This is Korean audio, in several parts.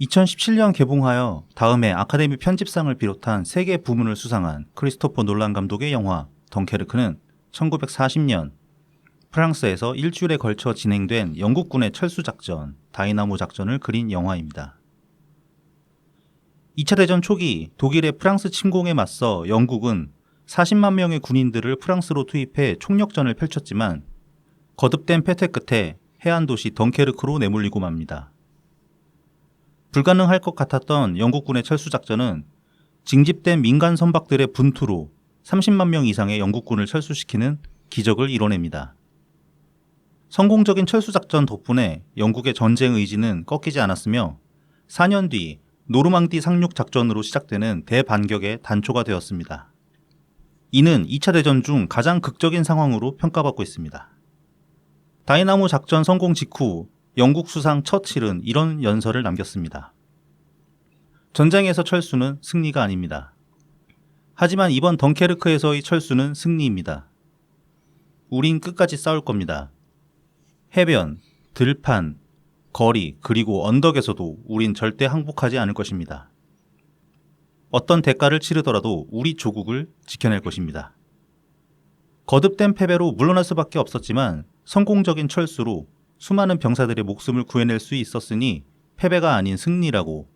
2017년 개봉하여 다음해 아카데미 편집상을 비롯한 3개 부문을 수상한 크리스토퍼 놀란 감독의 영화 덩케르크는 1940년 프랑스에서 일주일에 걸쳐 진행된 영국군의 철수작전, 다이나모 작전을 그린 영화입니다. 2차 대전 초기 독일의 프랑스 침공에 맞서 영국은 40만 명의 군인들을 프랑스로 투입해 총력전을 펼쳤지만 거듭된 패퇴 끝에 해안 도시 덩케르크로 내몰리고 맙니다. 불가능할 것 같았던 영국군의 철수작전은 징집된 민간 선박들의 분투로 30만 명 이상의 영국군을 철수시키는 기적을 이뤄냅니다. 성공적인 철수작전 덕분에 영국의 전쟁 의지는 꺾이지 않았으며 4년 뒤 노르망디 상륙 작전으로 시작되는 대반격의 단초가 되었습니다. 이는 2차 대전 중 가장 극적인 상황으로 평가받고 있습니다. 다이나모 작전 성공 직후 영국 수상 처칠은 이런 연설을 남겼습니다. 전장에서 철수는 승리가 아닙니다. 하지만 이번 덩케르크에서의 철수는 승리입니다. 우린 끝까지 싸울 겁니다. 해변, 들판, 거리, 그리고 언덕에서도 우린 절대 항복하지 않을 것입니다. 어떤 대가를 치르더라도 우리 조국을 지켜낼 것입니다. 거듭된 패배로 물러날 수밖에 없었지만 성공적인 철수로 수많은 병사들의 목숨을 구해낼 수 있었으니 패배가 아닌 승리라고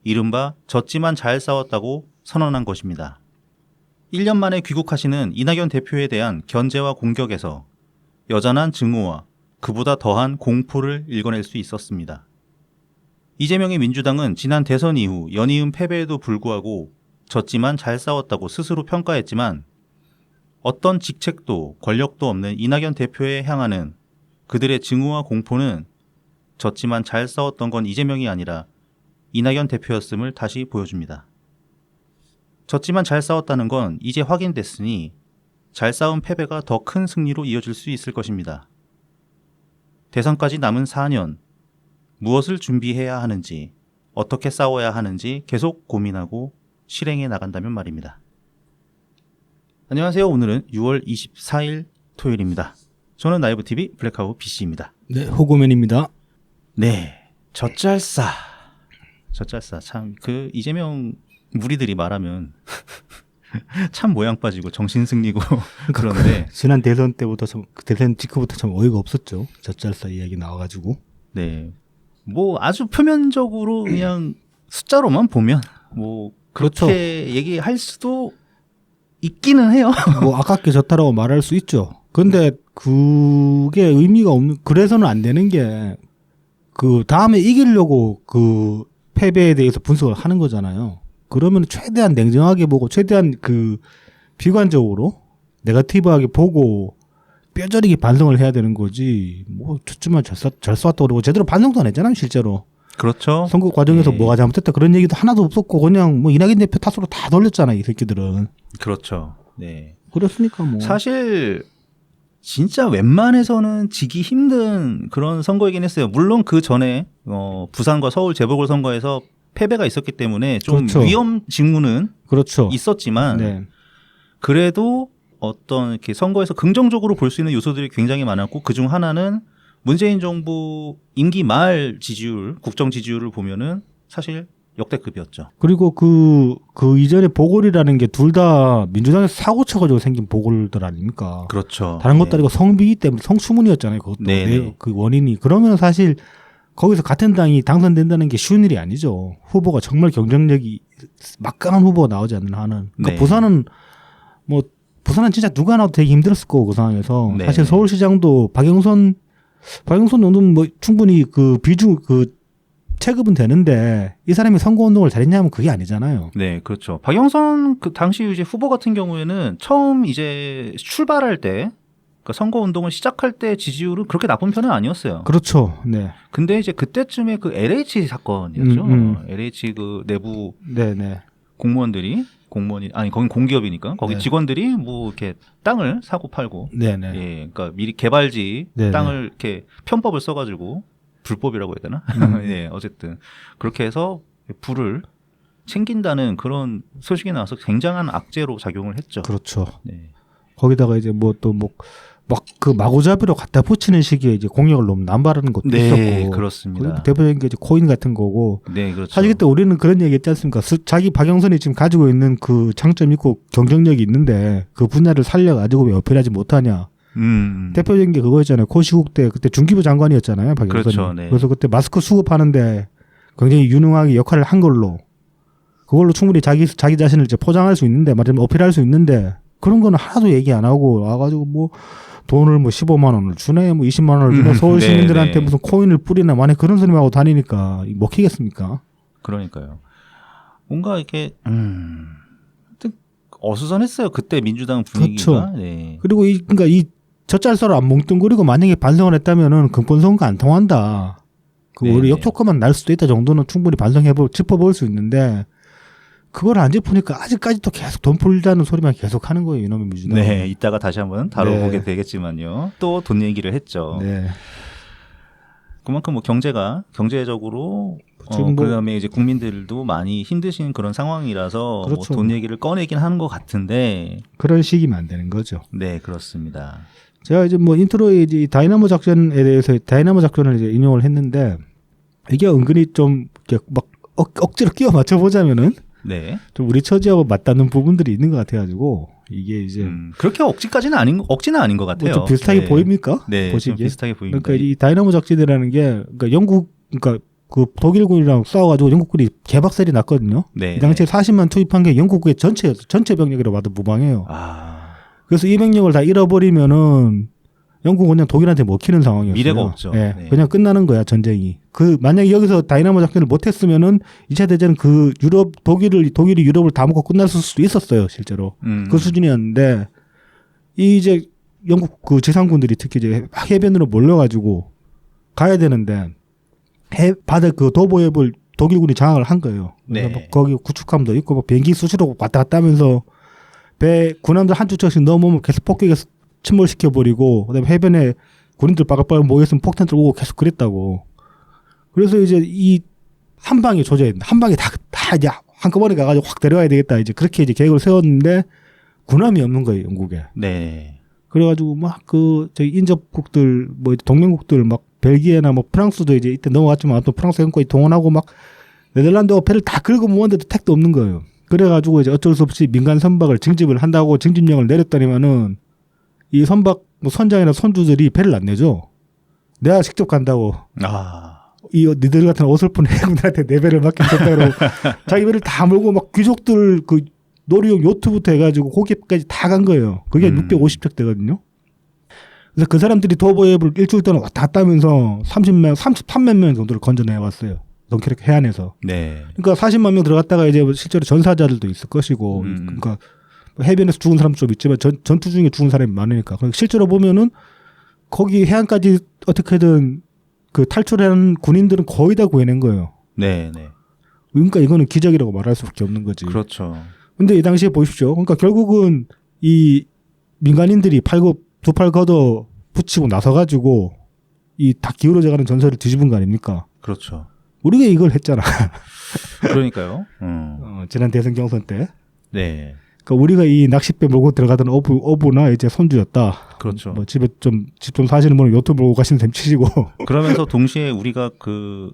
이른바 졌지만 잘 싸웠다고 선언한 것입니다. 1년 만에 귀국하시는 이낙연 대표에 대한 견제와 공격에서 여전한 증오와 그보다 더한 공포를 읽어낼 수 있었습니다. 이재명의 민주당은 지난 대선 이후 연이은 패배에도 불구하고 졌지만 잘 싸웠다고 스스로 평가했지만 어떤 직책도 권력도 없는 이낙연 대표에 향하는 그들의 증오와 공포는 졌지만 잘 싸웠던 건 이재명이 아니라 이낙연 대표였음을 다시 보여줍니다. 졌지만 잘 싸웠다는 건 이제 확인됐으니 잘 싸운 패배가 더 큰 승리로 이어질 수 있을 것입니다. 대선까지 남은 4년, 무엇을 준비해야 하는지, 어떻게 싸워야 하는지 계속 고민하고 실행해 나간다면 말입니다. 안녕하세요. 오늘은 6월 24일 토요일입니다. 저는 나이브TV 블랙하우 PC입니다. 네, 호구맨입니다. 네, 젖잘싸 참 그 이재명 무리들이 말하면 참 모양 빠지고 정신 승리고 그런데 지난 대선 때부터 대선 직후부터 참 어이가 없었죠. 젖잘싸 이야기 나와가지고. 네, 뭐 아주 표면적으로 그냥 숫자로만 보면 뭐 그렇게 그렇죠. 얘기할 수도 있기는 해요. 뭐 아깝게 졌다라고 말할 수 있죠. 근데 그게 의미가 없는, 그래서는 안 되는 게 그 다음에 이기려고 그 패배에 대해서 분석을 하는 거잖아요. 그러면 최대한 냉정하게 보고 최대한 그 비관적으로 네거티브하게 보고 뼈저리게 반성을 해야 되는 거지. 뭐 졌지만 잘 쐈다고 그러고 제대로 반성도 안 했잖아요, 실제로. 그렇죠. 선거 과정에서 네. 뭐가 잘못됐다 그런 얘기도 하나도 없었고 그냥 뭐 이낙연 대표 탓으로 다 돌렸잖아요, 이 새끼들은. 그렇죠. 네. 그렇으니까 뭐 사실 진짜 웬만해서는 지기 힘든 그런 선거이긴 했어요. 물론 그 전에 부산과 서울 재보궐선거에서 패배가 있었기 때문에 좀 그렇죠. 위험 징후는 그렇죠. 있었지만 네. 그래도 어떤 이렇게 선거에서 긍정적으로 볼 수 있는 요소들이 굉장히 많았고 그중 하나는 문재인 정부 임기 말 지지율, 국정 지지율을 보면은 사실 역대급이었죠. 그리고 그 이전에 보궐이라는 게 둘 다 민주당에서 사고 쳐가지고 생긴 보궐들 아닙니까? 그렇죠. 다른 것도 아니고 성비위 때문에 성추문이었잖아요. 그것도 그 원인이. 그러면 사실 거기서 같은 당이 당선된다는 게 쉬운 일이 아니죠. 후보가 정말 경쟁력이 막강한 후보가 나오지 않는 한은. 그러니까 네. 부산은 진짜 누가 나와도 되게 힘들었을 거고 그 상황에서. 네. 사실 서울시장도 박영선 정도는 뭐 충분히 그 체급은 되는데 이 사람이 선거운동을 잘했냐면 그게 아니잖아요. 네, 그렇죠. 박영선 그 당시 이제 후보 같은 경우에는 처음 이제 출발할 때, 그러니까 선거운동을 시작할 때 지지율은 그렇게 나쁜 편은 아니었어요. 그렇죠. 네. 근데 이제 그때쯤에 그 LH 사건이었죠. LH 그 내부 네네. 공무원이 아니 거긴 공기업이니까 거기 네. 직원들이 뭐 이렇게 땅을 사고 팔고, 네네. 예, 그러니까 미리 개발지 네네. 땅을 이렇게 편법을 써가지고. 불법이라고 해야 되나? 네, 어쨌든 그렇게 해서 부를 챙긴다는 그런 소식이 나와서 굉장한 악재로 작용을 했죠. 그렇죠. 네. 거기다가 이제 막 그 마구잡이로 갖다 붙이는 식의 이제 공약을 너무 남발하는 것도 네, 있었고. 그렇습니다. 대표적인 게 이제 코인 같은 거고. 네, 그렇죠. 사실 그때 우리는 그런 얘기 했지 않습니까? 자기 박영선이 지금 가지고 있는 그 장점이 있고 경쟁력이 있는데 그 분야를 살려가지고 왜 어필하지 못하냐. 대표적인 게 그거였잖아요. 고시국 때 그때 중기부 장관이었잖아요. 박영선이. 그렇죠, 네. 그래서 그때 마스크 수급하는데 굉장히 유능하게 역할을 한 걸로 그걸로 충분히 자기 자신을 이제 포장할 수 있는데 말하자면 어필할 수 있는데 그런 거는 하나도 얘기 안 하고 와가지고 뭐 돈을 뭐 15만 원을 주네 뭐 20만 원을 주네 서울 네, 시민들한테 네. 무슨 코인을 뿌리나 만약 그런 소리 하고 다니니까 먹히겠습니까? 그러니까요. 뭔가 이렇게 하여튼 어수선했어요. 그때 민주당 분위기가. 그렇죠. 네. 그리고 그러니까 이 젖잘서로 안 뭉뚱그리고 만약에 반성을 했다면은 근본 선거 안 통한다. 그 네, 우리 네. 역효과만 날 수도 있다 정도는 충분히 짚어볼 수 있는데 그걸 안 짚으니까 아직까지도 계속 돈 풀자는 소리만 계속 하는 거예요. 이놈의 민주당. 네, 이따가 다시 한번 다뤄보게 네. 되겠지만요. 또 돈 얘기를 했죠. 네. 그만큼 뭐 경제적으로 지금 뭐- 그다음에 이제 국민들도 많이 힘드신 그런 상황이라서 그렇죠. 뭐 돈 얘기를 꺼내긴 하는 것 같은데, 그런 식이면 안 되는 거죠. 네, 그렇습니다. 제가 이제 뭐 인트로에 이제 이 다이나모 작전에 대해서 다이나모 작전을 이제 인용을 했는데 이게 은근히 좀 이렇게 막 억지로 끼워 맞춰 보자면은 네, 좀 우리 처지하고 맞닿는 부분들이 있는 것 같아가지고 이게 이제 그렇게 억지는 아닌 것 같아요. 뭐 좀 비슷하게 네. 보입니까? 네, 좀 보시기에. 비슷하게 보입니다. 그러니까 이 다이나모 작전이라는 게 그러니까 그러니까 그 독일군이랑 싸워가지고 영국군이 개박살이 났거든요. 네, 이 당시에 40만 투입한 게 영국의 전체 병력이라고 봐도 무방해요. 아, 그래서 이 병력을 다 잃어버리면은 영국은 그냥 독일한테 먹히는 상황이었어요. 미래가 없죠. 예, 네. 그냥 끝나는 거야 전쟁이. 그 만약에 여기서 다이나모 작전을 못했으면은 2차 대전은 그 독일이 유럽을 다 먹고 끝났을 수도 있었어요 실제로. 그 수준이었는데 이 이제 영국 그 지상군들이 특히 이제 해변으로 몰려가지고 가야 되는데 바다 그 도보해협을 독일군이 장악을 한 거예요. 그래서 네. 뭐 거기 구축함도 있고 뭐 비행기 수시로 왔다 갔다 하면서 배 군함들 한두 척씩 넘으면 계속 폭격해서 침몰시켜 버리고 그다음에 해변에 군인들 빠글빠글 모였으면 폭탄 들고 계속 그랬다고. 그래서 이제 이 한 방에 조져야 된다. 한 방에 다 이제 한꺼번에 가가지고 확 데려와야 되겠다. 이제 그렇게 이제 계획을 세웠는데 군함이 없는 거예요 영국에. 네, 그래가지고 막 그 저희 인접국들 뭐 동맹국들 막 벨기에나 뭐 프랑스도 이제 이때 넘어갔지만 또 프랑스 행거에 동원하고 막 네덜란드가 배를 다 긁어 모았는데도 택도 없는 거예요. 그래가지고 이제 어쩔 수 없이 민간 선박을 징집을 한다고 징집령을 내렸더니만은 이 선박 뭐 선장이나 선주들이 배를 안 내죠. 내가 직접 간다고. 이 니들 같은 어설픈 해군들한테 내 배를 맡겼다 그러고 자기 배를 다 몰고 막 귀족들 그 놀이용 요트부터 해가지고 고기까지 다 간 거예요. 그게 650척 되거든요. 그래서 그 사람들이 도보해협을 일주일 동안 왔다 갔다 하면서 33만 명 정도를 건져내 왔어요. 덩케르크 해안에서. 네. 그러니까 40만 명 들어갔다가 이제 실제로 전사자들도 있을 것이고, 그러니까 해변에서 죽은 사람도 좀 있지만 전투 중에 죽은 사람이 많으니까. 그러니까 실제로 보면은 거기 해안까지 어떻게든 그 탈출하는 군인들은 거의 다 구해낸 거예요. 네, 네. 그러니까 이거는 기적이라고 말할 수밖에 없는 거지. 그렇죠. 근데 이 당시에 보십시오. 그러니까 결국은 이 민간인들이 두 팔 걷어 붙이고 나서가지고 이 다 기울어져가는 전설을 뒤집은 거 아닙니까? 그렇죠. 우리가 이걸 했잖아. 그러니까요. 지난 대선 경선 때. 네. 그러니까 우리가 이 낚싯배 몰고 들어가던 어부나 이제 손주였다. 그렇죠. 뭐 집에 집 좀 사시는 분은 요트 몰고 가시는 셈 치시고. 그러면서 동시에 우리가 그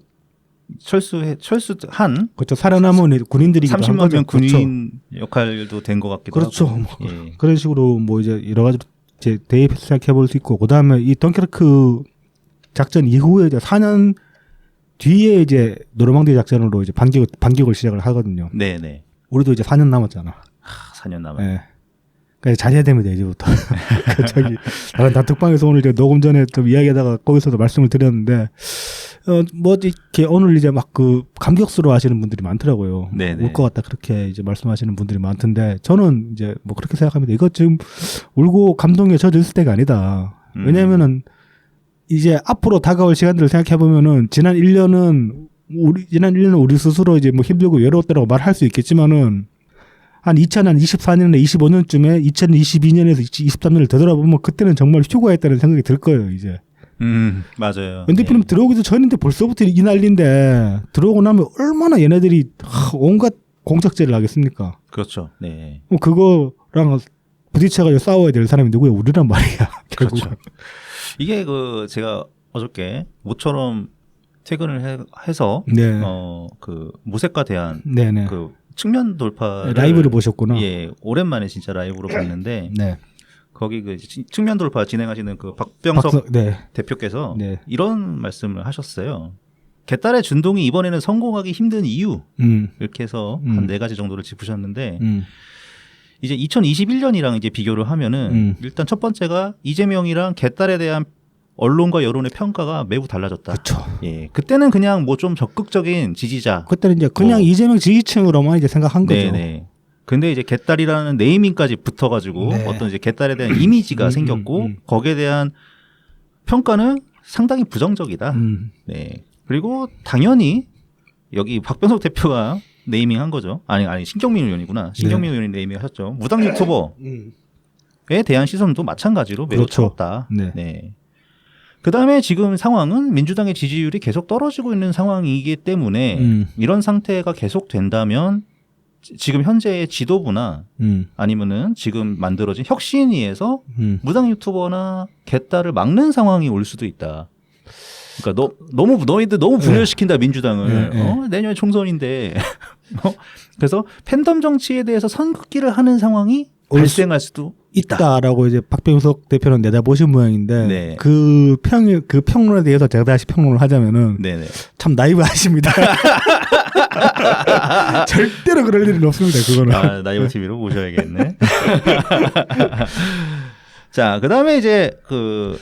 철수한 그렇죠. 살아남은 군인들이기도 한 30만 거죠. 명 군인 그렇죠. 역할도 된 것 같기도 그렇죠. 하고. 뭐 예. 그런 식으로 뭐 이제 여러 가지 이제 대입 생각해 볼 수 있고, 그 다음에 이 덩케르크 작전 이후에 이제 4년 뒤에 이제 노르망디 작전으로 이제 반격을 시작을 하거든요. 네, 네. 우리도 이제 4년 남았잖아. 4년 남았. 예. 그러니까 잘해야 됩니다 이제부터. 저기 다른 단톡방에서 오늘 이제 녹음 전에 좀 이야기하다가 거기서도 말씀을 드렸는데, 뭐 이렇게 오늘 이제 막 그 감격스러워하시는 분들이 많더라고요. 네네. 울 것 같다 그렇게 이제 말씀하시는 분들이 많던데, 저는 이제 뭐 그렇게 생각합니다. 이거 지금 울고 감동에 젖어 있을 때가 아니다. 왜냐하면은 이제 앞으로 다가올 시간들을 생각해 보면은 지난 1년은 우리 스스로 이제 뭐 힘들고 외로웠다라고 말할 수 있겠지만은, 한 2024년에 25년쯤에 2022년에서 23년을 되돌아보면 그때는 정말 휴가했다는 생각이 들 거예요, 이제. 맞아요. 연대필름 들어오기도 전인데 벌써부터 이 난리인데, 들어오고 나면 얼마나 얘네들이 온갖 공작질을 하겠습니까? 그렇죠. 네. 뭐 그거랑 부딪혀가지고 싸워야 될 사람이 누구야? 우리란 말이야. 결국. 그렇죠. 이게 그 제가 어저께 모처럼 퇴근을 해서 네. 그 무색과 대한 네네. 그 측면 돌파 라이브를 보셨구나. 예, 오랜만에 진짜 라이브로 봤는데 네. 거기 그 측면 돌파 진행하시는 그 박병석 네. 대표께서 네. 이런 말씀을 하셨어요. 개딸의 준동이 이번에는 성공하기 힘든 이유 이렇게 해서 한 4가지 정도를 짚으셨는데 이제 2021년이랑 이제 비교를 하면은 일단 첫 번째가 이재명이랑 개딸에 대한 언론과 여론의 평가가 매우 달라졌다. 그렇죠. 예, 그때는 그냥 뭐 좀 적극적인 지지자. 그때는 이제 그냥 이재명 지지층으로만 이제 생각한 거죠. 네네. 근데 이제 개딸이라는 네이밍까지 붙어가지고 네. 어떤 이제 개딸에 대한 이미지가 생겼고 거기에 대한 평가는 상당히 부정적이다. 네. 그리고 당연히 여기 박병석 대표가 네이밍한 거죠. 아니 신경민 의원이구나. 신경민 의원이 네이밍하셨죠. 무당 유튜버에 대한 시선도 마찬가지로 매우 그렇죠. 차갑다. 네. 네. 그다음에 지금 상황은 민주당의 지지율이 계속 떨어지고 있는 상황이기 때문에 이런 상태가 계속된다면 지금 현재의 지도부나 아니면은 지금 만들어진 혁신위에서 무당 유튜버나 개딸을 막는 상황이 올 수도 있다. 그러니까 너희들 너무 분열시킨다 민주당을. 내년에 총선인데. 그래서 팬덤 정치에 대해서 선긋기를 하는 상황이 발생할 수도 있다라고 이제 박병석 대표는 내다보신 모양인데 네. 그 평론에 대해서 제가 다시 평론을 하자면은 네네. 참 나이브하십니다. 절대로 그럴 일은 없습니다. 그거는. 아, 나이버 TV로 모셔야겠네. 자, 그다음에 이제 그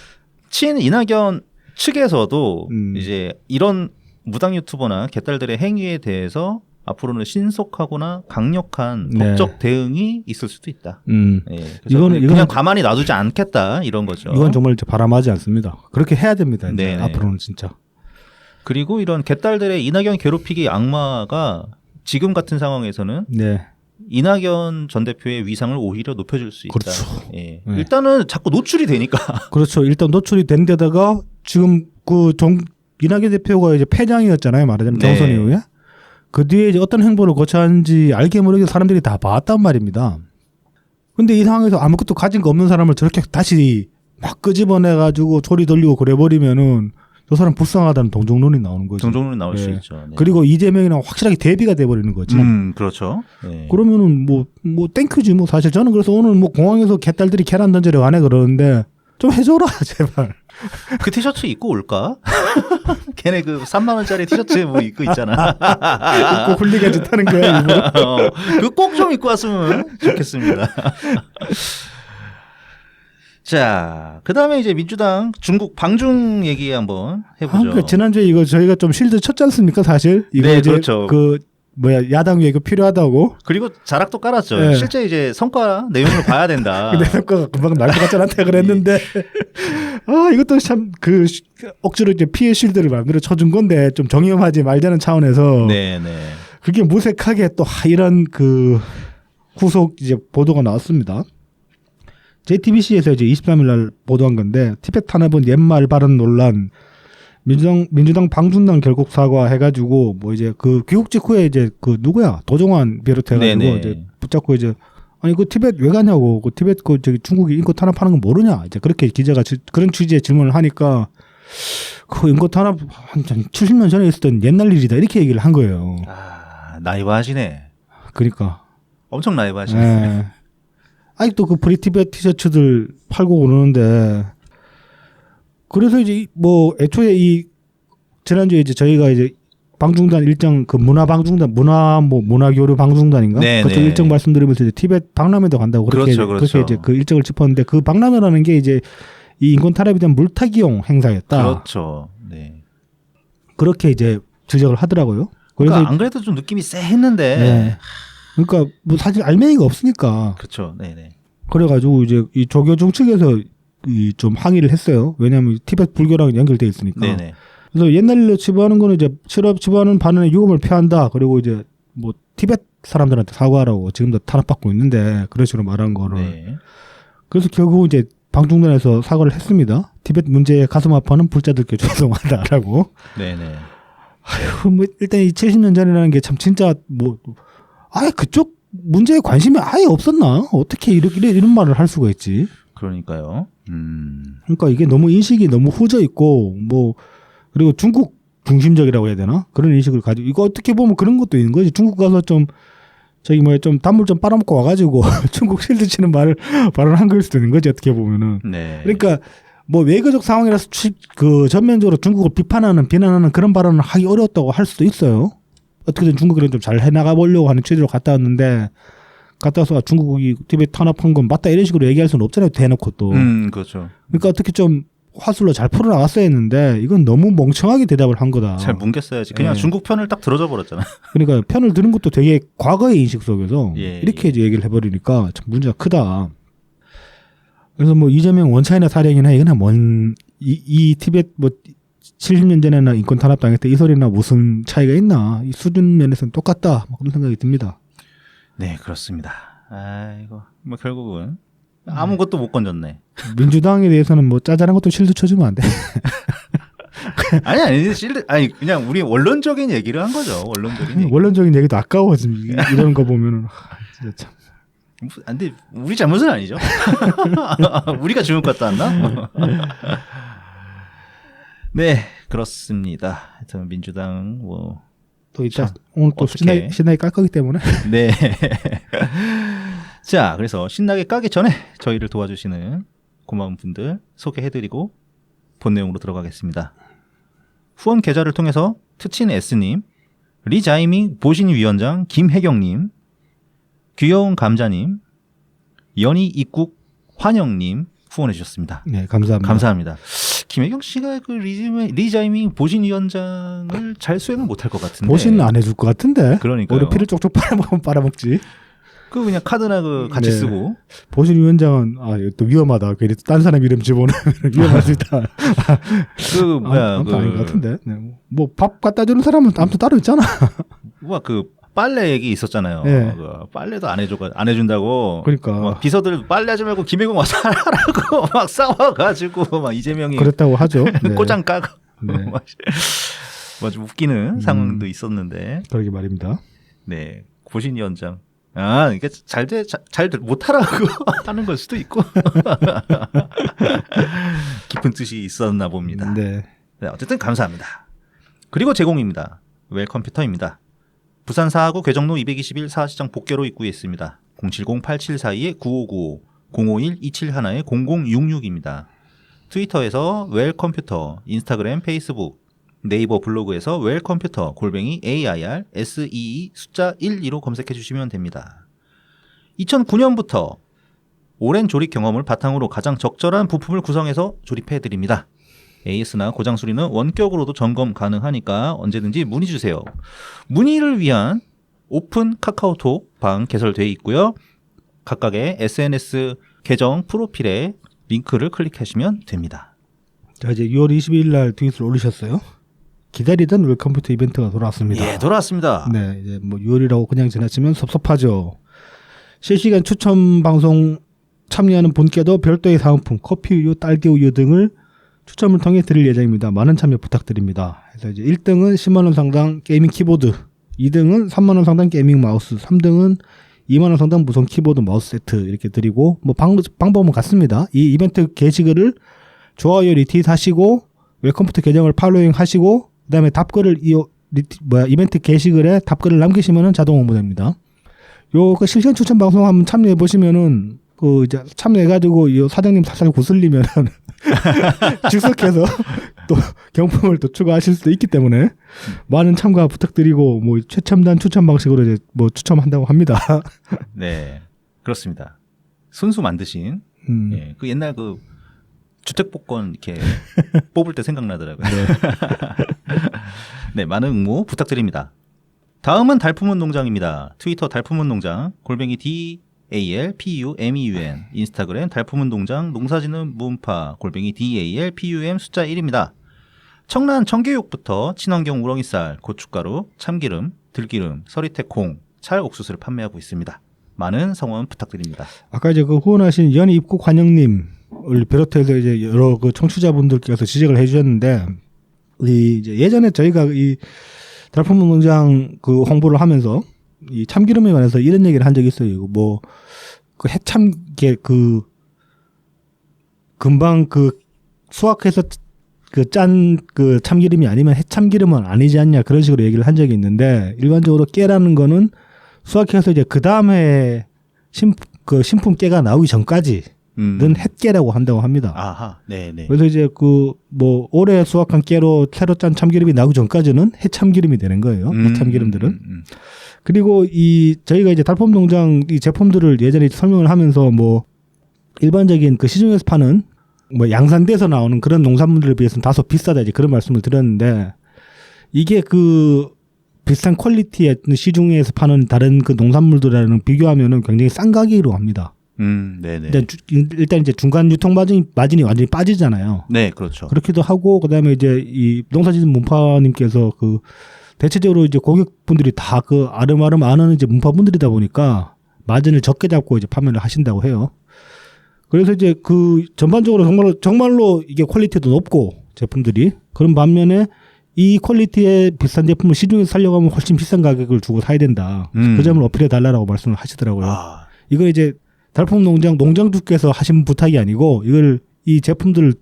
친이낙연 측에서도 이제 이런 무당 유튜버나 개딸들의 행위에 대해서 앞으로는 신속하거나 강력한 네. 법적 대응이 있을 수도 있다. 예, 그래서 이거는 그냥 가만히 놔두지 않겠다 이런 거죠. 이건 정말 이제 바람하지 않습니다. 그렇게 해야 됩니다. 이제 네네. 앞으로는 진짜. 그리고 이런 개딸들의 이낙연 괴롭히기 악마가 지금 같은 상황에서는 네. 이낙연 전 대표의 위상을 오히려 높여줄 수 있다. 그렇죠. 예. 네. 일단은 자꾸 노출이 되니까. 그렇죠. 일단 노출이 된 데다가 지금 이낙연 대표가 이제 패장이었잖아요. 말하자면 네. 경선 이후에. 그 뒤에 이제 어떤 행보를 거쳐야하는지 알게 모르게 사람들이 다 봤단 말입니다. 근데 이 상황에서 아무것도 가진 거 없는 사람을 저렇게 다시 막 끄집어내가지고 소리 돌리고 그래버리면은 저 사람 불쌍하다는 동정론이 나오는 거죠. 동정론이 나올 수 네. 있죠. 네. 그리고 이재명이랑 확실하게 대비가 돼버리는 거지. 그렇죠. 네. 그러면은 뭐 땡큐지 뭐 사실 저는 그래서 오늘 뭐 공항에서 개딸들이 계란 던지려고 하네 그러는데 좀 해줘라 제발. 그 티셔츠 입고 올까? 걔네 그 3만 원짜리 티셔츠 뭐 입고 있잖아. 입고 훌리게 짓하는 거야 일부러. 그 꼭 좀 입고 왔으면 좋겠습니다. 자, 그다음에 이제 민주당 중국 방중 얘기 한번 해보죠. 그러니까 지난주에 이거 저희가 좀 실드 쳤지 않습니까 사실? 이거 네, 이제 그렇죠. 야당 이거 필요하다고. 그리고 자락도 깔았죠. 네. 실제 이제 성과 내용을 봐야 된다. 내 성과가 금방 날 것 같지 않다 그랬는데 이것도 참 억지로 이제 피해 실드를 만들어 쳐준 건데 좀 정의험하지 말자는 차원에서 네네. 그게 무색하게 또 이런 후속 이제 보도가 나왔습니다. JTBC에서 이제 23일 날 보도한 건데 티베트 탄압은 옛말 발언 논란 민주당 방중당 결국 사과해가지고 뭐 이제 그 귀국 직후에 이제 누구야 도종환 비롯해가지고 네네. 이제 붙잡고 이제 아니 그 티베트 왜 가냐고 그 티베트 저기 중국이 인권 탄압하는 건 모르냐 이제 그렇게 기자가 그런 취지의 질문을 하니까 그 인권 탄압 한 70년 전에 있었던 옛날 일이다 이렇게 얘기를 한 거예요. 아, 나이브 하시네. 그러니까 엄청 나이브 하시네. 예. 아직도 그 프리티베트 티셔츠들 팔고 그러는데 그래서 이제 뭐 애초에 지난주에 이제 저희가 이제 방중단 일정 문화방중단 문화교류 방중단인가 네, 그쪽 네. 일정 말씀드리면서 이제 티베트 박람회도 간다고 그렇게 그렇죠. 그렇게 이제 그 일정을 짚었는데 그 박람회라는 게 이제 이 인권 탄압에 대한 물타기용 행사였다. 그렇죠. 네. 그렇게 이제 지적을 하더라고요. 그래서 그러니까 안 그래도 좀 느낌이 쎄했는데. 네. 그러니까 뭐 사실 알맹이가 없으니까. 그렇죠. 네네. 그래가지고 이제 이 조교중 측에서 좀 항의를 했어요. 왜냐하면 티베트 불교랑 연결돼 있으니까. 네네. 그래서 옛날 일로 치부하는 거는 이제 치부하는 반면에 유감을 표한다. 그리고 이제 뭐 티베트 사람들한테 사과하라고 지금도 탄압받고 있는데 그런 식으로 말한 거를. 네. 그래서 결국 이제 방중단에서 사과를 했습니다. 티베트 문제에 가슴 아파하는 불자들께 죄송하다라고. 네네. 아휴 뭐 일단 이 70년 전이라는 게 참 진짜 뭐 아예 그쪽 문제에 관심이 아예 없었나? 어떻게 이런 말을 할 수가 있지? 그러니까요. 그러니까 이게 너무 인식이 너무 후져 있고 뭐 그리고 중국 중심적이라고 해야 되나? 그런 인식을 가지고 이거 어떻게 보면 그런 것도 있는 거지. 중국 가서 좀 저기 뭐야 좀 단물 좀 빨아먹고 와가지고 중국 실드 치는 말을 발언한 걸 수도 있는 거지 어떻게 보면은. 네. 그러니까 뭐 외교적 상황이라서 그 전면적으로 중국을 비난하는 그런 발언을 하기 어려웠다고 할 수도 있어요. 어떻게든 중국이랑 좀 잘 해나가 보려고 하는 취지로 갔다 왔는데 갔다 와서 중국이 티베트 탄압한 건 맞다 이런 식으로 얘기할 수는 없잖아요. 대놓고 또. 그렇죠. 그러니까 어떻게 좀 화술로 잘 풀어나갔어야 했는데 이건 너무 멍청하게 대답을 한 거다. 잘 뭉갰어야지. 그냥 예. 중국 편을 딱 들어줘 버렸잖아. 그러니까 편을 들은 것도 되게 과거의 인식 속에서 예, 이렇게 이제 얘기를 해버리니까 참 문제가 크다. 그래서 뭐 이재명 원차이나 사령이나 이거나 이 티베트 뭐 70년 전에나 인권 탄압당했을 때 이 소리나 무슨 차이가 있나? 이 수준 면에서는 똑같다. 뭐 그런 생각이 듭니다. 네, 그렇습니다. 아이고, 뭐 결국은 아무것도 못 건졌네. 민주당에 대해서는 뭐 짜잘한 것도 실드 쳐주면 안 돼. 아니 실드 아니 그냥 우리 원론적인 얘기를 한 거죠. 원론적인 얘기. 원론적인 얘기도 아까워 지금 이런 거 보면은 진짜 참. 근데 우리 잘못은 아니죠. 우리가 잘못 갔다 왔나? 네, 그렇습니다. 하여튼 민주당 뭐 또 이따 오늘 또 어떻게... 신나게 깔 거기 때문에. 네. 자, 그래서 신나게 까기 전에 저희를 도와주시는 고마운 분들 소개해드리고 본 내용으로 들어가겠습니다. 후원 계좌를 통해서 트친 S님, 리자이밍 보신위원장 김혜경님, 귀여운 감자님, 연희 입국 환영님 후원해 주셨습니다. 네, 감사합니다. 감사합니다. 김혜경 씨가 그 리자이밍 보신위원장을 잘 수행을 못할 것 같은데. 보신은 안 해줄 것 같은데. 그러니까요. 오히려 피를 쪽쪽 빨아먹으면 빨아먹지. 그 그냥 카드나 그 같이 네. 쓰고. 보신위원장은 이거 또 위험하다. 괜히 딴 사람 이름 집어넣으면 위험할 수 있다. 그 뭐야 아무튼 아닌 것 같은데. 네. 뭐 밥 갖다 주는 사람은 아무튼 따로 있잖아. 뭐야 그 빨래 얘기 있었잖아요. 네. 그 빨래도 안 해준다고. 그러니까. 막 비서들 빨래하지 말고 김혜경 와서 하라고 막 싸워가지고 막 이재명이 그랬다고 하죠. 네. 꼬장 까고. 네. 막 좀 웃기는 상황도 있었는데. 그러게 말입니다. 네, 보신위원장. 아, 이게 잘 못하라고 하는 걸 수도 있고. 깊은 뜻이 있었나 봅니다. 네. 네, 어쨌든 감사합니다. 그리고 제공입니다. 웰컴퓨터입니다. 부산 사하구 괴정로 221 사시장 복개로 입구에 있습니다. 070-8742-9595, 051-271-0066입니다. 트위터에서 웰컴퓨터, 인스타그램, 페이스북, 네이버 블로그에서 웰컴퓨터 @ AIRSEE 숫자 12로 검색해 주시면 됩니다. 2009년부터 오랜 조립 경험을 바탕으로 가장 적절한 부품을 구성해서 조립해 드립니다. AS나 고장 수리는 원격으로도 점검 가능하니까 언제든지 문의 주세요. 문의를 위한 오픈 카카오톡 방 개설되어 있고요. 각각의 SNS 계정 프로필에 링크를 클릭하시면 됩니다. 자, 이제 6월 22일 날 트윗을 올리셨어요. 기다리던 웰컴퓨터 이벤트가 돌아왔습니다. 예, 돌아왔습니다. 네, 이제 뭐 6월이라고 그냥 지나치면 섭섭하죠. 실시간 추첨 방송 참여하는 분께도 별도의 사은품, 커피 우유, 딸기 우유 등을 추첨을 통해 드릴 예정입니다. 많은 참여 부탁드립니다. 그래서 이제 1등은 10만 원 상당 게이밍 키보드, 2등은 3만 원 상당 게이밍 마우스, 3등은 2만 원 상당 무선 키보드 마우스 세트 이렇게 드리고 뭐 방법은 같습니다. 이 이벤트 게시글을 좋아요 리트윗하시고 웰컴퓨터 계정을 팔로잉 하시고 그다음에 답글을 이벤트 게시글에 답글을 남기시면은 자동 홍보됩니다. 요 그 실시간 추천 방송 한번 참여해 보시면은 그 이제 참여해가지고 이 사장님 살살 구슬리면은 즉석해서 또 경품을 또 추가하실 수도 있기 때문에 많은 참가 부탁드리고 뭐 최첨단 추천 방식으로 이제 뭐 추첨한다고 합니다. 네, 그렇습니다. 손수 만드신 예, 그 옛날 그 주택복권 이렇게 뽑을 때 생각나더라고요. 네. 네, 많은 응모 부탁드립니다. 다음은 달품은 농장입니다. 트위터 달품은 농장 @DALPUMEUN, 인스타그램 달품은 농장, 농사지는 문파 @DALPUM 숫자 1입니다. 청란 청교육부터 친환경 우렁이쌀, 고춧가루, 참기름, 들기름, 서리태 콩, 찰옥수수를 판매하고 있습니다. 많은 성원 부탁드립니다. 아까 이제 그 후원하신 연희 입국 환영님을 비롯해서 이제 여러 그 청취자분들께서 지적을 해주셨는데, 이제 예전에 저희가 이 달품은 농장 그 홍보를 하면서 이 참기름에 관해서 이런 얘기를 한 적이 있어요. 뭐 그 해참게 그 금방 그 수확해서 그 짠 그 참기름이 아니면 해참기름은 아니지 않냐 그런 식으로 얘기를 한 적이 있는데 일반적으로 깨라는 거는 수확해서 이제 그 다음에 신품 깨가 나오기 전까지는 햇깨라고 한다고 합니다. 아하, 네네. 그래서 이제 그 뭐 올해 수확한 깨로 새로 짠 참기름이 나오기 전까지는 해참기름이 되는 거예요. 해참기름들은. 그리고 이 저희가 이제 달품 농장 이 제품들을 예전에 설명을 하면서 뭐 일반적인 그 시중에서 파는 뭐 양산돼서 나오는 그런 농산물들에 비해서는 다소 비싸다 이제 그런 말씀을 드렸는데 이게 그 비슷한 퀄리티의 시중에서 파는 다른 그 농산물들이랑 비교하면은 굉장히 싼 가격으로 합니다. 네네. 일단 이제 중간 유통 마진이 완전히 빠지잖아요. 네, 그렇죠. 그렇기도 하고 그다음에 이제 이 농사짓는 문파님께서 그 대체적으로 이제 고객분들이 다 그 아름아름 아는 이제 문파분들이다 보니까 마진을 적게 잡고 이제 판매를 하신다고 해요. 그래서 이제 그 전반적으로 정말로 이게 퀄리티도 높고 제품들이 그런 반면에 이 퀄리티의 비싼 제품을 시중에서 살려고 하면 훨씬 비싼 가격을 주고 사야 된다. 그 점을 어필해 달라고 말씀을 하시더라고요. 아. 이거 이제 달품 농장주께서 하신 부탁이 아니고 이걸 이 제품들을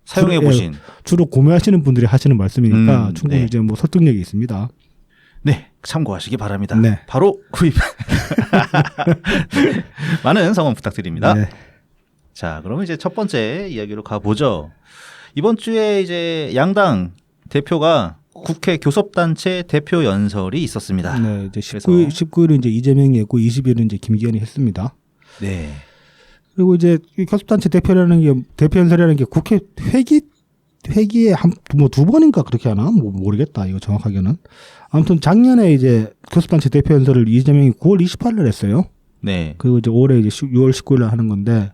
사용해 보신 주로 구매하시는 분들이 하시는 말씀이니까 충분히 네. 이제 뭐 설득력이 있습니다. 네, 참고하시기 바랍니다. 네. 바로 구입. 네. 많은 성원 부탁드립니다. 네. 자, 그러면 이제 첫 번째 이야기로 가보죠. 이번 주에 이제 양당 대표가 국회 교섭단체 대표 연설이 있었습니다. 네, 이제 19일은 이제 이재명이 했고 20일은 이제 김기현이 했습니다. 네. 그리고 이제 이 교섭단체 대표 연설이라는 게 국회 회기에 뭐 두 번인가 그렇게 하나? 뭐 모르겠다. 이거 정확하게는. 아무튼 작년에 이제 교섭단체 대표 연설을 이재명이 9월 28일 했어요. 네. 그리고 이제 올해 이제 6월 19일 하는 건데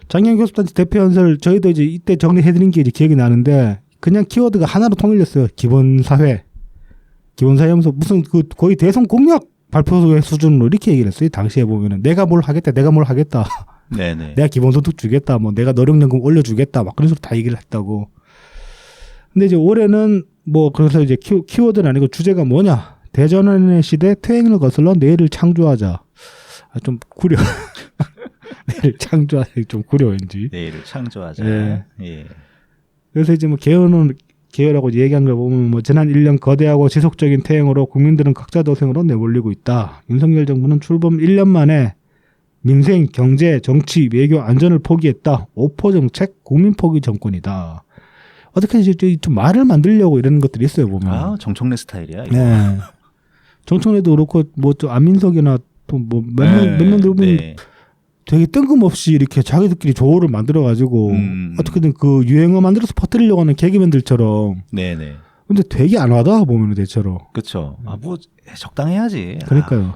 작년 교섭단체 대표 연설 저희도 이제 이때 정리해드린 게 이제 기억이 나는데 그냥 키워드가 하나로 통일됐어요. 기본사회 하면서 무슨 그 거의 대선 공약 발표 수준으로 이렇게 얘기를 했어요. 당시에 보면은 내가 뭘 하겠다. 네네. 내가 기본소득 주겠다. 뭐 내가 노령연금 올려주겠다. 막 그런 식으로 다 얘기를 했다고. 근데 이제 올해는 뭐 그래서 이제 키워드는 아니고 주제가 뭐냐. 대전환의 시대 퇴행을 거슬러 내일을 창조하자. 아, 좀 구려. 내일 창조하자. 좀 구려 왠지. 내일을 창조하자. 예. 예. 그래서 이제 뭐 개헌하고 얘기한 걸 보면 뭐 지난 1년 거대하고 지속적인 퇴행으로 국민들은 각자 도생으로 내몰리고 있다. 윤석열 정부는 출범 1년 만에 민생, 경제, 정치, 외교, 안전을 포기했다. 오포 정책, 국민 포기 정권이다. 어떻게 이제 좀 말을 만들려고 이런 것들이 있어요 보면. 아, 정청래 스타일이야. 이거. 네. 정청래도 그렇고 뭐 또 안민석이나 또 뭐 몇 명 들어보면 네. 되게 뜬금없이 이렇게 자기들끼리 조어를 만들어가지고 어떻게든 그 유행어 만들어서 퍼뜨리려고 하는 개그맨들처럼. 네네. 근데 되게 안 와닿아 보면 대체로. 그렇죠. 아, 뭐 적당해야지. 그러니까요.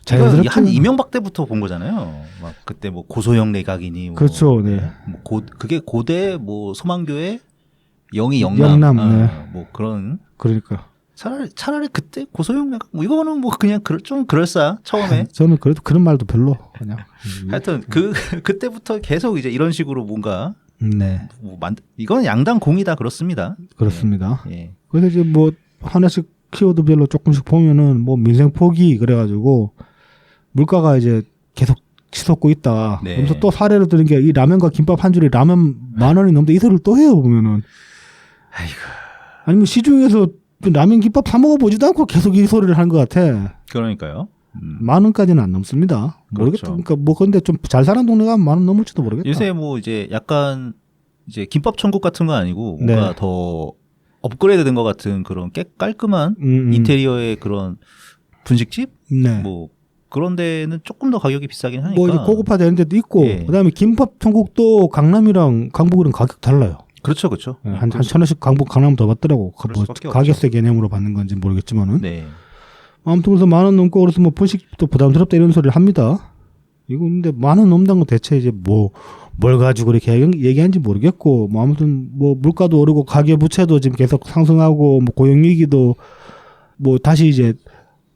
제가 한 이명박 때부터 본 거잖아요. 막 그때 뭐 고소영 내각이니. 뭐 그렇죠. 네. 뭐 그게 고대 뭐 소망교회 영희 영남. 영남, 아, 네. 뭐 그런. 그러니까. 차라리 그때 고소영 내각 뭐 이거는 뭐 그냥 좀 그럴싸 처음에. 저는 그래도 그런 말도 별로 그냥. 하여튼 그때부터 계속 이제 이런 식으로 뭔가. 네. 뭐 이건 양당 공이다 그렇습니다. 그렇습니다. 예. 그래서 이제 뭐 하나씩 키워드별로 조금씩 보면은 뭐 민생 포기 그래가지고 물가가 이제 계속 치솟고 있다. 네. 그래서 또 사례로 드는 게 이 라면과 김밥 한 줄에 라면 10,000원이 넘는데 이 소리를 또 해요 보면은. 아이고. 아니면 시중에서 라면 김밥 사 먹어보지도 않고 계속 이 소리를 하는 것 같아. 그러니까요. 10,000원까지는 안 넘습니다. 모르겠다. 그렇죠. 그러니까 뭐 근데 좀 잘 사는 동네가 10,000원 넘을지도 모르겠다. 요새 뭐 이제 약간 이제 김밥 천국 같은 거 아니고 뭔가 네. 더 업그레이드된 것 같은 그런 깔끔한 인테리어의 그런 분식집 네. 뭐 그런 데는 조금 더 가격이 비싸긴 하니까. 뭐 이제 고급화되는 데도 있고 예. 그다음에 김밥 천국도 강남이랑 강북이랑 가격 달라요. 그렇죠, 그렇죠. 네, 한 1,000원씩 강남 더 받더라고. 그럴 뭐 수밖에 가격세 개념으로 받는 건지 모르겠지만은. 네. 아무튼 그래서 10,000원 넘고 그래서 뭐 분식도 부담스럽다 이런 소리를 합니다. 이거 근데 10,000원 넘는 건 대체 이제 뭘 가지고 이렇게 얘기하는지 모르겠고 뭐 아무튼 뭐 물가도 오르고 가계 부채도 지금 계속 상승하고 뭐 고용위기도 뭐 다시 이제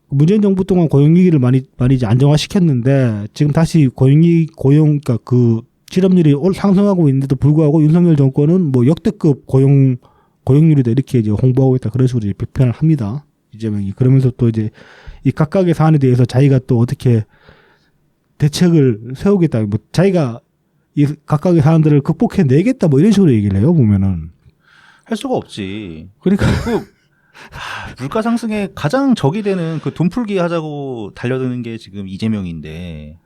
문재인 정부 동안 고용위기를 많이 이제 안정화시켰는데 지금 다시 그러니까 그 실업률이 상승하고 있는데도 불구하고 윤석열 정권은 뭐 역대급 고용률이다 이렇게 이제 홍보하고 있다 그런 식으로 이제 비판을 합니다. 이재명이. 그러면서 또 이제 이 각각의 사안에 대해서 자기가 또 어떻게 대책을 세우겠다. 뭐 자기가 이 각각의 사안들을 극복해내겠다. 뭐 이런 식으로 얘기를 해요. 보면은. 할 수가 없지. 그러니까 물가 상승에 가장 적이 되는 그 돈 풀기 하자고 달려드는 게 지금 이재명인데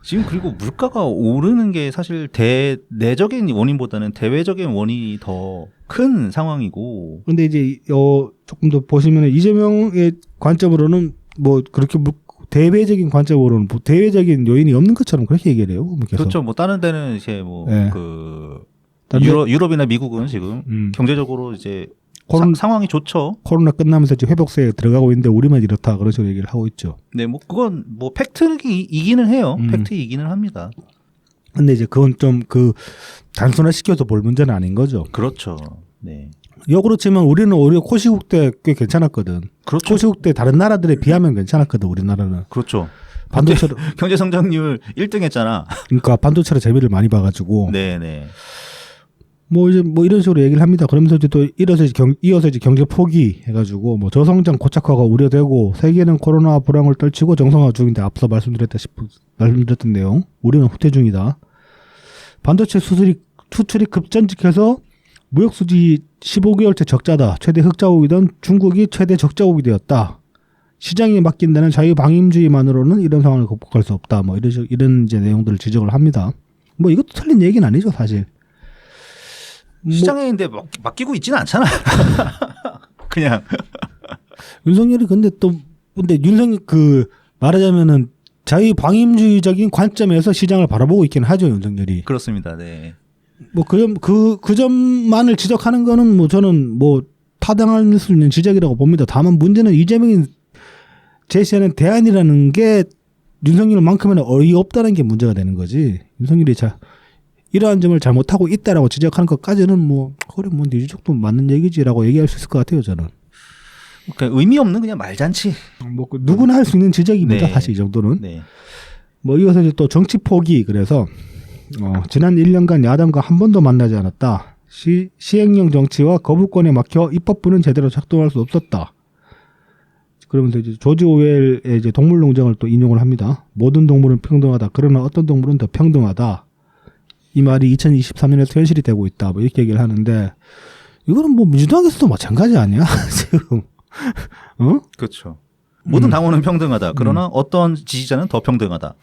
지금 그리고 물가가 오르는 게 사실 내적인 원인보다는 대외적인 원인이 더 큰 상황이고. 근데 이제 조금 더 보시면 이재명의 관점으로는 뭐 그렇게 대외적인 관점으로는 뭐 대외적인 요인이 없는 것처럼 그렇게 얘기를 해요. 계속. 그렇죠. 뭐 다른 데는 이제 뭐 네. 유럽이나 미국은 지금 경제적으로 이제 상황이 좋죠. 코로나 끝나면서 이제 회복세에 들어가고 있는데 우리만 이렇다 그런 식으로 얘기를 하고 있죠. 네, 뭐 그건 뭐 팩트이기는 해요. 팩트이기는 합니다. 근데 이제 그건 좀 단순화 시켜서 볼 문제는 아닌 거죠. 그렇죠. 네. 역으로 치면 우리는 오히려 코시국 때 꽤 괜찮았거든. 그렇죠. 코시국 때 다른 나라들에 비하면 괜찮았거든. 우리나라는. 그렇죠. 반도체로 경제 성장률 1등 했잖아. 그러니까 반도체로 재미를 많이 봐가지고. 네네. 뭐 이제 뭐 이런 식으로 얘기를 합니다. 그러면서 이제 또 이어서 이제 경제 포기 해가지고 뭐 저성장 고착화가 우려되고 세계는 코로나 불황을 떨치고 정상화 중인데 앞서 말씀드렸던 내용. 우리는 후퇴 중이다. 반도체 수출이 급전직해서 무역 수지 15개월째 적자다. 최대 흑자국이던 중국이 최대 적자국이 되었다. 시장에 맡긴 데는 자유방임주의만으로는 이런 상황을 극복할 수 없다. 뭐 이런 이제 내용들을 지적을 합니다. 뭐 이것도 틀린 얘기는 아니죠, 사실. 시장에 있는데 맡기고 있지는 않잖아. 그냥. 윤석열이 근데 윤석열 말하자면은 자유방임주의적인 관점에서 시장을 바라보고 있긴 하죠, 윤석열이. 그렇습니다. 네. 뭐 그 점만을 지적하는 거는 뭐 저는 뭐 타당할 수 있는 지적이라고 봅니다. 다만 문제는 이재명이 제시하는 대안이라는 게 윤석열만큼은 어이없다는 게 문제가 되는 거지. 윤석열이 이러한 점을 잘못하고 있다라고 지적하는 것까지는 뭐 그래 뭐 네 지적도 맞는 얘기지라고 얘기할 수 있을 것 같아요, 저는. 그러니까 의미 없는 그냥 말잔치. 뭐 누구나 할 수 있는 지적입니다. 네. 사실 이 정도는. 네. 뭐 이어서 이제 또 정치 포기. 그래서 지난 1년간 야당과 한 번도 만나지 않았다. 시행령 정치와 거부권에 막혀 입법부는 제대로 작동할 수 없었다. 그러면서 이제 조지 오웰의 이제 동물농장을 또 인용을 합니다. 모든 동물은 평등하다. 그러나 어떤 동물은 더 평등하다. 이 말이 2023년에서 현실이 되고 있다. 뭐 이렇게 얘기를 하는데 이거는 뭐 민주당에서도 마찬가지 아니야? 지금. 그렇죠. 모든 당원은 평등하다. 그러나 어떤 지지자는 더 평등하다.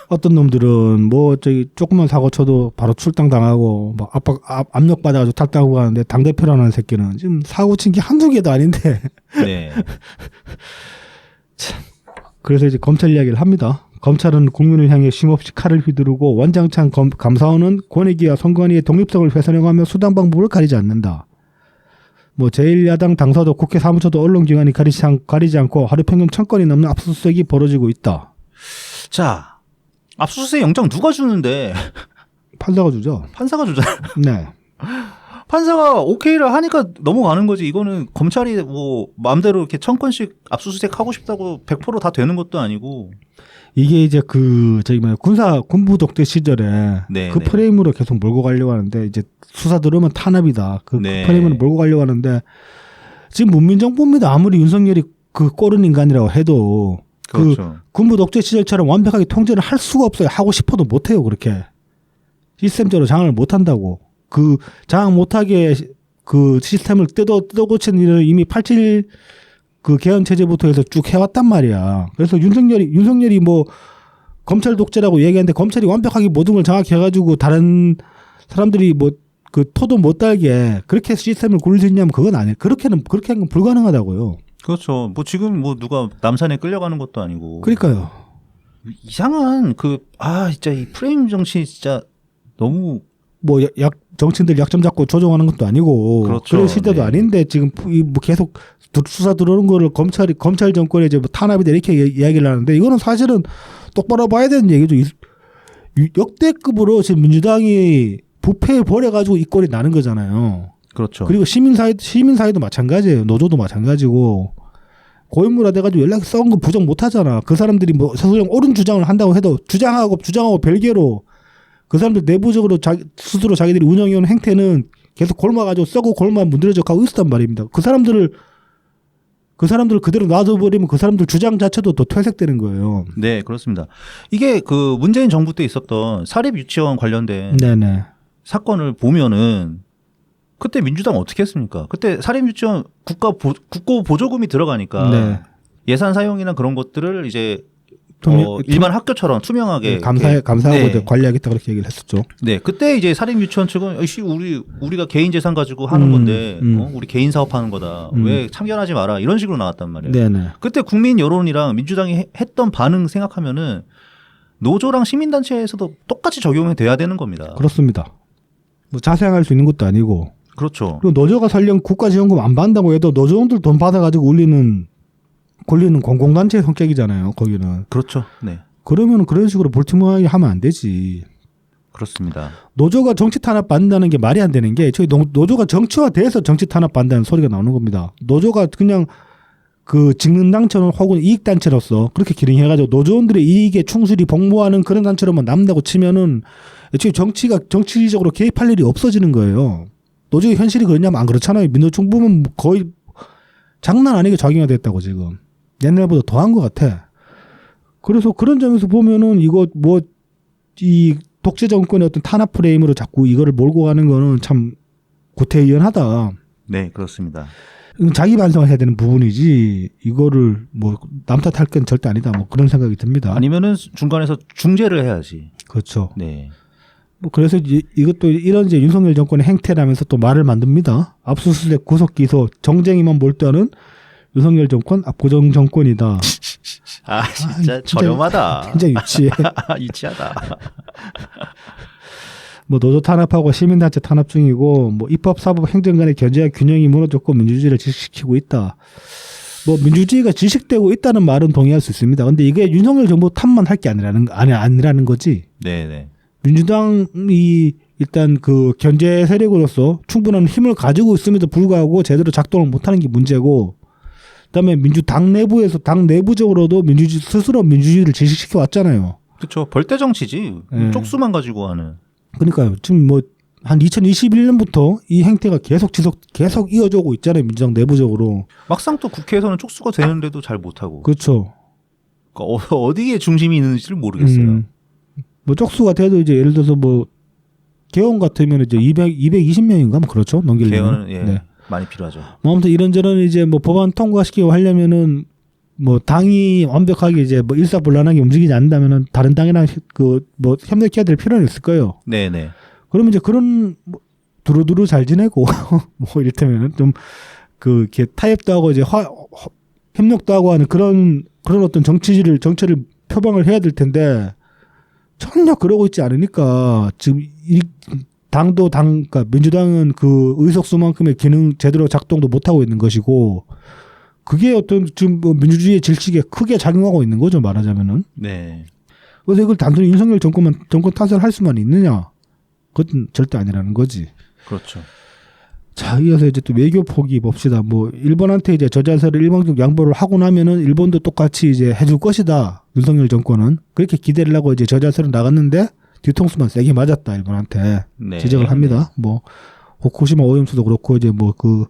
어떤 놈들은 뭐 조금만 사고 쳐도 바로 출당 당하고 막 압력 받아가지고 탈당하고 가는데 당 대표라는 새끼는 지금 사고 친 게 한두 개도 아닌데. 네. 참. 그래서 이제 검찰 이야기를 합니다. 검찰은 국민을 향해 쉼없이 칼을 휘두르고 원장창 감사원은 권익위와 선관위의 독립성을 훼손해가며 수당 방법을 가리지 않는다. 뭐 제1야당 당사도 국회 사무처도 언론기관이 가리지 않고 하루 평균 1000건이 넘는 압수수색이 벌어지고 있다. 자. 압수수색 영장 누가 주는데? 판사가 주죠. 판사가 주잖아. 네. 판사가 오케이를 하니까 넘어가는 거지. 이거는 검찰이 뭐 마음대로 이렇게 1000건씩 압수수색 하고 싶다고 100% 다 되는 것도 아니고. 이게 이제 군부 독재 시절에 네, 그 네. 프레임으로 계속 몰고 가려고 하는데 이제 수사 들으면 탄압이다. 그 네. 프레임으로 몰고 가려고 하는데 지금 문민정부입니다. 아무리 윤석열이 꼴은 인간이라고 해도 그렇죠. 군부 독재 시절처럼 완벽하게 통제를 할 수가 없어요. 하고 싶어도 못해요. 그렇게 시스템적으로 장악을 못한다고. 그 장악 못하게 그 시스템을 뜯어 고치는 일을 이미 87 그 개헌 체제부터 해서 쭉 해왔단 말이야. 그래서 윤석열이 뭐 검찰 독재라고 얘기하는데 검찰이 완벽하게 모든 걸 장악해가지고 다른 사람들이 뭐 그 토도 못 달게 그렇게 시스템을 굴릴 수 있냐면 그건 아니에요. 그렇게 하는 건 불가능하다고요. 그렇죠. 뭐 지금 뭐 누가 남산에 끌려가는 것도 아니고. 그러니까요. 이상한 진짜 이 프레임 정치 진짜 너무 뭐 정치인들 약점 잡고 조정하는 것도 아니고 그렇죠. 그런 시대도 네. 아닌데 지금 뭐 계속 수사 들어오는 거를 검찰 정권에 이제 뭐 탄압이다 이렇게 이야기를 하는데 이거는 사실은 똑바로 봐야 되는 얘기죠. 역대급으로 지금 민주당이 부패해 버려가지고 이 꼴이 나는 거잖아요. 그렇죠. 그리고 시민사회도 마찬가지예요. 노조도 마찬가지고 고인물화 돼가지고 연락이 썩은 거 부정 못하잖아. 그 사람들이 뭐 서술형 옳은 주장을 한다고 해도 주장하고 별개로 그 사람들 내부적으로 스스로 자기들이 운영해온 행태는 계속 골마가지고 썩고 골마 문드러져 가고 있었단 말입니다. 그 그 사람들을 그대로 놔둬버리면 그 사람들 주장 자체도 더 퇴색되는 거예요. 네, 그렇습니다. 이게 그 문재인 정부 때 있었던 사립 유치원 관련된 네네. 사건을 보면은 그때 민주당 어떻게 했습니까? 그때 사립 유치원 국고 보조금이 들어가니까 네. 예산 사용이나 그런 것들을 이제 투명- 일반 학교처럼 투명하게 감사하고 네. 관리하겠다 그렇게 얘기를 했었죠. 네, 그때 이제 사립 유치원 측은 우리가 개인 재산 가지고 하는 건데 우리 개인 사업하는 거다. 왜 참견하지 마라 이런 식으로 나왔단 말이에요. 네네. 그때 국민 여론이랑 민주당이 했던 반응 생각하면은 노조랑 시민단체에서도 똑같이 적용이 돼야 되는 겁니다. 그렇습니다. 뭐 자생할 수 있는 것도 아니고. 그렇죠. 그리고 노조가 설령 국가지원금 안 받는다고 해도 노조원들 돈 받아가지고 굴리는 공공단체 성격이잖아요. 거기는. 그렇죠. 네, 그러면 그런 식으로 볼티모어하게 하면 안 되지. 그렇습니다. 노조가 정치 탄압 받는다는 게 말이 안 되는 게 저희 노조가 정치화돼서 정치 탄압 받는다는 소리가 나오는 겁니다. 노조가 그냥 그 직능단체는 혹은 이익단체로서 그렇게 기능해가지고 노조원들의 이익에 충실히 복무하는 그런 단체로만 남다고 치면은 애초에 정치적으로 개입할 일이 없어지는 거예요. 노조의 현실이 그러냐면 안 그렇잖아요. 민노총부는 거의 장난 아니게 작용화됐다고 지금. 옛날보다 더한 것 같아. 그래서 그런 점에서 보면은 이거 뭐 이 독재 정권의 어떤 탄압 프레임으로 자꾸 이거를 몰고 가는 거는 참 구태의연하다. 네, 그렇습니다. 이건 자기 반성을 해야 되는 부분이지 이거를 뭐 남 탓할 건 절대 아니다. 뭐 그런 생각이 듭니다. 아니면은 중간에서 중재를 해야지. 그렇죠. 네. 뭐 그래서 이것도 이런 이제 윤석열 정권의 행태라면서 또 말을 만듭니다. 압수수색, 구속, 기소, 정쟁이만 몰두하는 윤석열 정권 압구정 정권이다. 아, 진짜 저렴하다. 굉장히 유치해. 유치하다. 뭐 노조 탄압하고 시민단체 탄압 중이고 뭐 입법, 사법, 행정 간의 견제와 균형이 무너졌고 민주주의를 질식시키고 있다. 뭐 민주주의가 질식되고 있다는 말은 동의할 수 있습니다. 근데 이게 윤석열 정부 탓만 할 게 아니라는 거지. 네네. 민주당이 일단 그 견제 세력으로서 충분한 힘을 가지고 있음에도 불구하고 제대로 작동을 못하는 게 문제고, 그다음에 당 내부에서 당 내부적으로도 스스로 민주주의를 질식시켜 왔잖아요. 그렇죠. 벌떼 정치지. 네. 쪽수만 가지고 하는. 그러니까요. 지금 뭐 한 2021년부터 이 행태가 계속 이어져 오고 있잖아요. 민주당 내부적으로. 막상 또 국회에서는 쪽수가 되는데도 잘 못하고. 그렇죠. 그러니까 어디에 중심이 있는지를 모르겠어요. 뭐 쪽수가 돼도 이제 예를 들어서 뭐 개헌 같으면 이제 220명인가 뭐 그렇죠. 넘기려면. 개헌은 예, 네. 많이 필요하죠. 뭐 아무튼 이런저런 이제 뭐 법안 통과시키고 하려면은 뭐 당이 완벽하게 이제 뭐 일사불란하게 움직이지 않는다면은 다른 당이랑 그 뭐 협력해야 될 필요는 있을 거예요. 네네. 그러면 이제 그런 뭐 두루두루 잘 지내고 뭐 이를테면은 좀 그 이렇게 타협도 하고 이제 협력도 하고 하는 그런 어떤 정치를 표방을 해야 될 텐데 전혀 그러고 있지 않으니까 지금 그러니까 민주당은 그 의석수만큼의 기능 제대로 작동도 못 하고 있는 것이고, 그게 어떤 지금 뭐 민주주의의 질식에 크게 작용하고 있는 거죠, 말하자면은. 네. 그래서 이걸 단순히 윤석열 정권 탓을 할 수만 있느냐? 그건 절대 아니라는 거지. 그렇죠. 자, 이어서 이제 또 외교 포기 봅시다. 뭐 일본한테 이제 저자세를 일방적 양보를 하고 나면은 일본도 똑같이 이제 해줄 것이다. 윤석열 정권은 그렇게 기대를 하고 이제 저자세로 나갔는데 뒤통수만 세게 맞았다, 일본한테. 네. 지적을 합니다. 뭐 후쿠시마 오염수도 그렇고 이제 뭐 그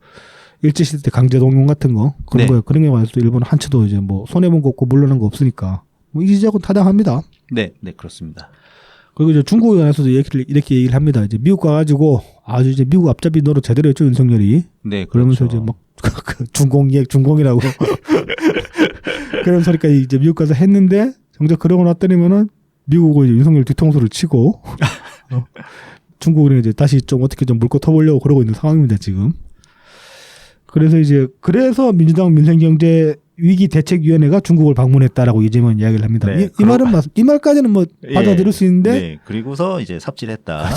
일제시대 때 강제 동원 같은 거 그런 네. 거에 그런 게 많아서 일본 한치도 이제 뭐 손해 본 거 없고 물러난 거 없으니까 뭐 이 지적은 타당합니다. 네, 네, 그렇습니다. 그리고 이제 중국에 관해서도 이렇게 얘기를 합니다. 이제 미국 가가지고 아주 이제 미국 앞잡이 노릇 제대로 했죠, 윤석열이. 네, 그러면서 그렇죠. 이제 막 중공이라고 그런 소리까지 이제 미국 가서 했는데 정작 그러고 났더니면은 미국은 이제 윤석열 뒤통수를 치고 중국은 이제 다시 좀 어떻게 좀 물고 터보려고 그러고 있는 상황입니다, 지금. 그래서 민주당 민생경제 위기 대책위원회가 중국을 방문했다라고 이재명 이야기를 합니다. 네, 이 말까지는 뭐 받아들일 수 있는데, 네, 그리고서 이제 삽질했다.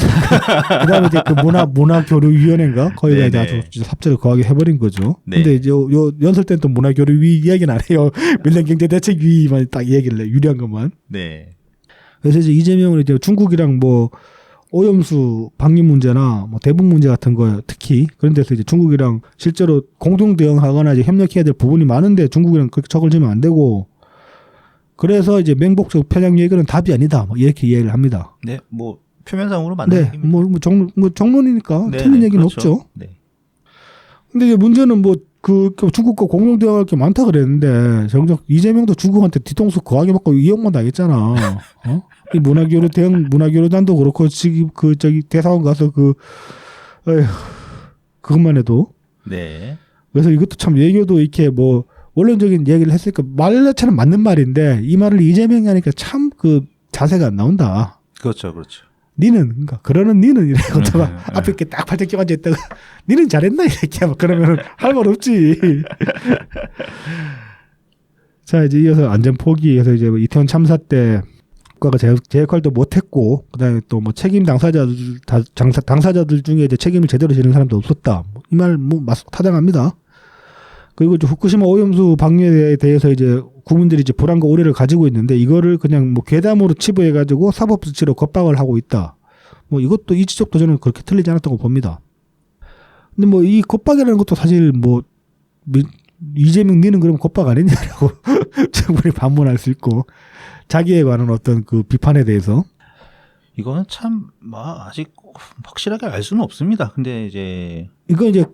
그다음에 이제 그 문화교류위원회인가 거기다 네, 이제 네. 아주 삽질을 거하게 해버린 거죠. 네. 근데 이제 요 연설 때는 또 문화교류위 이야기는 안 해요. 민생경제대책위만 딱 이야기를 해, 유리한 것만. 네. 그래서 이제 이재명은 이제 중국이랑 뭐 오염수 방류 문제나 뭐 대북 문제 같은 거 특히 그런 데서 이제 중국이랑 실제로 공동 대응하거나 이제 협력해야 될 부분이 많은데 중국이랑 그렇게 척을 지면 안 되고, 그래서 이제 맹복적 편향 얘기는 답이 아니다, 뭐 이렇게 이야기를 합니다. 네, 뭐 표면상으로 맞는 네, 얘기입니다. 정론이니까 네, 틀린 네, 얘기는 그렇죠. 없죠. 네. 근데 이제 문제는 뭐 중국과 공동 대화할 게 많다 그랬는데 정작 이재명도 중국한테 뒤통수 거하게 맞고 이용만 당했잖아. 이 문화교류단도 그렇고 지금 대사관 가서 에휴, 그것만 해도. 네. 그래서 이것도 참 외교도 이렇게 뭐 원론적인 얘기를 했으니까 말처럼 맞는 말인데 이 말을 이재명이 하니까 참 자세가 안 나온다. 그렇죠, 그렇죠. 그러니까 그러는 니는 이래고 앞에 이렇게 딱 팔짝 끼고 앉아있다가 니는 잘했나 이렇게 하면 그러면 할 말 없지. 자 이제 이어서 안전 포기해서 이제 이태원 참사 때 국가가 제 역할도 못했고 그다음에 또 뭐 책임 당사자들 중에 이제 책임을 제대로 지는 사람도 없었다. 이 말 뭐 타당합니다. 그리고 이제 후쿠시마 오염수 방류에 대해서 이제 국민들이 이제 불안과 우려를 가지고 있는데 이거를 그냥 뭐 괴담으로 치부해가지고 사법 조치로 겁박을 하고 있다. 뭐 이것도 이 지적도 저는 그렇게 틀리지 않았다고 봅니다. 근데 뭐 이 겁박이라는 것도 사실 뭐 이재명 니는 그럼 겁박 아니냐라고 충분히 반문할 수 있고 자기에 관한 어떤 비판에 대해서 이거는 참 아직 확실하게 알 수는 없습니다. 근데 이제 이거 이제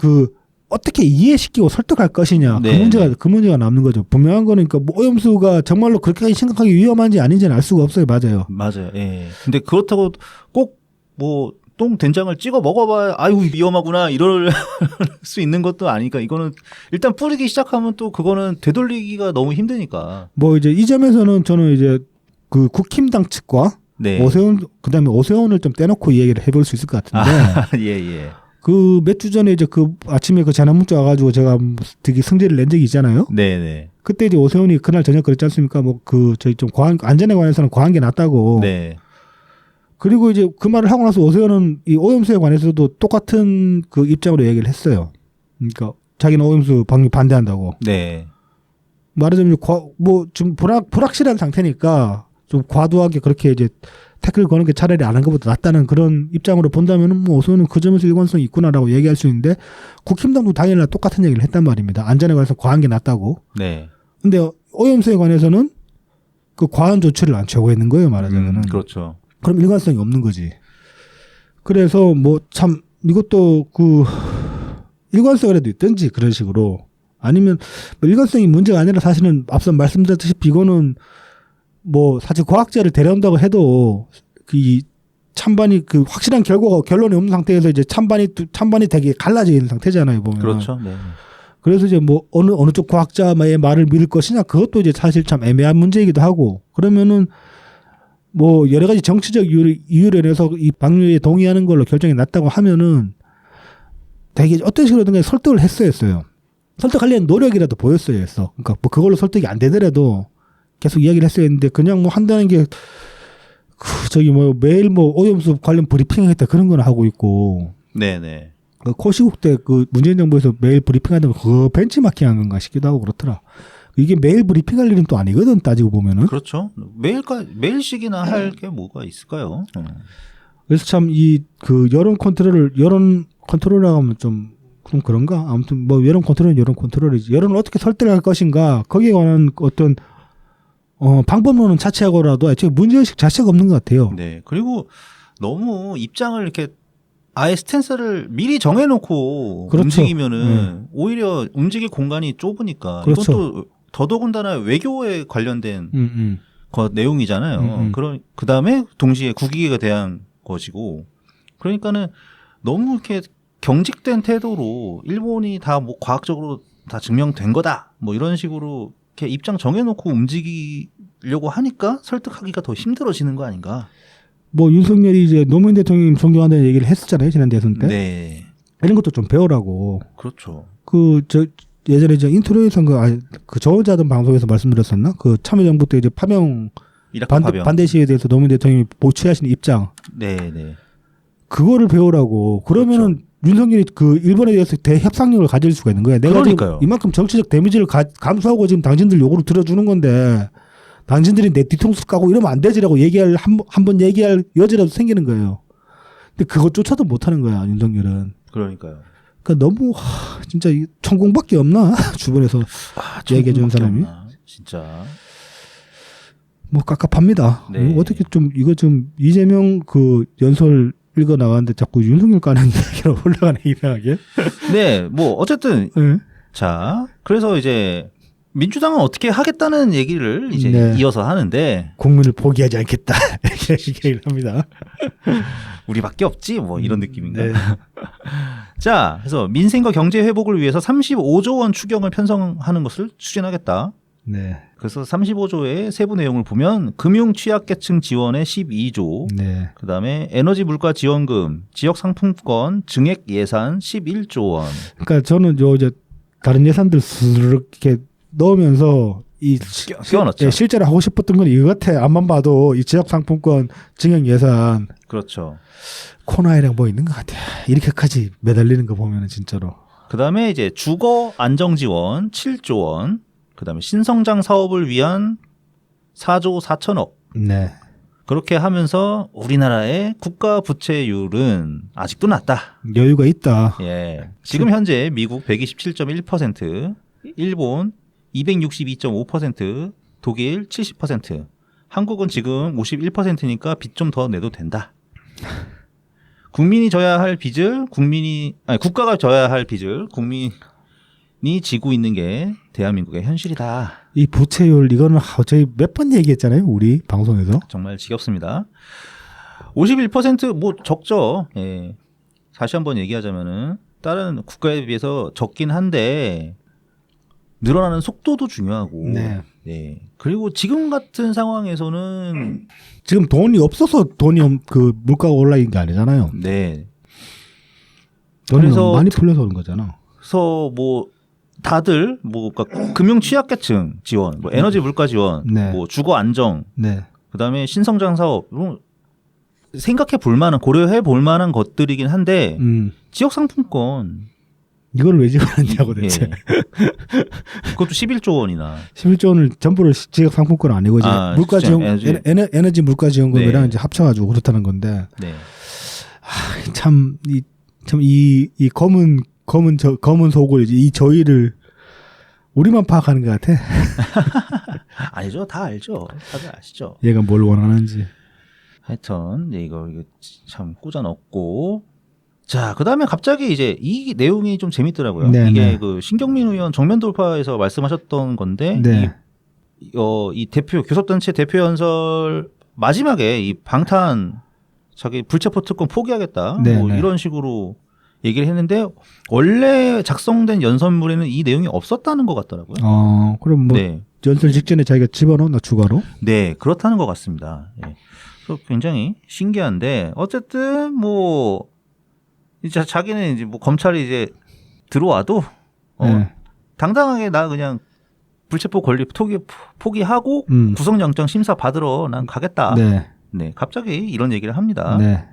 어떻게 이해시키고 설득할 것이냐 네. 그 문제가 남는 거죠. 분명한 거는 그러니까 뭐 오염수가 정말로 그렇게 심각하게 위험한지 아닌지는 알 수가 없어요. 맞아요. 맞아요. 예. 근데 그렇다고 꼭 뭐 똥 된장을 찍어 먹어봐야 아유 위험하구나 이럴 수 있는 것도 아니니까 이거는 일단 뿌리기 시작하면 또 그거는 되돌리기가 너무 힘드니까. 뭐 이제 이 점에서는 저는 이제 국힘당 측과 네. 그다음에 오세훈을 좀 떼놓고 이 얘기를 해볼 수 있을 것 같은데. 예. 몇 주 전에 이제 아침에 재난 문자 와가지고 제가 되게 성질을 낸 적이 있잖아요. 네네. 그때 이제 오세훈이 그날 저녁 그랬지 않습니까? 뭐 저희 좀 안전에 관해서는 과한 게 낫다고. 네. 그리고 이제 그 말을 하고 나서 오세훈은 이 오염수에 관해서도 똑같은 입장으로 얘기를 했어요. 그러니까 자기는 오염수 방류 반대한다고. 네. 말하자면 좀 불확실한 상태니까 좀 과도하게 그렇게 이제 태클 거는 게 차라리 안 한 것보다 낫다는 그런 입장으로 본다면은 뭐 오세훈은 그 점에서 일관성이 있구나라고 얘기할 수 있는데 국힘당도 당연히 똑같은 얘기를 했단 말입니다. 안전에 관해서 과한 게 낫다고. 네. 근데 오염수에 관해서는 과한 조치를 안 취하고 있는 거예요, 말하자면은. 그렇죠. 그럼 일관성이 없는 거지. 그래서 뭐 참 이것도 일관성이라도 있든지 그런 식으로 아니면 뭐 일관성이 문제가 아니라 사실은 앞서 말씀드렸듯이 이거는 뭐 사실 과학자를 데려온다고 해도 이 찬반이 확실한 결론이 없는 상태에서 이제 찬반이 되게 갈라져 있는 상태잖아요, 보면. 그렇죠. 네. 그래서 이제 뭐 어느 쪽 과학자의 말을 믿을 것이냐 그것도 이제 사실 참 애매한 문제이기도 하고 그러면은 뭐 여러 가지 정치적 이유로 인해서 이 방류에 동의하는 걸로 결정이 났다고 하면은 되게 어떤 식으로든 설득을 했어요. 설득하려는 노력이라도 보였어야 했어. 그러니까 뭐 그걸로 설득이 안 되더라도 계속 이야기를 했어야 했는데 그냥 뭐 한다는 게 매일 뭐 오염수 관련 브리핑 했다 그런 거는 하고 있고. 네네. 코시국 때 문재인 정부에서 매일 브리핑하는 거 벤치마킹한 건가 싶기도 하고 그렇더라. 이게 매일 브리핑할 일은 또 아니거든 따지고 보면은. 그렇죠. 매일씩이나 할 게 뭐가 있을까요? 그래서 참 여론 컨트롤이라고 하면 좀 그런가? 아무튼 뭐 여론 컨트롤이지. 여론을 어떻게 설득할 것인가 거기에 관한 어떤 방법론은 자체하고라도 애초에 문제의식 자체가 없는 것 같아요. 네. 그리고 너무 입장을 이렇게 아예 스탠스를 미리 정해놓고 그렇죠. 움직이면은 오히려 움직일 공간이 좁으니까 그렇죠. 이건 또 더더군다나 외교에 관련된 내용이잖아요. 그 다음에 동시에 국익에 대한 것이고 그러니까는 너무 이렇게 경직된 태도로 일본이 다 뭐 과학적으로 다 증명된 거다 뭐 이런 식으로 이렇게 입장 정해놓고 움직이려고 하니까 설득하기가 더 힘들어지는 거 아닌가? 뭐 윤석열이 이제 노무현 대통령님 존경한다는 얘기를 했었잖아요 지난 대선 때. 네. 이런 것도 좀 배우라고. 그렇죠. 예전에 인트로에서 저 혼자 하던 방송에서 말씀드렸었나? 참여정부 때 이제 파병 반대 시위에 대해서 노무현 대통령이 취하신 입장. 네. 그거를 배우라고. 그러면은 그렇죠. 윤석열이 일본에 대해서 대협상력을 가질 수가 있는 거야. 내가 그러니까요. 지금 이만큼 정치적 데미지를 감수하고 지금 당신들 요구를 들어주는 건데 당신들이 내 뒤통수 까고 이러면 안 되지라고 한번 얘기할 여지라도 생기는 거예요. 근데 그것조차도 못하는 거야 윤석열은. 그러니까요. 그러니까 너무 진짜 천공밖에 없나 주변에서 얘기해 주는 사람이. 진짜. 뭐 깝깝합니다. 네. 어떻게 이거 좀 이재명 연설 읽어 나가는데 자꾸 윤석열 까는 얘기로 올라가네 이상하게. 네, 뭐 어쨌든 네. 자, 그래서 이제 민주당은 어떻게 하겠다는 얘기를 이제 네. 이어서 하는데 국민을 포기하지 않겠다 이렇게 얘기를 합니다. 우리밖에 없지 뭐 이런 느낌인가. 네. 자, 그래서 민생과 경제 회복을 위해서 35조 원 추경을 편성하는 것을 추진하겠다. 네. 그래서 35조의 세부 내용을 보면 금융 취약계층 지원에 12조, 네. 그다음에 에너지 물가 지원금, 지역 상품권 증액 예산 11조 원. 그러니까 저는 요 이제 다른 예산들 이렇게 넣으면서 이 끼워넣죠. 실제로 하고 싶었던 건 이거 같아. 앞만 봐도 이 지역 상품권 증액 예산 그렇죠. 코너에랑 뭐 있는 것 같아. 이렇게까지 매달리는 거 보면은 진짜로. 그다음에 이제 주거 안정 지원 7조 원, 그다음에 신성장 사업을 위한 4조 4천억. 네. 그렇게 하면서 우리나라의 국가 부채율은 아직도 낮다. 여유가 있다. 예. 지금 현재 미국 127.1%, 일본 262.5%, 독일 70%, 한국은 지금 51%니까 빚 좀 더 내도 된다. 국민이 져야 할 빚을 국가가 져야 할 빚을 국민이 지고 있는 게 대한민국의 현실이다. 이 부채율 이거는 저희 몇 번 얘기했잖아요. 우리 방송에서. 정말 지겹습니다. 51%뭐 적죠. 예. 다시 한번 얘기하자면은 다른 국가에 비해서 적긴 한데 늘어나는 속도도 중요하고. 네. 네. 그리고 지금 같은 상황에서는 지금 돈이 없어서 그 물가가 올라인 게 아니잖아요. 네. 돈이 그래서 많이 풀려서 그런 거잖아. 그래서 뭐 다들 뭐 그러니까 금융 취약계층 지원, 뭐 에너지 물가 지원, 네. 뭐 주거 안정, 네. 그다음에 신성장 사업 생각해 볼 만한 고려해 볼 만한 것들이긴 한데 지역 상품권 이걸 왜 집어넣냐고 대체. 예. 그것도 11조 원이나 11조 원을 전부를 지역 상품권 아니고 이제 아, 물가 지원 에너지 물가 지원금이랑 네. 이제 합쳐가지고 그렇다는 건데 네. 참 이 검은 속을 이제 이 저희를 우리만 파악하는 것 같아. 아니죠, 다 알죠, 다들 아시죠. 얘가 뭘 원하는지. 하여튼 네, 이거 참 꽂아 넣고. 자, 그다음에 갑자기 이제 이 내용이 좀 재밌더라고요. 네, 이게 네. 그 신경민 의원 정면 돌파에서 말씀하셨던 건데 네. 이 대표 교섭단체 대표 연설 마지막에 이 방탄 자기 불체포 특권 포기하겠다 네, 뭐 네. 이런 식으로 얘기를 했는데 원래 작성된 연설문에는 이 내용이 없었다는 것 같더라고요. 그럼 뭐 네, 연설 직전에 자기가 집어넣나 추가로? 네 그렇다는 것 같습니다. 예. 그래서 굉장히 신기한데 어쨌든 뭐 이제 자기는 이제 뭐 검찰이 이제 들어와도 네. 당당하게 나 그냥 불체포 권리 포기하고 구속영장 심사 받으러 난 가겠다. 네. 네, 갑자기 이런 얘기를 합니다. 네.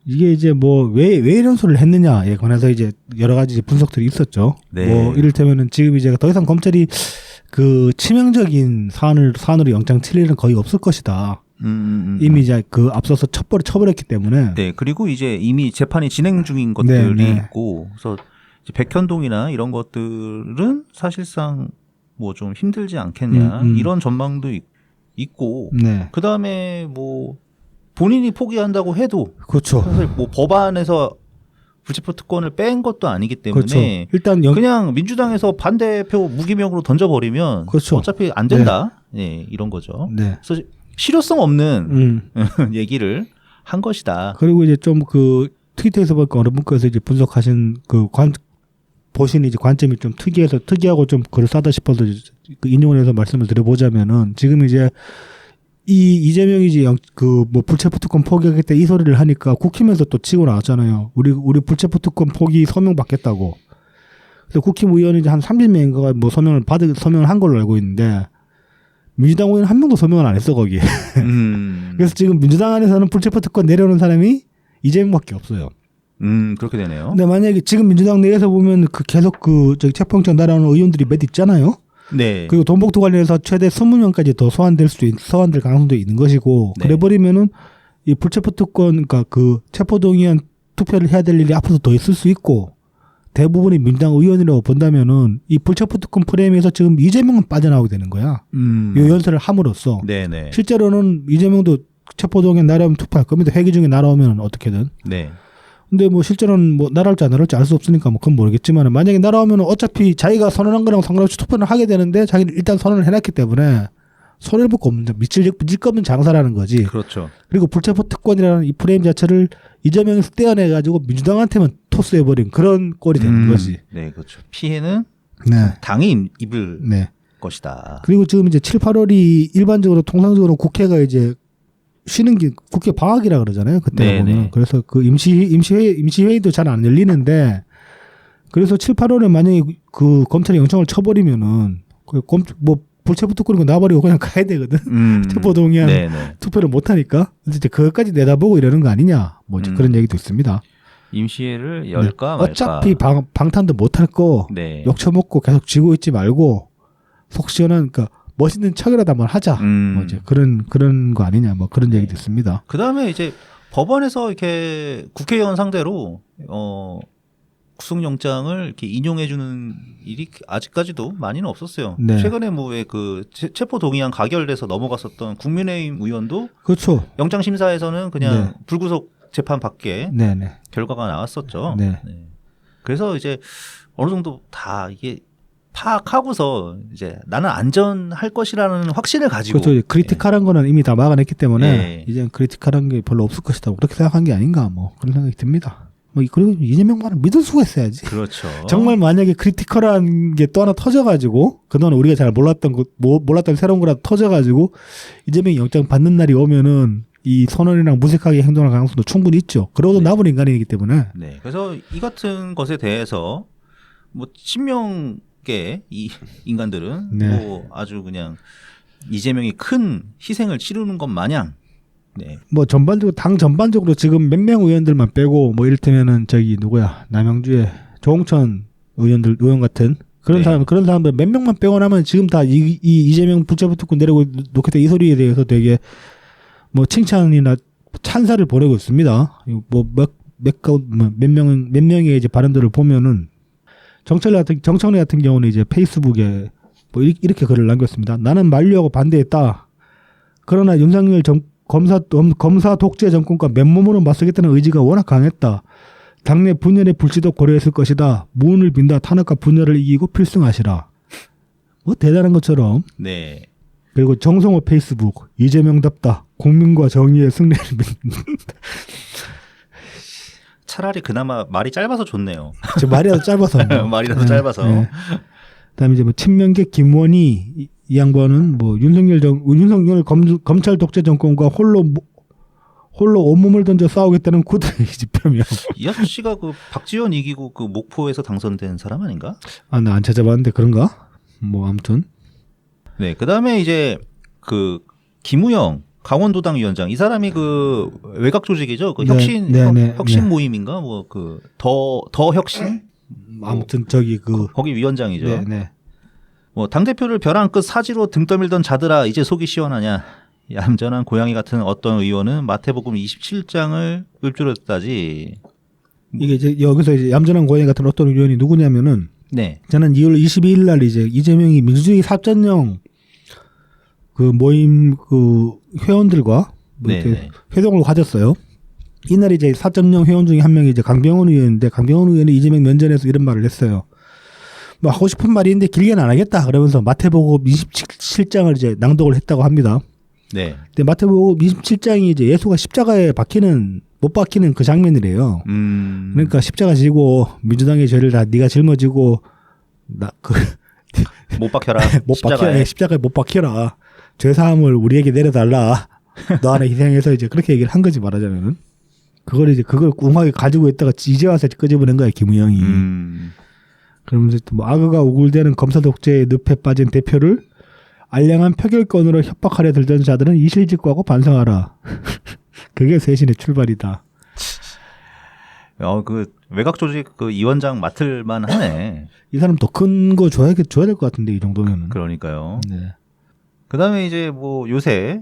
이게 이제 뭐 왜 이런 소리를 했느냐에 관해서 이제 여러 가지 분석들이 있었죠. 네. 뭐 이를테면은 지금 이제 더 이상 검찰이 그 치명적인 사안으로 영장 칠 일은 거의 없을 것이다. 이미 이제 그 앞서서 처벌했기 때문에. 네, 그리고 이제 이미 재판이 진행 중인 것들이 네, 네. 있고, 그래서 이제 백현동이나 이런 것들은 사실상 뭐 좀 힘들지 않겠냐 이런 전망도 있고, 네. 그 다음에 뭐 본인이 포기한다고 해도 그렇죠. 사실 뭐 법안에서 불체포 특권을 뺀 것도 아니기 때문에 그렇죠. 일단 그냥 민주당에서 반대표 무기명으로 던져버리면 그렇죠. 어차피 안 된다. 네, 이런 거죠. 네. 그래서 실효성 없는 얘기를 한 것이다. 그리고 이제 좀 그 트위터에서 보니까 어느 분께서 이제 분석하신 그 보시는 이제 관점이 좀 특이하고 좀 그럴싸하다 싶어서 그 인용을 해서 말씀을 드려보자면은 지금 이제 이재명이 이제 그 뭐 불체포 특권 포기하겠다 이 소리를 하니까 국힘에서 또 치고 나왔잖아요. 우리 불체포 특권 포기 서명 받겠다고. 그래서 국힘 의원이 이제 한 30명인가 뭐 서명을 한 걸로 알고 있는데 민주당 의원 한 명도 서명을 안 했어 거기에. 그래서 지금 민주당 안에서는 불체포 특권 내려오는 사람이 이재명밖에 없어요. 그렇게 되네요. 근데 만약에 지금 민주당 내에서 보면 그 계속 그 저기 체포영장 날아오는 의원들이 몇 있잖아요. 네. 그리고 돈봉투 관련해서 최대 20명까지 더 소환될 가능성도 있는 것이고 네. 그래버리면은 이 불체포 특권 그러니까 그 체포동의안 투표를 해야 될 일이 앞으로 더 있을 수 있고 대부분이 민주당 의원이라고 본다면은 이 불체포 특권 프레임에서 지금 이재명은 빠져나오게 되는 거야. 이 연설을 함으로써 네네. 실제로는 이재명도 체포동의안 날아오면 투표할 겁니다. 회기 중에 날아오면 어떻게든. 네. 근데 뭐 실제로는 뭐 날아올지 안 날아올지 알 수 없으니까 뭐 그건 모르겠지만 만약에 날아오면 어차피 자기가 선언한 거랑 상관없이 투표를 하게 되는데 자기는 일단 선언을 해놨기 때문에 손해를 볼 거 없는데 미칠 거 없는 장사라는 거지. 그렇죠. 그리고 불체포 특권이라는 이 프레임 자체를 이재명에서 떼어내가지고 민주당한테만 토스해버린 그런 꼴이 되는 거지. 네, 그렇죠. 피해는 네. 당이 입을 네. 것이다. 그리고 지금 이제 7, 8월이 일반적으로 통상적으로 국회가 이제 쉬는 게 국회 방학이라 그러잖아요. 그때 네네. 보면. 그래서 그 임시회의도 잘 안 열리는데 그래서 7, 8월에 만약에 그 검찰이 영장을 쳐버리면은 뭐 불체포 특권이고 놔버리고 그냥 가야 되거든. 체포동의안 네네. 투표를 못 하니까 이제 그것까지 내다보고 이러는 거 아니냐. 뭐 이제 그런 얘기도 있습니다. 임시회를 열까 말까. 어차피 방탄도 못 할 거 네. 욕처먹고 계속 쥐고 있지 말고 속 시원한 그러니까 멋있는 척이라도 한번 하자. 뭐 이제 그런 거 아니냐. 뭐 그런 얘기도 있습니다. 그다음에 이제 법원에서 이렇게 국회의원 상대로 구속영장을 이렇게 인용해주는 일이 아직까지도 많이는 없었어요. 네. 최근에 뭐 왜 그 체포동의안 가결돼서 넘어갔었던 국민의힘 의원도 그렇죠. 영장심사에서는 그냥 네. 불구속 재판 밖에 네네. 결과가 나왔었죠. 네. 네. 그래서 이제 어느 정도 다 이게 파악하고서 이제 나는 안전할 것이라는 확신을 가지고 그렇죠. 크리티컬한 거는 이미 다 막아냈기 때문에 네. 이제 크리티컬한 게 별로 없을 것이다. 그렇게 생각한 게 아닌가 뭐 그런 생각이 듭니다. 뭐 그리고 이재명 말을 믿을 수가 있어야지. 그렇죠. 정말 만약에 크리티컬한 게 또 하나 터져가지고 그동안 우리가 잘 몰랐던 새로운 거라도 터져가지고 이재명이 영장 받는 날이 오면은 이 선언이랑 무색하게 행동할 가능성도 충분히 있죠. 그러고도 네. 남은 인간이기 때문에. 네. 그래서 이 같은 것에 대해서 뭐 10명의 이 인간들은 네. 뭐 아주 그냥 이재명이 큰 희생을 치르는 것 마냥 네. 뭐 전반적으로 당 전반적으로 지금 몇 명 의원들만 빼고 뭐 이를테면은 저기 누구야 남양주의 조홍천 의원 같은 그런 네. 그런 사람들 몇 명만 빼고 나면 지금 다 이재명 불체포 특권 내리고 놓겠다 이 소리에 대해서 되게 뭐 칭찬이나 찬사를 보내고 있습니다. 몇 명의 이제 발언들을 보면은 정청래 같은 경우는 이제 페이스북에 뭐 이렇게 글을 남겼습니다. 나는 만류하고 반대했다. 그러나 윤석열 검사 독재 정권과 맨몸으로 맞서겠다는 의지가 워낙 강했다. 당내 분열의 불씨도 고려했을 것이다. 무운을 빈다. 탄핵과 분열을 이기고 필승하시라. 뭐 대단한 것처럼. 네. 그리고 정성호 페이스북 이재명답다. 국민과 정의의 승리를 믿는다. 차라리 그나마 말이 짧아서 좋네요. 저 말이라도 짧아서. 말이라도 짧아서. 네. 그다음에 이제 뭐 친명계 김원희 이 양반은 뭐 윤석열 검찰 독재 정권과 홀로 온몸을 던져 싸우겠다는 굳은 의지표명. 이 아저씨가 그 박지원 이기고 그 목포에서 당선된 사람 아닌가? 아, 나 안 찾아봤는데 그런가? 뭐 아무튼. 네. 그다음에 이제 그 김우영 강원도당 위원장 이 사람이 그 외곽 조직이죠. 그 네, 혁신 네. 모임인가 뭐 그 더 혁신 아무튼 저기 거기 위원장이죠. 네. 뭐 당대표를 벼랑 끝 사지로 등 떠밀던 자들아 이제 속이 시원하냐. 얌전한 고양이 같은 어떤 의원은 마태복음 27장을 읊조렸다지. 이게 이제 여기서 이제 얌전한 고양이 같은 어떤 의원이 누구냐면은 네. 저는 2월 22일 날 이제 이재명이 민주주의 사전령 그 모임 그 회원들과 뭐 이렇게 네. 회동을 가졌어요. 이날 이제 사전령 회원 중에 한 명이 이제 강병원 의원인데 강병원 의원이 이재명 면전에서 이런 말을 했어요. 뭐 하고 싶은 말이 있는데 길게는 안 하겠다. 그러면서 마태복음 27장을 이제 낭독을 했다고 합니다. 네. 근데 마태복음 27장이 이제 예수가 십자가에 못 박히는 그 장면이래요. 그러니까 십자가 지고 민주당의 죄를 다 네가 짊어지고 못 박혀라. 십자가에 못 박혀라. 죄 사함을 우리에게 내려달라. 너 하나 희생해서 이제 그렇게 얘기를 한 거지 말하자면은. 그걸 웅하게 가지고 있다가 이제 와서 끄집어낸 거야 김우영이. 그러면서 뭐 악어가 우글대는 검사 독재의 늪에 빠진 대표를 알량한 표결권으로 협박하려 들던 자들은 이실직고하고 반성하라. 그게 쇄신의 출발이다. 그 외곽 조직 그 위원장 맡을만 하네. 이 사람 더 큰 거 줘야 될 것 같은데 이 정도면은. 그러니까요. 네. 그다음에 이제 뭐 요새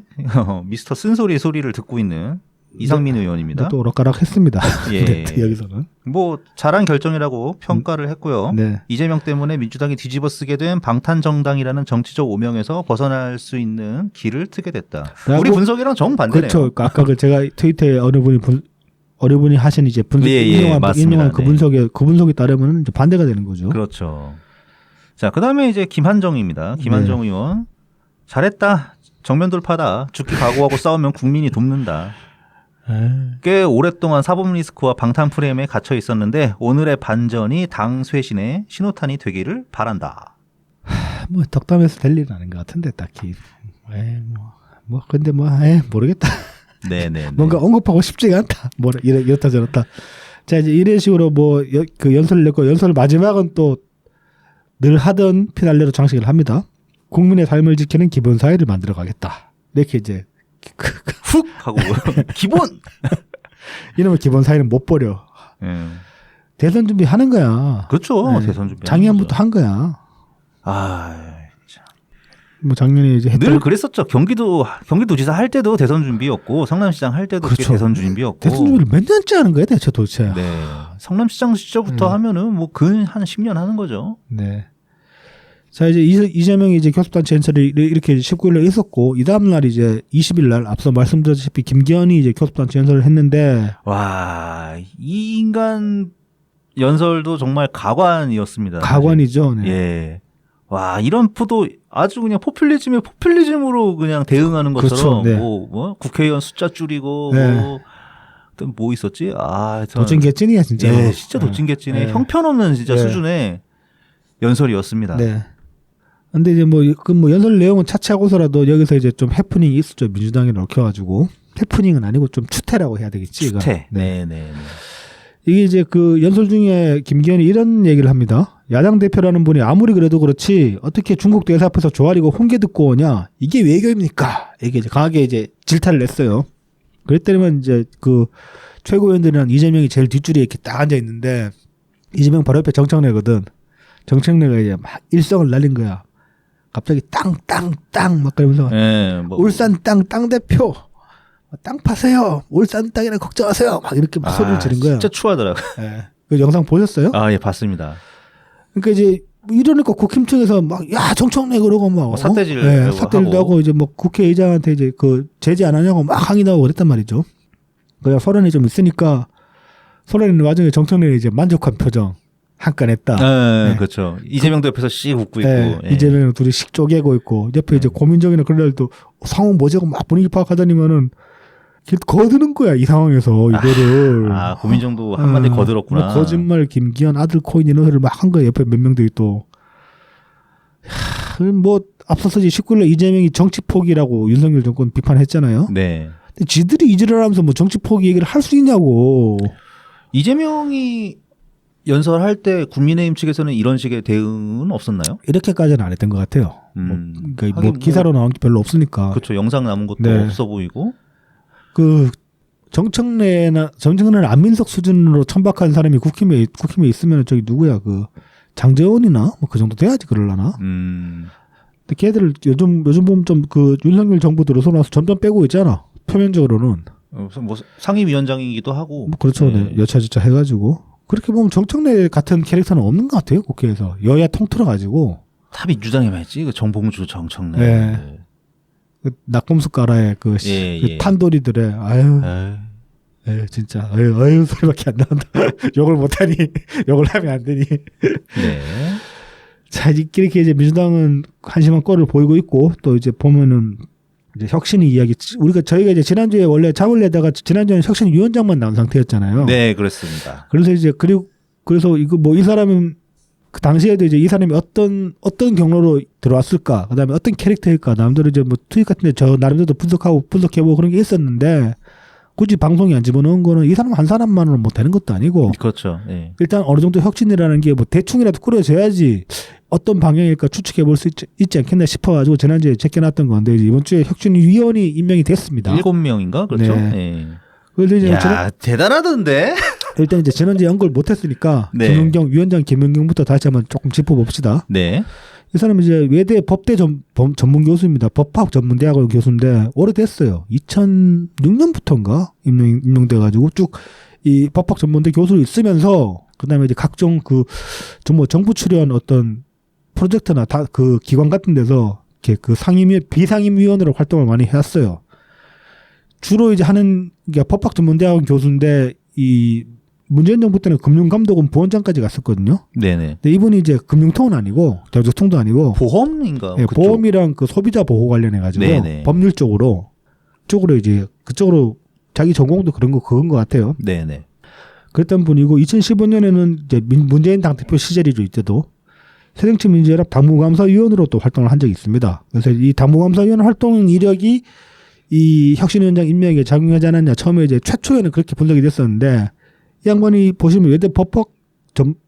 미스터 쓴소리 소리를 듣고 있는 이상민 의원입니다. 또 오락가락했습니다. 예. 네, 여기서는. 뭐 잘한 결정이라고 평가를 했고요. 네. 이재명 때문에 민주당이 뒤집어쓰게 된 방탄정당이라는 정치적 오명에서 벗어날 수 있는 길을 트게 됐다. 우리 분석이랑 정반대네요. 그렇죠. 아까 제가 트위터에 어느 분이 어려분이 하신 이제 분석, 맞습니다. 인용한 그 분석에 따르면 이제 반대가 되는 거죠. 그렇죠. 자, 그다음에 이제 김한정입니다. 김한정 의원 잘했다. 정면 돌파다. 죽기 각오하고 싸우면 국민이 돕는다. 꽤 오랫동안 사법 리스크와 방탄 프레임에 갇혀 있었는데 오늘의 반전이 당 쇄신의 신호탄이 되기를 바란다. 뭐 덕담해서 될 일은 아닌 것 같은데 딱히. 근데 모르겠다. 네네. 뭔가 언급하고 싶지가 않다. 뭐 이렇다 저렇다. 자 이제 이런 식으로 뭐 그 연설을 냈고 연설 마지막은 또 늘 하던 피날레로 장식을 합니다. 국민의 삶을 지키는 기본 사회를 만들어 가겠다. 이렇게 이제 훅 하고 기본. 이러면 기본 사회는 못 버려. 대선 준비하는 거야. 그렇죠. 대선 준비. 작년부터 한 거야. 뭐 작년에 이제 늘 그랬었죠. 경기도지사 할 때도 대선 준비였고 성남시장 할 때도 그렇죠. 대선 준비였고. 대선 준비를 몇 년째 하는 거야 대체 도대체. 네. 성남시장 시절부터 하면은 뭐 근 한 10년 하는 거죠. 네. 자 이제 이재명이 이제 교섭단체 연설을 이렇게 19일에 있었고 이 다음 날 이제 20일 날 앞서 말씀드렸다시피 김기현이 이제 교섭단체 연설을 했는데 와, 이 인간 연설도 정말 가관이었습니다. 가관이죠. 네. 예. 와, 이런 포도 아주 그냥 포퓰리즘에 포퓰리즘으로 그냥 대응하는 것처럼 그렇죠. 네. 뭐 국회의원 숫자 줄이고 네. 뭐 있었지? 도찐개찐이야 진짜. 예, 진짜 도찐개찐의 네. 형편없는 진짜 네. 수준의 연설이었습니다. 네. 근데 이제 뭐 연설 내용은 차치하고서라도 여기서 이제 좀 해프닝이 있었죠. 민주당에 얽혀가지고 해프닝은 아니고 좀 추태라고 해야 되겠지. 추태. 이건. 네. 이게 이제 그 연설 중에 김기현이 이런 얘기를 합니다. 야당 대표라는 분이 아무리 그래도 그렇지 어떻게 중국 대사 앞에서 조아리고 훈계 듣고 오냐 이게 외교입니까? 이게 이제 강하게 이제 질타를 냈어요. 그랬더니만 이제 그 최고위원들이랑 이재명이 제일 뒷줄에 이렇게 딱 앉아 있는데 이재명 바로 옆에 정청래거든. 정청래가 이제 막 일성을 날린 거야. 갑자기 땅 막 그러면서 뭐. 울산 땅 대표 땅 파세요. 울산 땅이나 걱정하세요. 막 이렇게 막 소리를 지른 거야. 진짜 추하더라고요. 예. 그 영상 보셨어요? 예, 봤습니다. 그러니까 이제 이러니까 국힘층에서 막 야 정청래 그러고 막 삿대질을 삿대질도 하고 이제 뭐 국회의장한테 이제 그 제재 안 하냐고 막 항의도 하고 그랬단 말이죠. 그냥 소란이 좀 있으니까 소란 있는 와중에 정청래는 이제 만족한 표정 한건 했다. 네. 그렇죠. 이재명도 옆에서 씩 웃고 있고. 예. 이재명은 둘이 씩 쪼개고 있고 옆에 이제 고민정이나 그런 날도 상황 뭐지고 막 분위기 파악하더니만은 거드는 거야 이 상황에서 이거를. 고민정도 한마디 거들었구나. 뭐 거짓말 김기현 아들 코인 이런 소리를 막 한 거야. 옆에 몇 명들이 또. 뭐 앞서서 19일에 이재명이 정치 포기라고 윤석열 정권 비판했잖아요. 네. 근데 지들이 이지랄하면서 뭐 정치 포기 얘기를 할 수 있냐고. 이재명이 연설할 때 국민의힘 측에서는 이런 식의 대응은 없었나요? 이렇게까지는 안 했던 것 같아요. 그러니까 뭐 기사로 나온 게 별로 없으니까. 그렇죠. 영상 남은 것도 네. 없어 보이고. 그 정청래는 안민석 수준으로 천박한 사람이 국힘에 있으면 저기 누구야 그 장재원이나 뭐 그 정도 돼야지 그럴라나. 근데 걔들 요즘 보면 좀 그 윤석열 정부 들어서 나서 점점 빼고 있잖아. 표면적으로는. 뭐 상임위원장이기도 하고. 뭐 그렇죠. 네. 여차저차 해가지고 그렇게 보면 정청래 같은 캐릭터는 없는 것 같아요. 국회에서 여야 통틀어 가지고. 다 민주당에만 했지. 그 정봉주, 정청래. 네. 그 낙검수가라의 그 탄도리들의 진짜 아유 소리밖에 안 나온다. 욕을 못하니 욕을 하면 안 되니. 네. 자 이렇게 이제 민주당은 한심한 꼴을 보이고 있고 또 이제 보면은 이제 혁신위 이야기 저희가 이제 지난주에 원래 잡을 내다가 지난주에는 혁신위원장만 나온 상태였잖아요. 네 그렇습니다. 그래서 이제 그래서 이거 뭐 이 사람은 그 당시에도 이제 이 사람이 어떤 경로로 들어왔을까, 그다음에 어떤 캐릭터일까, 남들은 이제 뭐 트윗 같은데 저 나름대로 분석해보고 그런 게 있었는데 굳이 방송에 안 집어넣은 거는 이 사람 한 사람만으로 뭐 되는 것도 아니고. 그렇죠. 네. 일단 어느 정도 혁신이라는 게 뭐 대충이라도 꾸려져야지 어떤 방향일까 추측해볼 수 있지 않겠나 싶어가지고 지난주에 제껴놨던 건데 이번 주에 혁신위원이 임명이 됐습니다. 7명인가 그렇죠. 네. 네. 그래서 이제 대단하던데. 일단 이제 지난주에 연결 못했으니까 네. 위원장 김연경부터 다시 한번 조금 짚어봅시다. 네. 이 사람은 이제 외대 법대 전문 교수입니다. 법학 전문대학원 교수인데 오래됐어요. 2006년부터인가 임명돼가지고 쭉 이 법학 전문대 교수로 있으면서 그다음에 이제 각종 뭐 정부 출연 어떤 프로젝트나 다 그 기관 같은 데서 이렇게 그 비상임위원으로 활동을 많이 해왔어요. 주로 이제 하는 게 법학 전문대학원 교수인데 이 문재인 정부 때는 금융감독원 부원장까지 갔었거든요. 네네. 근데 이분이 이제 금융통은 아니고 저조통도 아니고 보험인가? 예, 그쪽? 보험이랑 그 소비자 보호 관련해 가지고 네네. 법률 쪽으로 이제 그쪽으로 자기 전공도 그건 것 같아요. 네네. 그랬던 분이고 2015년에는 이제 문재인 당대표 시절이죠. 이때도 새정치민주연합 당무감사위원으로 또 활동을 한 적이 있습니다. 그래서 이 당무감사위원 활동 이력이 이 혁신위원장 임명에 작용하지 않았냐. 처음에 이제 최초에는 그렇게 분석이 됐었는데 이 양반이 보시면 외대 법학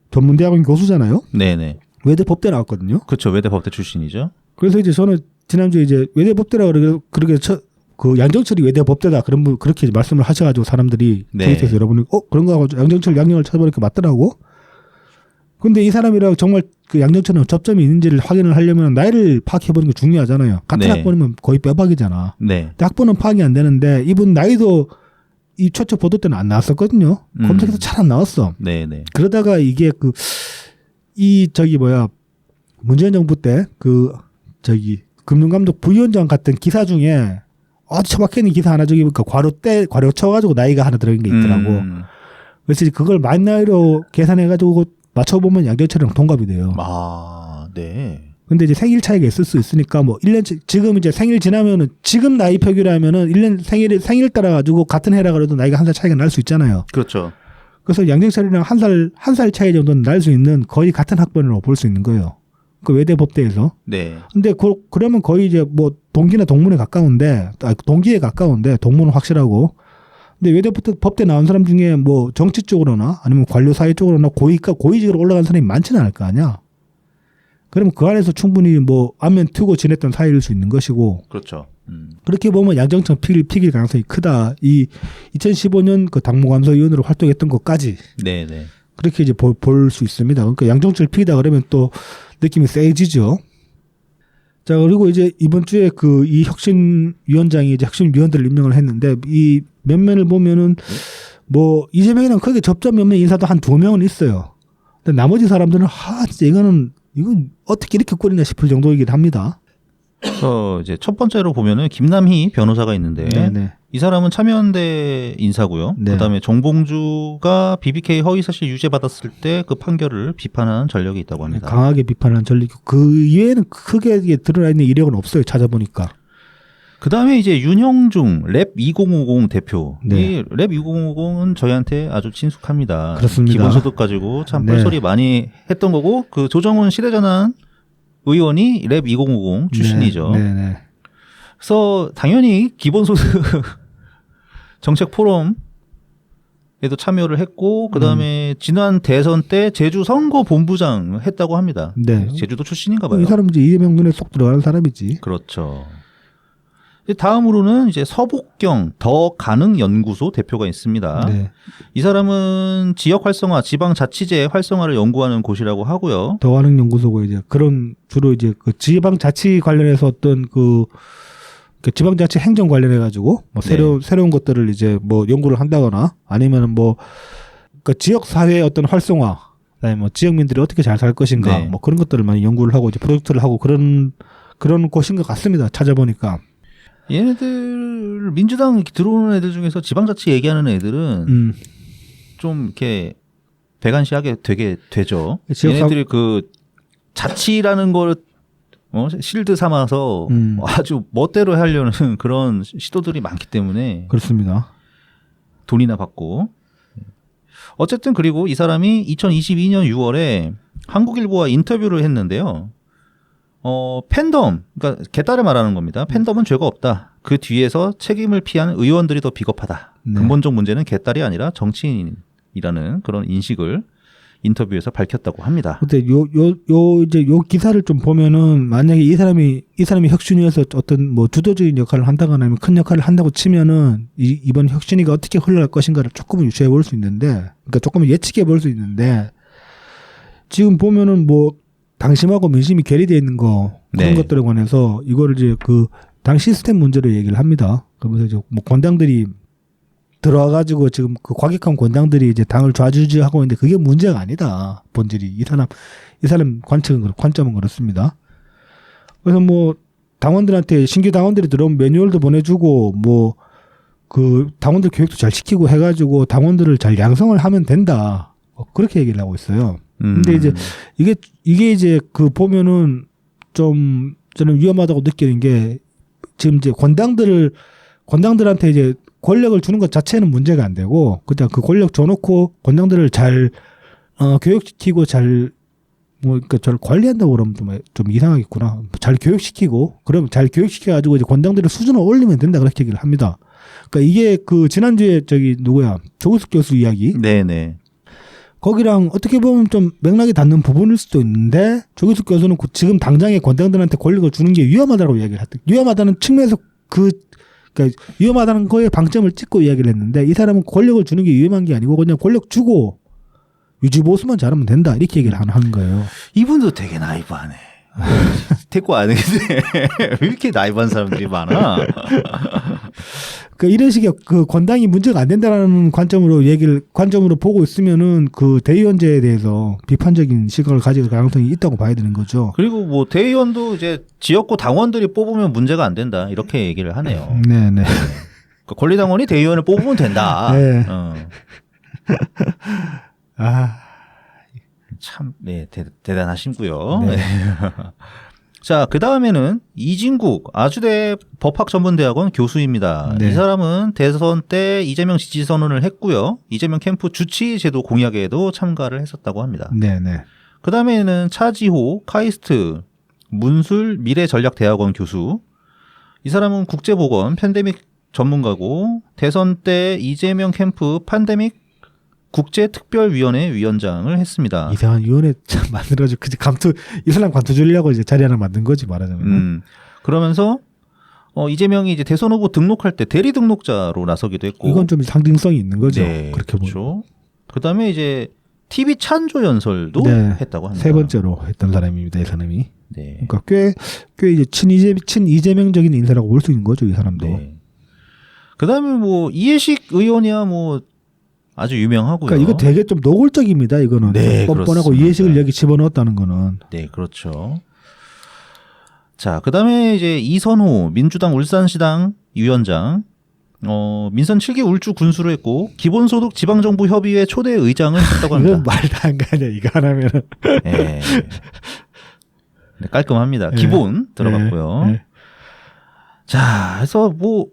전문대학원 교수잖아요. 네네. 외대 법대 나왔거든요. 그렇죠. 외대 법대 출신이죠. 그래서 이제 저는 지난주에 이제 외대 법대라 그러게 그 양정철이 외대 법대다 그렇게 말씀을 하셔가지고 사람들이 네. 트위터에서 여러분이 그런 거 하고 양정철 양령을 찾아보니까 맞더라고. 근데 이 사람이랑 정말 그 양정철은 접점이 있는지를 확인을 하려면 나이를 파악해보는 게 중요하잖아요. 같은 네. 학번이면 거의 빼박이잖아. 네. 근데 학번은 파악이 안 되는데 이분 나이도 이 최초 보도 때는 안 나왔었거든요. 검색해서 잘 안 나왔어. 네네. 그러다가 이게 문재인 정부 때 금융감독 부위원장 같은 기사 중에 아주 처박혀있는 기사 하나 저기 보니까 괄호 쳐가지고 나이가 하나 들어간 게 있더라고. 그래서 이제 그걸 만 나이로 계산해가지고 맞춰보면 양정철이랑 동갑이 돼요. 아, 네. 근데 이제 생일 차이가 있을 수 있으니까 뭐 1년 지금 이제 생일 지나면은 지금 나이 표기라면은 1년 생일 따라 가지고 같은 해라 그래도 나이가 한 살 차이가 날 수 있잖아요. 그렇죠. 그래서 양정철이랑 한 살 차이 정도는 날 수 있는 거의 같은 학번으로 볼 수 있는 거예요. 그 외대 법대에서. 네. 근데 그러면 거의 이제 뭐 동기나 동문에 가까운데 동기에 가까운데 동문은 확실하고. 근데 외대 법대 나온 사람 중에 뭐 정치 쪽으로나 아니면 관료 사회 쪽으로나 고위직으로 올라간 사람이 많지는 않을 거 아니야. 그러면 그 안에서 충분히 뭐 안면 트고 지냈던 사이일 수 있는 것이고. 그렇죠. 그렇게 보면 양정철 픽일 가능성이 크다. 이 2015년 그 당무감사위원으로 활동했던 것까지. 네네. 그렇게 이제 볼 수 있습니다. 그러니까 양정철 픽이다 그러면 또 느낌이 세지죠. 자, 그리고 이제 이번 주에 이 혁신위원장이 이제 혁신위원들을 임명을 했는데 이 면면을 보면은 뭐 이재명이랑 크게 접점 면면 인사도 한 2명은 있어요. 근데 나머지 사람들은 진짜 이건 어떻게 이렇게 꼴이냐 싶을 정도이긴 합니다. 이제 첫 번째로 보면은 김남희 변호사가 있는데 네네. 이 사람은 참여연대 인사고요. 네. 그다음에 정봉주가 BBK 허위사실 유죄 받았을 때 그 판결을 비판하는 전력이 있다고 합니다. 강하게 비판한 전력이 그 이외에는 크게 이게 드러나 있는 이력은 없어요. 찾아보니까. 그다음에 이제 윤형중 랩 2050 대표. 네. 이 랩 2050은 저희한테 아주 친숙합니다. 그렇습니다. 기본소득 가지고 참 네. 뻘소리 많이 했던 거고 그 조정훈 시대전환 의원이 랩 2050 출신이죠. 네네. 그래서 당연히 기본소득 정책 포럼에도 참여를 했고 그다음에 지난 대선 때 제주 선거본부장 했다고 합니다. 네. 제주도 출신인가 봐요. 이 사람은 이제 이재명 눈에 쏙 들어가는 사람이지. 그렇죠. 다음으로는 이제 서복경 더 가능 연구소 대표가 있습니다. 네. 이 사람은 지역 활성화, 지방자치제 활성화를 연구하는 곳이라고 하고요. 더가능 연구소고 이제 그런 주로 이제 그 지방자치 관련해서 어떤 그 지방자치 행정 관련해 가지고 뭐 새로운 것들을 이제 뭐 연구를 한다거나 아니면은 뭐 그 지역 사회의 어떤 활성화, 그다음에 뭐 지역민들이 어떻게 잘 살 것인가 네. 뭐 그런 것들을 많이 연구를 하고 이제 프로젝트를 하고 그런 곳인 것 같습니다. 찾아보니까. 얘네들 민주당 들어오는 애들 중에서 지방자치 얘기하는 애들은 좀 이렇게 배관시하게 되게 되죠. 얘네들이 그 자치라는 걸 실드 삼아서 아주 멋대로 하려는 그런 시도들이 많기 때문에 그렇습니다. 돈이나 받고. 어쨌든 그리고 이 사람이 2022년 6월에 한국일보와 인터뷰를 했는데요. 팬덤, 그러니까 개딸을 말하는 겁니다. 팬덤은 죄가 없다. 그 뒤에서 책임을 피하는 의원들이 더 비겁하다. 네. 근본적 문제는 개딸이 아니라 정치인이라는 그런 인식을 인터뷰에서 밝혔다고 합니다. 근데 이제 요 기사를 좀 보면은 만약에 이 사람이 혁신위에서 어떤 뭐 주도적인 역할을 한다거나 아니면 큰 역할을 한다고 치면은 이번 혁신위가 어떻게 흘러갈 것인가를 조금은 유추해 볼 수 있는데, 그러니까 조금은 예측해 볼 수 있는데 지금 보면은 뭐 당심하고 민심이 괴리되어 있는 거 그런 것들에 관해서 이거를 이제 그 당 시스템 문제로 얘기를 합니다. 그러면서 이제 뭐 권당들이 들어와가지고 지금 그 과격한 권당들이 이제 당을 좌지우지하고 있는데 그게 문제가 아니다. 본질이 이 사람 관점은 그렇습니다. 그래서 뭐 당원들한테 신규 당원들이 들어오면 매뉴얼도 보내주고 뭐 그 당원들 교육도 잘 시키고 해가지고 당원들을 잘 양성을 하면 된다. 그렇게 얘기를 하고 있어요. 근데 이제 이게 이제 그 보면은 좀 저는 위험하다고 느끼는 게 지금 이제 권당들한테 이제 권력을 주는 것 자체는 문제가 안 되고 그냥 그 권력 줘놓고 권당들을 잘 교육시키고 잘 뭐 그러니까 저를 관리한다고 그러면 좀 이상하겠구나. 잘 교육시키고 그럼 잘 교육시켜가지고 이제 권당들의 수준을 올리면 된다 그렇게 얘기를 합니다. 그러니까 이게 그 지난주에 저기 누구야 조규석 교수 이야기. 네네. 거기랑 어떻게 보면 좀 맥락이 닿는 부분일 수도 있는데 조규석 교수는 지금 당장에 권당들한테 권력을 주는 게 위험하다고 이야기를 했다. 위험하다는 측면에서 그러니까 위험하다는 거에 방점을 찍고 이야기를 했는데 이 사람은 권력을 주는 게 위험한 게 아니고 그냥 권력 주고 유지보수만 잘하면 된다 이렇게 얘기를 하는 거예요. 이분도 되게 나이브하네. 태고 안 했는데 왜 이렇게 나이브한 사람들이 많아? 그러니까 이런 식의 그 권당이 문제가 안 된다라는 관점으로 보고 있으면은 그 대의원제에 대해서 비판적인 시각을 가질 가능성이 있다고 봐야 되는 거죠. 그리고 뭐 대의원도 이제 지역구 당원들이 뽑으면 문제가 안 된다 이렇게 얘기를 하네요. 네네. 그 권리당원이 대의원을 뽑으면 된다. 네. 참, 네, 대단하신고요. 네. 자, 그 다음에는 이진국 아주대 법학전문대학원 교수입니다. 네. 이 사람은 대선 때 이재명 지지 선언을 했고요. 이재명 캠프 주치 제도 공약에도 참가를 했었다고 합니다. 네네. 그 다음에는 차지호 카이스트 문술 미래전략대학원 교수. 이 사람은 국제보건 팬데믹 전문가고 대선 때 이재명 캠프 팬데믹 국제특별위원회 위원장을 했습니다. 이상한 위원회 참 만들어가지고 이 사람 관투 주려고 이제 자리 하나 만든 거지 말하자면. 그러면서 이재명이 이제 대선 후보 등록할 때 대리 등록자로 나서기도 했고. 이건 좀 상징성이 있는 거죠. 네, 그렇게 보면. 그렇죠. 그다음에 이제 TV 찬조 연설도 네, 했다고 합니다. 세 번째로 했던 사람입니다, 이 사람이. 네. 그러니까 꽤 이제 친이재명적인 인사라고 볼 수 있는 거죠, 이 사람도. 네. 그다음에 뭐 이해식 의원이야 뭐 아주 유명하고요. 그러니까 이거 되게 좀 노골적입니다, 이거는. 네, 뻔뻔하고 그렇습니다. 이해식을 여기 집어넣었다는 거는. 네, 그렇죠. 자, 그다음에 이제 이선호 민주당 울산시당 위원장, 민선 7기 울주 군수를 했고 기본소득 지방정부협의회 초대 의장을 했다고 합니다. 이건 말도 안 가냐, 이거 하나면은. 네. 네, 깔끔합니다. 네. 기본 들어갔고요. 네. 자, 그래서 뭐,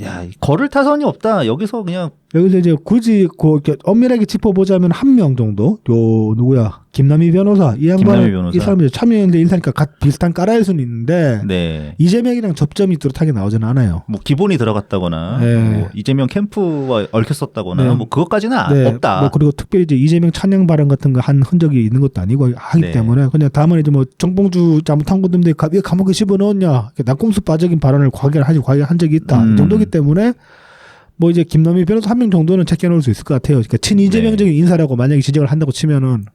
야, 걸을 타선이 없다. 여기서 그냥 여기서 이제 굳이 이렇게 엄밀하게 짚어보자면 한 명 정도, 누구야, 김남희 변호사, 이 양반, 김남희 변호사. 이 사람이 참여연대 인사니까 비슷한 까라일 수는 있는데 네. 이재명이랑 접점이 뚜렷하게 나오지는 않아요. 뭐 기본이 들어갔다거나 네. 뭐 이재명 캠프와 얽혔었다거나 네. 뭐 그것까지는 네, 없다. 뭐 그리고 특별히 이제 이재명 찬양 발언 같은 거 한 흔적이 있는 것도 아니고 하기 네. 때문에 그냥 다만 이제 뭐 정봉주 잘못한 건데 왜 감옥에 집어넣었냐, 낙곰수빠적인 발언을 과거에 한 적이 있다 이 정도기 때문에. 뭐 이제 김남희 변호사 한 명 정도는 제껴놓을 수 있을 것 같아요. 그러니까 친이재명적인 인사라고 만약에 지적을 한다고 치면은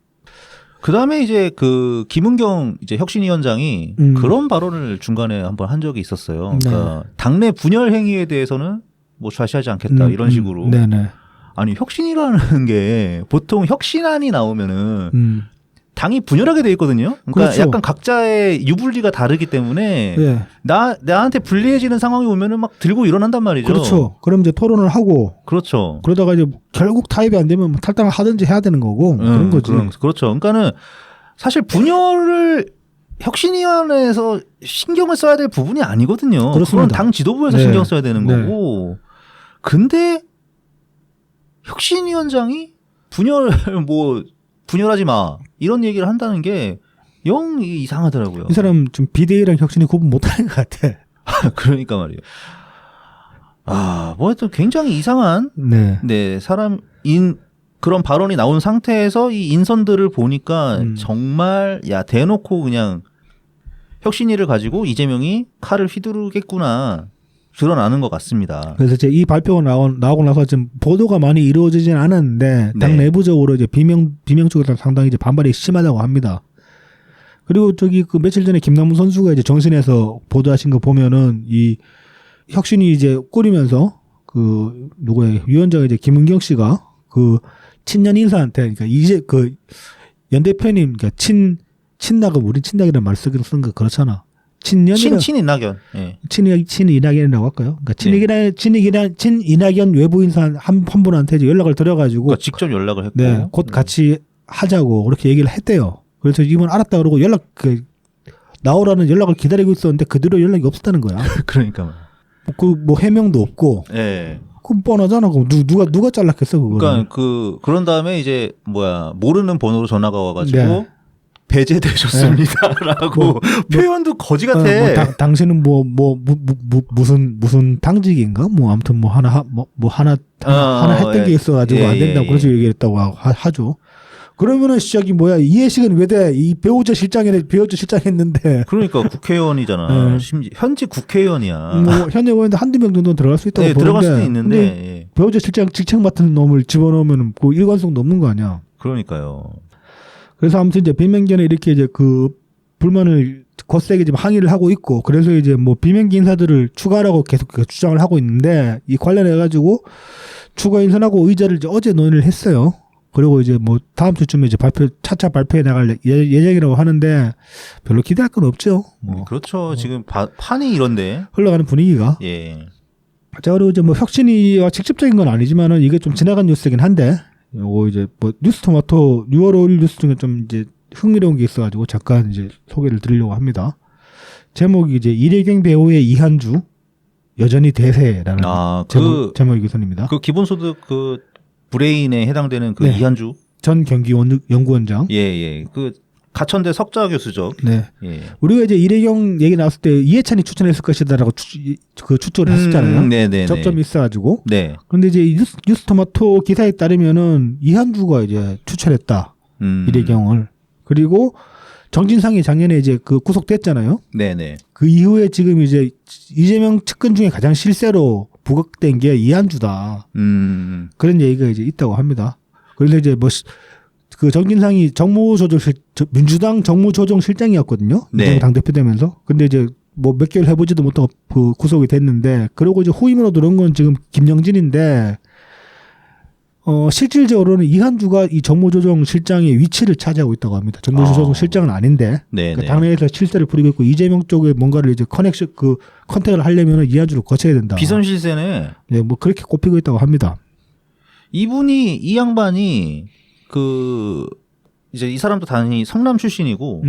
그 다음에 이제 그 김은경 이제 혁신위원장이 그런 발언을 중간에 한번 한 적이 있었어요. 그러니까 당내 분열 행위에 대해서는 뭐 좌시하지 않겠다 이런 식으로. 네네. 아니 혁신이라는 게 보통 혁신안이 나오면은 당이 분열하게 돼 있거든요. 그러니까 그렇죠. 약간 각자의 유불리가 다르기 때문에 네. 나한테 불리해지는 상황이 오면은 막 들고 일어난단 말이죠. 그렇죠. 그럼 이제 토론을 하고 그렇죠. 그러다가 이제 결국 타협이 안 되면 뭐 탈당을 하든지 해야 되는 거고 그런 거지. 그렇죠. 그러니까는 사실 분열을 혁신위원회에서 신경을 써야 될 부분이 아니거든요. 그렇습니다. 그건 당 지도부에서 네. 신경 써야 되는 네. 거고. 근데 혁신위원장이 분열하지 마 이런 얘기를 한다는 게 영 이상하더라고요. 이 사람 좀 비대위랑 혁신이 구분 못하는 것 같아. 그러니까 말이에요. 뭐 하여튼 굉장히 이상한 네. 사람인 그런 발언이 나온 상태에서 이 인선들을 보니까 정말 대놓고 그냥 혁신위를 가지고 이재명이 칼을 휘두르겠구나 드러나는 것 같습니다. 그래서 이제 이 발표가 나오고 나서 지금 보도가 많이 이루어지진 않았는데 당 네. 내부적으로 이제 비명 쪽에서 상당히 이제 반발이 심하다고 합니다. 그리고 저기 그 며칠 전에 김남훈 선수가 이제 정신에서 보도하신 거 보면은 이 혁신이 이제 꾸리면서 그 누구의 위원장 이제 김은경 씨가 그 친년 인사한테 그러니까 이제 그 연 대표님 그러니까 친낙은 우리 친낙이라는 말 쓴 거 그렇잖아. 친년이라 친이낙연. 예. 친이낙연이라고 할까요? 그러니까 친이낙연 외부 인사 한 분한테 이제 연락을 드려가지고 그러니까 직접 연락을 했고. 네, 곧 같이 하자고 그렇게 얘기를 했대요. 그래서 이번 알았다 그러고 나오라는 연락을 기다리고 있었는데 그대로 연락이 없었다는 거야. 그러니까. 뭐 해명도 없고. 예. 그럼 뻔하잖아. 그럼 누가 잘랐겠어 그거를. 그러니까 그런 다음에 이제 모르는 번호로 전화가 와가지고 네. 배제되셨습니다라고 표현도 거지 같아. 당신은 무슨 당직인가? 뭐 아무튼 뭐 하나 했던 게 있어가지고 안 된다고 그래서 얘기했다고 하죠. 그러면은 시작이 뭐야? 이해식은 왜 돼? 이 배우자 실장했는데. 그러니까 국회의원이잖아. 현직 국회의원이야. 뭐 현직 의원인데 한두 명 정도는 들어갈 수 있다고 보는데. 들어갈 수도 있는데. 배우자 실장 직책 맡은 놈을 집어넣으면 그 일관성도 없는 거 아니야. 그러니까요. 그래서 아무튼 이제 비명계는 이렇게 이제 그 불만을 거세게 지금 항의를 하고 있고, 그래서 이제 뭐 비명계 인사들을 추가하라고 계속 주장을 하고 있는데, 이 관련해 가지고 추가 인선하고 의자를 이제 어제 논의를 했어요. 그리고 이제 뭐 다음 주쯤에 이제 차차 발표해 나갈 예정이라고 하는데 별로 기대할 건 없죠. 뭐. 그렇죠. 지금 판이 이런데 흘러가는 분위기가. 예. 자, 그리고 이제 뭐 혁신이와 직접적인 건 아니지만은 이게 좀 지나간 뉴스이긴 한데, 요거 이제 뭐 뉴스토마토 6월 5일 뉴스 중에 좀 이제 흥미로운 게 있어가지고 잠깐 이제 소개를 드리려고 합니다. 제목이 이제 이래경 배우의 이한주 여전히 대세라는 제목의 기사입니다. 그 기본소득 그 브레인에 해당되는 그 네. 이한주 전 경기 연구원장. 예. 그 가천대 석좌 교수죠. 네. 예. 우리가 이제 이래경 얘기 나왔을 때 이해찬이 추천했을 것이다라고 추측을 했었잖아요. 네네. 접점이 있어가지고. 네. 그런데 이제 뉴스토마토 기사에 따르면은 이한주가 이제 추천했다. 이래경을. 그리고 정진상이 작년에 이제 그 구속됐잖아요. 네네. 그 이후에 지금 이제 이재명 측근 중에 가장 실세로 부각된 게 이한주다. 그런 얘기가 이제 있다고 합니다. 그래서 이제 뭐 그 정진상이 민주당 정무조정실장이었거든요. 네. 이재명 당대표 되면서. 근데 이제 뭐 몇 개월 해보지도 못하고 그 구속이 됐는데, 그리고 이제 후임으로 들어온 건 지금 김영진인데, 실질적으로는 이한주가 이 정무조정실장의 위치를 차지하고 있다고 합니다. 정무조정실장은 아닌데, 그 당내에서 실세를 부리고 있고 이재명 쪽에 뭔가를 이제 컨택을 하려면 이한주를 거쳐야 된다. 비선실세네. 네, 뭐 그렇게 꼽히고 있다고 합니다. 이 양반이 이제 이 사람도 당연히 성남 출신이고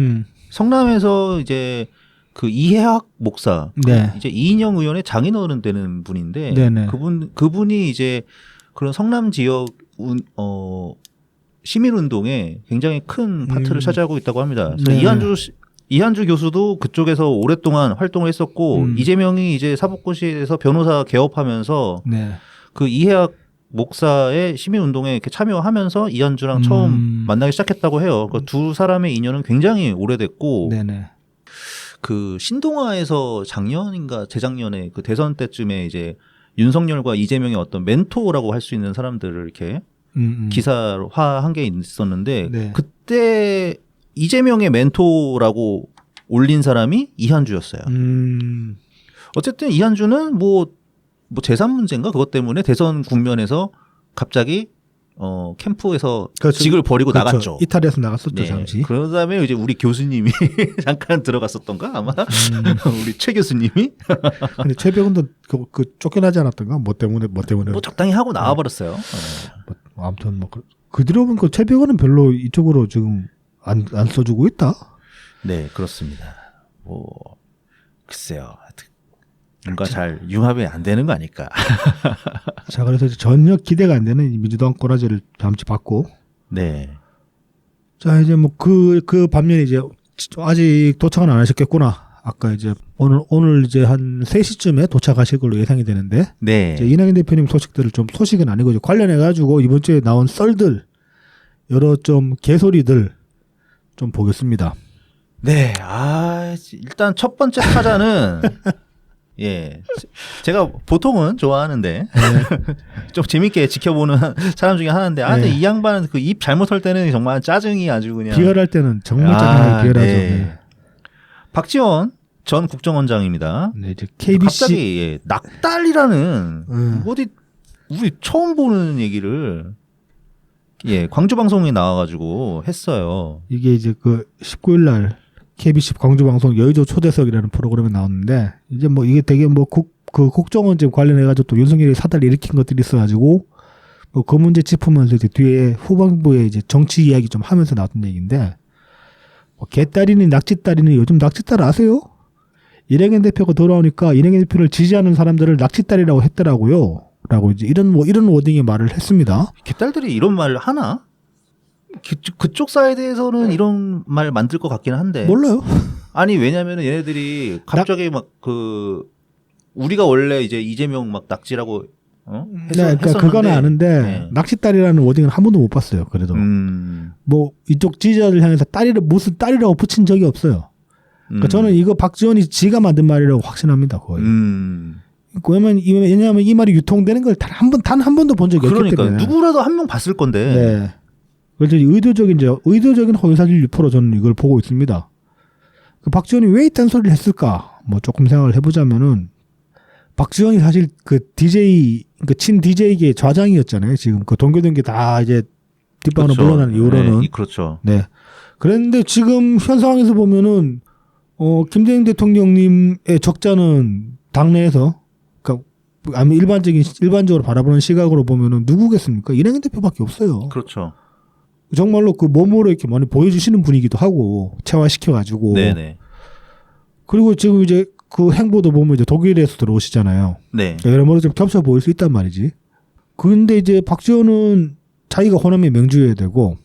성남에서 이제 그 이해학 목사, 네. 이제 이인영 의원의 장인어른 되는 분인데, 네네. 그분이 이제 그런 성남 지역 시민운동에 굉장히 큰 파트를 차지하고 있다고 합니다. 그래서 이한주 교수도 그쪽에서 오랫동안 활동을 했었고, 이재명이 이제 사법고시에서 변호사 개업하면서 네. 그 이해학 목사의 시민운동에 이렇게 참여하면서 이한주랑 처음 만나기 시작했다고 해요. 그 두 사람의 인연은 굉장히 오래됐고, 네네. 그 신동아에서 작년인가 재작년에 그 대선 때쯤에 이제 윤석열과 이재명의 어떤 멘토라고 할 수 있는 사람들을 이렇게 기사화한 게 있었는데, 네. 그때 이재명의 멘토라고 올린 사람이 이한주였어요. 어쨌든 이한주는 뭐 재산 문제인가 그것 때문에 대선 국면에서 갑자기 캠프에서 그렇죠. 직을 버리고 그렇죠. 나갔죠. 이탈해서 나갔었죠. 네. 잠시. 그런 다음에 이제 우리 교수님이 잠깐 들어갔었던가 아마 우리 최 교수님이 근데 최백은도 그 쫓겨나지 않았던가? 뭐 때문에 뭐 적당히 하고 나와버렸어요. 뭐 아무튼 뭐 그 들어보면 그 최백은 별로 이쪽으로 지금 안 써주고 있다. 네, 그렇습니다. 뭐 글쎄요. 뭔가 잘 융합이 안 되는 거 아닐까. 자, 그래서 전혀 기대가 안 되는 이 민주당 꼬라지를 잠시 받고. 네. 자, 이제 뭐 그 반면에 이제 아직 도착은 안 하셨겠구나. 아까 이제 오늘 이제 한 3시쯤에 도착하실 걸로 예상이 되는데. 네. 이제 이낙연 대표님 소식은 아니고 관련해 가지고 이번 주에 나온 썰들, 여러 좀 개소리들 좀 보겠습니다. 네. 일단 첫 번째 타자는 예. 제가 보통은 좋아하는데 좀 재밌게 지켜보는 사람 중에 하나인데, 근데 이 양반은 그 입 잘못 할 때는 정말 짜증이 아주 그냥. 비열할 때는 정말 짜증나게 비열하죠. 네. 박지원 전 국정원장입니다. 네, 이제 KBC 갑자기 낙달이라는 어디 우리 처음 보는 얘기를 광주 방송에 나와가지고 했어요. 이게 이제 그 19일 날 KBC 광주방송 여의도 초대석이라는 프로그램에 나왔는데 이제 뭐 이게 되게 뭐 국정원제 관련해가지고 또 윤석열이 사달을 일으킨 것들이 있어가지고 뭐 그 문제 짚으면서 이제 뒤에 후반부에 이제 정치 이야기 좀 하면서 나왔던 얘기인데 뭐 개딸이니 낙지딸이니 요즘 낙지딸 아세요? 이낙연 대표가 돌아오니까 이낙연 대표를 지지하는 사람들을 낙지딸이라고 했더라고요. 라고 이제 이런 워딩의 말을 했습니다. 개딸들이 이런 말을 하나? 그쪽 사이드에서는 이런 말 만들 것 같기는 한데. 몰라요. 아니 왜냐면은 얘네들이 갑자기 막 우리가 원래 이제 이재명 막 낙지라고 네, 그러니까 그거는 아는데 네. 낙지딸이라는 워딩은 한 번도 못 봤어요. 그래도 뭐 이쪽 지지자들 향해서 무슨 딸이라고 붙인 적이 없어요. 그러니까 저는 이거 박지원이 지가 만든 말이라고 확신합니다. 거의. 왜냐하면 이 말이 유통되는 걸 단 한 번도 본 적이 없기 때문에. 누구라도 한 명 봤을 건데. 네. 그래서 의도적인 허위사실 유포로 저는 이걸 보고 있습니다. 그 박지원이 왜 이딴 소리를 했을까? 뭐 조금 생각을 해보자면은 박지원이 사실 그 DJ, 그 친 DJ계 좌장이었잖아요. 지금 그 동교동계 다 이제 뒷방으로 그렇죠. 물러난 이후로는. 네, 그렇죠. 네. 그랬는데 지금 현 상황에서 보면은 김대중 대통령님의 적자는 당내에서 그러니까 아무 일반적으로 바라보는 시각으로 보면은 누구겠습니까? 이낙연 대표밖에 없어요. 그렇죠. 정말로 그 몸으로 이렇게 많이 보여주시는 분이기도 하고 체화시켜가지고. 네네. 그리고 지금 이제 그 행보도 보면 이제 독일에서 들어오시잖아요. 네. 여러모로 좀 겹쳐 보일 수 있단 말이지. 그런데 이제 박지원은 자기가 호남의 맹주여야 되고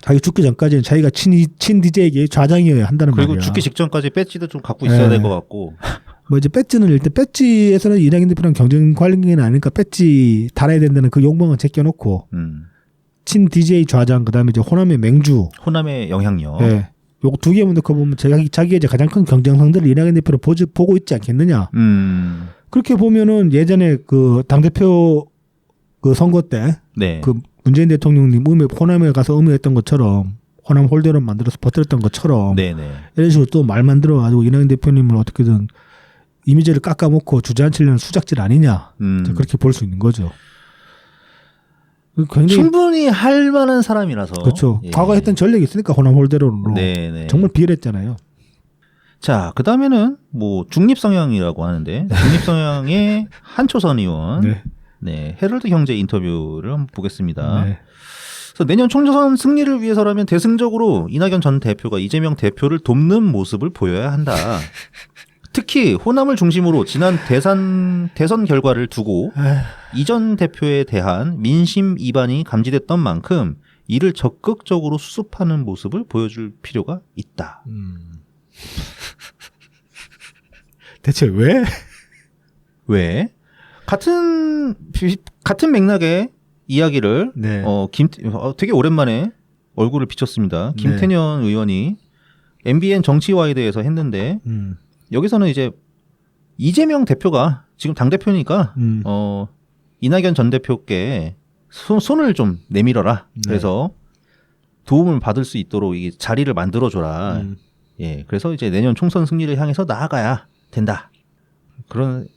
자기 죽기 전까지는 자기가 친 DJ에게 좌장이어야 한다는 말이야. 그리고 죽기 직전까지 배지도 좀 갖고 있어야 될 것 같고. 뭐 이제 배지는 일단 배지에서는 이낙연 대표랑 경쟁 관계는 아니니까 배지 달아야 된다는 그 욕망은 제껴놓고 친 DJ 좌장 그다음에 이제 호남의 맹주, 호남의 영향력. 네. 요거 두 개만 놓고 보면 자기의 이제 가장 큰 경쟁 상대를 이낙연 대표로 보고 있지 않겠느냐. 그렇게 보면은 예전에 그 당대표 그 선거 때 네. 그 문재인 대통령님 호남에 가서 의미했던 것처럼 호남 홀대로 만들어서 버텼던 것처럼 네네. 이런 식으로 또 말 만들어가지고 이낙연 대표님을 어떻게든 이미지를 깎아먹고 주저앉히려는 수작질 아니냐. 그렇게 볼 수 있는 거죠. 굉장히 충분히 할 만한 사람이라서. 그렇죠. 예. 과거에 했던 전력이 있으니까 호남 홀대로로 네네. 정말 비열했잖아요. 자, 그 다음에는 뭐 중립 성향이라고 하는데 중립 성향의 한초선 의원, 네, 헤럴드 경제 인터뷰를 한번 보겠습니다. 네. 그래서 내년 총선 승리를 위해서라면 대승적으로 이낙연 전 대표가 이재명 대표를 돕는 모습을 보여야 한다. 특히 호남을 중심으로 지난 대선 결과를 두고 이 전 대표에 대한 민심 이반이 감지됐던 만큼 이를 적극적으로 수습하는 모습을 보여줄 필요가 있다. 대체 왜? 왜? 같은 맥락의 이야기를 네. 되게 오랜만에 얼굴을 비췄습니다. 김태년 의원이 MBN 정치와에 대해서 했는데 여기서는 이제 이재명 대표가 지금 당대표니까 이낙연 전 대표께 손을 좀 내밀어라. 그래서 도움을 받을 수 있도록 이 자리를 만들어줘라. 예, 그래서 이제 내년 총선 승리를 향해서 나아가야 된다.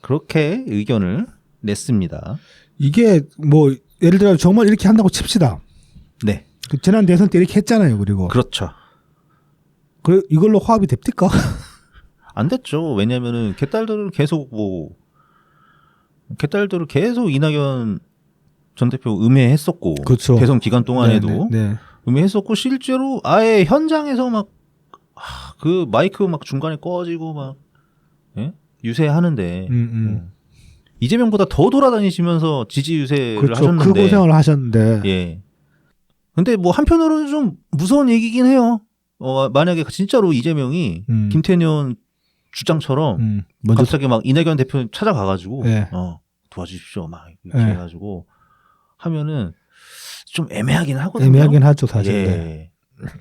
그렇게 의견을 냈습니다. 이게 뭐 예를 들어 정말 이렇게 한다고 칩시다. 네. 그 지난 대선 때 이렇게 했잖아요. 그리고 그렇죠. 이걸로 화합이 됩니까? 안 됐죠. 왜냐면은 개딸들을 계속 이낙연 전 대표 음해했었고, 그렇죠. 대선 기간 동안에도 음해했었고, 실제로 아예 현장에서 막 그 마이크 막 중간에 꺼지고 막 유세하는데 이재명보다 더 돌아다니시면서 지지 유세를 그렇죠. 하셨는데, 그 고생을 하셨는데, 예. 근데 뭐 한편으로는 좀 무서운 얘기긴 해요. 만약에 진짜로 이재명이 김태년 주장처럼 갑자기 막 이낙연 대표 찾아가가지고 도와주십시오 막 이렇게 해가지고 하면은 좀 애매하긴 하거든요. 애매하긴 하죠 사실. 예.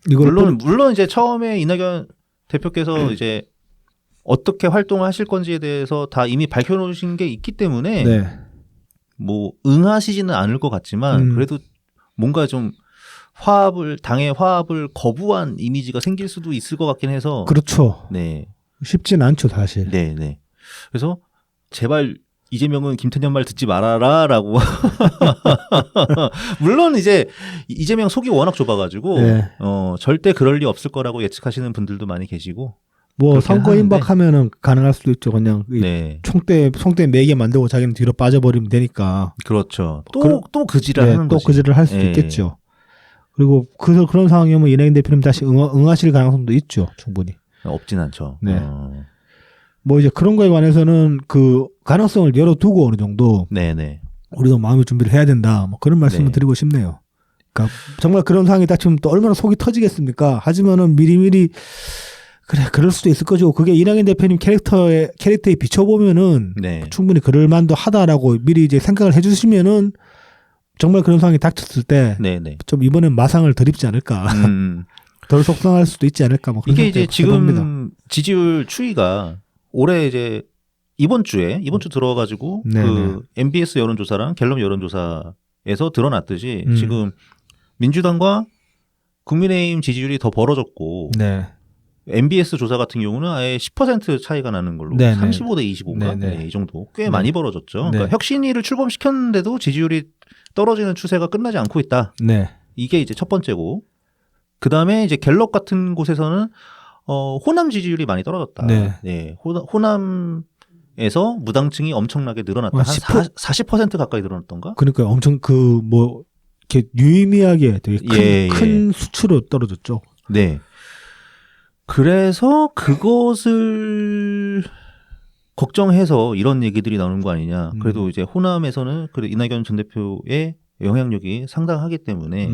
물론 이제 처음에 이낙연 대표께서 이제 어떻게 활동을 하실 건지에 대해서 다 이미 밝혀놓으신 게 있기 때문에 뭐 응하시지는 않을 것 같지만 그래도 뭔가 좀 당의 화합을 거부한 이미지가 생길 수도 있을 것 같긴 해서. 그렇죠. 네. 쉽진 않죠 사실. 네. 그래서 제발 이재명은 김태년 말 듣지 말아라라고. 물론 이제 이재명 속이 워낙 좁아가지고 네. 절대 그럴 리 없을 거라고 예측하시는 분들도 많이 계시고. 뭐 그렇긴 선거 하는데. 임박하면은 가능할 수도 있죠. 그냥 이 네, 총대 4개 만들고 자기는 뒤로 빠져버리면 되니까. 그렇죠. 그럼- 또 그지랄 하는 또 거지. 그지를 할 수도 예. 있겠죠. 그리고 그런 상황이면 이낙연 대표님 다시 응하실 가능성도 있죠. 충분히. 없진 않죠. 네. 뭐 이제 그런 거에 관해서는 그 가능성을 열어두고 어느 정도 네네. 우리도 마음의 준비를 해야 된다. 뭐 그런 말씀을 네. 드리고 싶네요. 그러니까 정말 그런 상황이 닥치면 또 얼마나 속이 터지겠습니까? 하지만은 미리미리 그래 그럴 수도 있을 거죠. 그게 이낙연 대표님 캐릭터에 비춰보면은 네. 충분히 그럴 만도 하다라고 미리 이제 생각을 해주시면은 정말 그런 상황이 닥쳤을 때 네네. 좀 이번엔 마상을 덜 입지 않을까. 덜 속상할 수도 있지 않을까. 뭐 그런 이게 이제 생각도 해봅니다. 지금 지지율 추이가 올해 이제 이번 주 들어와가지고 네, 그 MBS 여론조사랑 갤럽 여론조사에서 드러났듯이 음. 지금 민주당과 국민의힘 지지율이 더 벌어졌고 네. MBS 조사 같은 경우는 아예 10% 차이가 나는 걸로 네, 네. 35대 25인가 네, 네. 이 정도 꽤 네. 많이 벌어졌죠. 그러니까 네. 혁신위를 출범시켰는데도 지지율이 떨어지는 추세가 끝나지 않고 있다. 네. 이게 이제 첫 번째고 그 다음에 이제 갤럽 같은 곳에서는 호남 지지율이 많이 떨어졌다. 네. 호남에서 무당층이 엄청나게 늘어났다. 한 40% 가까이 늘어났던가? 그러니까 엄청 그 뭐 이렇게 유의미하게 되게 큰 수치로 떨어졌죠. 네. 그래서 그것을 걱정해서 이런 얘기들이 나오는 거 아니냐. 그래도 이제 호남에서는 그래도 이낙연 전 대표의 영향력이 상당하기 때문에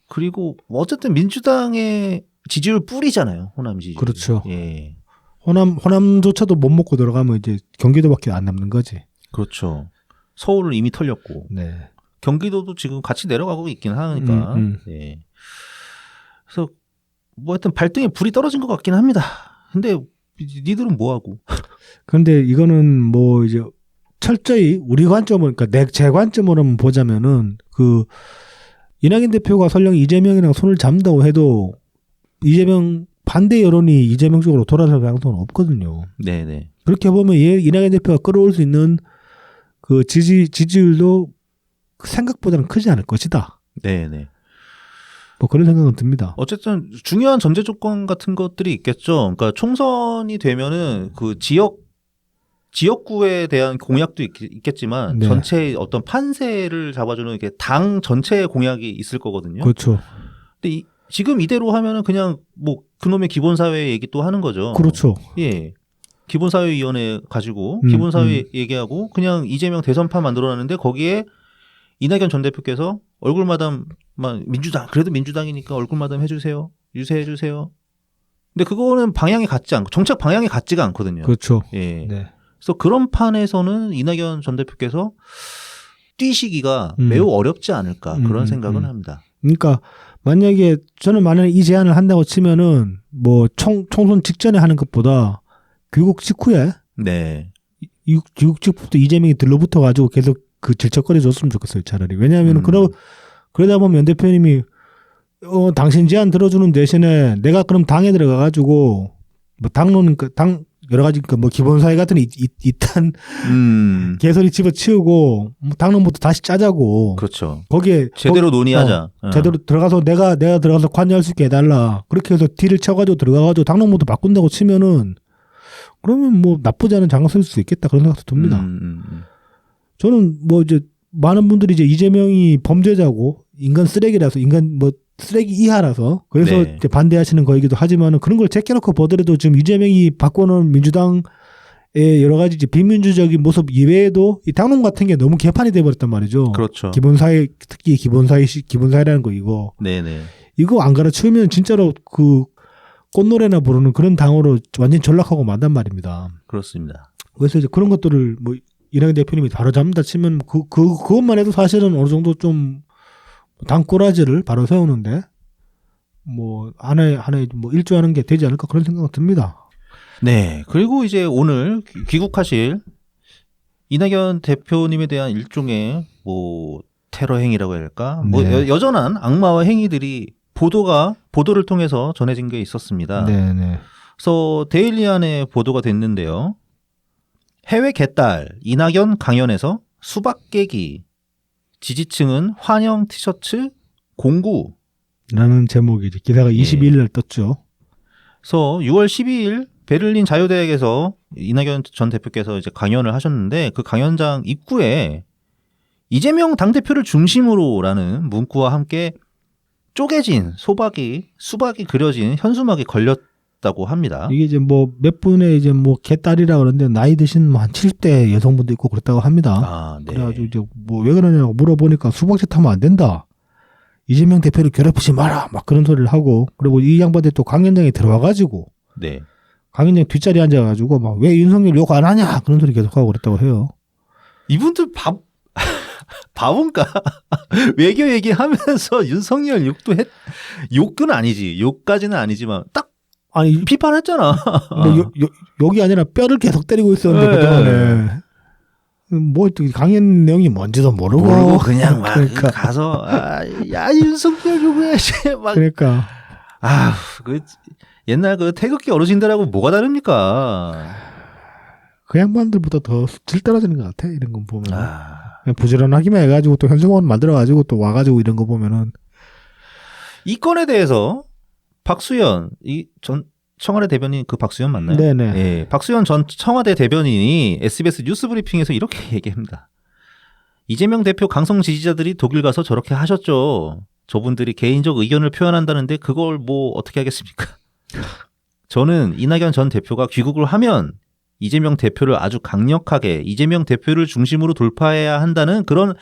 그리고 어쨌든 민주당의 지지율 뿌리잖아요. 호남 지지율. 그렇죠. 예. 호남조차도 못 먹고 들어가면 이제 경기도밖에 안 남는 거지. 그렇죠. 서울을 이미 털렸고 네. 경기도도 지금 같이 내려가고 있긴 하니까. 예. 그래서 뭐 하여튼 발등에 불이 떨어진 것 같긴 합니다. 근데 니들은 뭐 하고? 그런데 이거는 뭐 이제 철저히 우리 관점을 그러니까 제 관점으로만 보자면은 그 이낙연 대표가 설령 이재명이랑 손을 잡는다고 해도 이재명 반대 여론이 이재명 쪽으로 돌아설 가능성은 없거든요. 네네. 그렇게 보면 이낙연 대표가 끌어올 수 있는 그 지지율도 생각보다는 크지 않을 것이다. 네네. 뭐 그런 생각은 듭니다. 어쨌든 중요한 전제 조건 같은 것들이 있겠죠. 그러니까 총선이 되면은 그 지역구에 대한 공약도 있겠지만 네. 전체 어떤 판세를 잡아주는 이렇게 당 전체의 공약이 있을 거거든요. 그렇죠. 근데 지금 이대로 하면은 그냥 뭐 그놈의 기본사회 얘기 또 하는 거죠. 그렇죠. 예. 기본사회위원회 가지고 기본사회 얘기하고 그냥 이재명 대선판 만들어놨는데 거기에 이낙연 전 대표께서 얼굴마담만 민주당 그래도 민주당이니까 얼굴마담 해주세요. 유세해주세요. 근데 그거는 방향이 같지 않고 정책 방향이 같지가 않거든요. 그렇죠. 예. 네. 그래서 그런 판에서는 이낙연 전 대표께서 뛰시기가 매우 어렵지 않을까 그런 생각은 합니다. 그러니까 만약에 이 제안을 한다고 치면은 뭐 총선 직전에 하는 것보다 귀국 직후에 네. 귀국 직후부터 이재명이 들러붙어 가지고 계속 그 질척거려 줬으면 좋겠어요. 차라리. 왜냐하면 그러다 보면 연 대표님이 당신 제안 들어주는 대신에 내가 그럼 당에 들어가 가지고 뭐 당론 당 여러 가지 뭐 기본사회 같은 이탄 개소리 집어치우고 뭐 당론부터 다시 짜자고. 그렇죠. 거기에 제대로 논의하자. 제대로 들어가서 내가 들어가서 관여할 수 있게 해달라. 그렇게 해서 딜을 쳐가지고 들어가가지고 당론부터 바꾼다고 치면은 그러면 뭐 나쁘지 않은 장을 쓸 수 있겠다 그런 생각도 듭니다. 저는 뭐 이제 많은 분들이 이제 이재명이 범죄자고 인간 쓰레기라서 인간 뭐 쓰레기 이하라서 그래서 네. 이제 반대하시는 거이기도 하지만은 그런 걸 제껴놓고 보더라도 지금 이재명이 바꿔놓은 민주당의 여러 가지 이제 비민주적인 모습 이외에도 이 당론 같은 게 너무 개판이 돼버렸단 말이죠. 그렇죠. 기본사회 특히 기본사회라는 거 이거 네네. 이거 안 갈아치우면 진짜로 그 꽃노래나 부르는 그런 당으로 완전 전락하고 만단 말입니다. 그렇습니다. 그래서 이제 그런 것들을 뭐 이낙연 대표님이 바로 잡는다 치면 그것만 해도 사실은 어느 정도 좀 당꼬라지를 바로 세우는데 뭐 하나에 뭐 일조하는 게 되지 않을까 그런 생각이 듭니다. 네. 그리고 이제 오늘 귀국하실 이낙연 대표님에 대한 일종의 뭐 테러 행위라고 해야 할까? 뭐 네. 여전한 악마와 행위들이 보도를 통해서 전해진 게 있었습니다. 네네. 그래서 데일리안에 보도가 됐는데요. 해외 개딸, 이낙연 강연에서 수박 깨기, 지지층은 환영 티셔츠 공구. 라는 제목이지. 기사가 예. 22일 날 떴죠. 그래서 6월 12일 베를린 자유대학에서 이낙연 전 대표께서 이제 강연을 하셨는데 그 강연장 입구에 이재명 당대표를 중심으로라는 문구와 함께 쪼개진 수박이 그려진 현수막이 걸렸다고 합니다. 이게 이제 뭐 몇 분의 이제 뭐 개딸이라 그러는데 나이 드신 뭐 한 70대 여성분도 있고 그렇다고 합니다. 아, 네. 그래가지고 이제 뭐 왜 그러냐고 물어보니까 수박짓 하면 안 된다. 이재명 대표를 괴롭히지 마라. 막 그런 소리를 하고 그리고 이 양반들 또 강연장에 들어와가지고 네. 강연장 뒷자리에 앉아가지고 막 왜 윤석열 욕 안 하냐 그런 소리 계속하고 그랬다고 해요. 이분들 바본가? 외교 얘기하면서 윤석열 욕은 아니지. 욕까지는 아니지만 딱 아니 비판했잖아. 근데 욕이 아니라 뼈를 계속 때리고 있었는데 네. 그동안에 뭐 강연 내용이 뭔지도 모르고 그냥 막 그러니까. 가서 야 윤석열 욕해야지 막 그러니까 그 옛날 그 태극기 어르신들하고 뭐가 다릅니까? 그 양반들보다 더 질 떨어지는 것 같아 이런 거 보면. 아, 그냥 부지런하기만 해가지고 또 현수막을 만들어가지고 또 와가지고 이런 거 보면은 이 건에 대해서 박수현 전 청와대 대변인 그 박수현 맞나요? 네네. 예, 박수현 전 청와대 대변인이 SBS 뉴스브리핑에서 이렇게 얘기합니다. 이재명 대표 강성 지지자들이 독일 가서 저렇게 하셨죠. 저분들이 개인적 의견을 표현한다는데 그걸 뭐 어떻게 하겠습니까? 저는 이낙연 전 대표가 귀국을 하면 이재명 대표를 아주 강력하게 이재명 대표를 중심으로 돌파해야 한다는 그런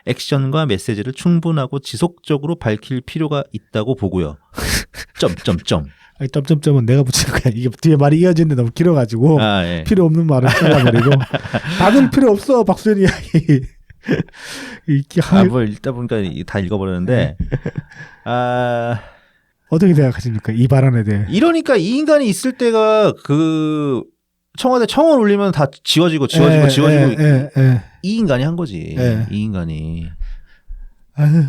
액션과 메시지를 충분하고 지속적으로 밝힐 필요가 있다고 보고요. 점점점. 아니, 점점점은 내가 붙인 거야. 이게 뒤에 말이 이어지는데 너무 길어가지고 아, 예. 필요 없는 말을 잘라버리고 다들 필요 없어 박수현 이야기. 뭘 읽다 보니까 다 읽어버렸는데 어떻게 생각하십니까? 이 발언에 대해. 이러니까 이 인간이 있을 때가 그 청와대 청원 올리면 다 지워지고 이 인간이 한 거지. 예. 이 인간이. 아유,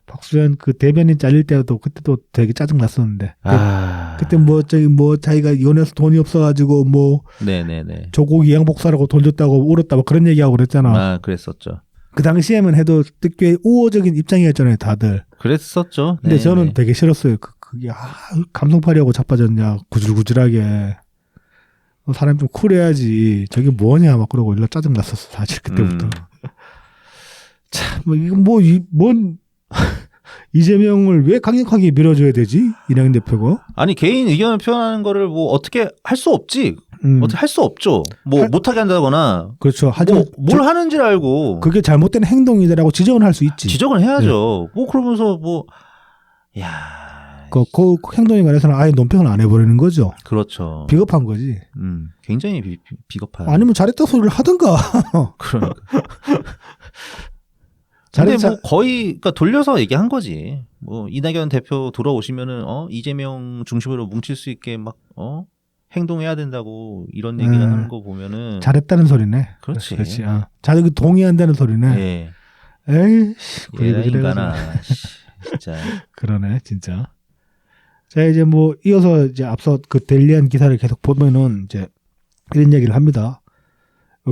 박수현 그 대변인 잘릴 때도 그때도 되게 짜증 났었는데. 그때 뭐 자기가 이혼해서 돈이 없어가지고 뭐 네네네. 조국 이양복사라고 돈 줬다고 울었다 뭐 그런 얘기하고 그랬잖아. 그랬었죠. 그 당시에만 해도 꽤 우호적인 입장이었잖아요, 다들. 그랬었죠. 근데 네네. 저는 되게 싫었어요. 그게 감성팔이하고 자빠졌냐, 구질구질하게. 사람 좀 쿨해야지. 저게 뭐냐 막 그러고 일로 짜증 났었어, 사실 그때부터. 참, 뭐 이건 뭔 이재명을 왜 강력하게 밀어줘야 되지? 이낙연 대표가? 아니 개인 의견을 표현하는 거를 뭐 어떻게 할 수 없지. 어떻게 할 수 없죠. 뭐 못하게 한다거나. 그렇죠. 하지만 뭘 하는지를 알고 그게 잘못된 행동이다라고 지적은 할 수 있지. 지적은 해야죠. 뭐 그러면서 그 행동에 관해서는 아예 논평을 안 해버리는 거죠. 그렇죠. 비겁한 거지. 굉장히 비겁한. 아니면 잘했다 소리를 하든가. 그러니까. 근데 뭐 거의 그러니까 돌려서 얘기한 거지. 뭐 이낙연 대표 돌아오시면은 이재명 중심으로 뭉칠 수 있게 막 행동해야 된다고 이런 얘기를 하는 거 보면은 잘했다는 소리네. 그렇지. 그렇지. 자기 동의한다는 소리네. 예. 에이씨. 얘라 인간아. 진짜. 그러네, 진짜. 자, 이제 뭐 이어서 이제 앞서 그 델리안 기사를 계속 보면은 이제 이런 얘기를 합니다.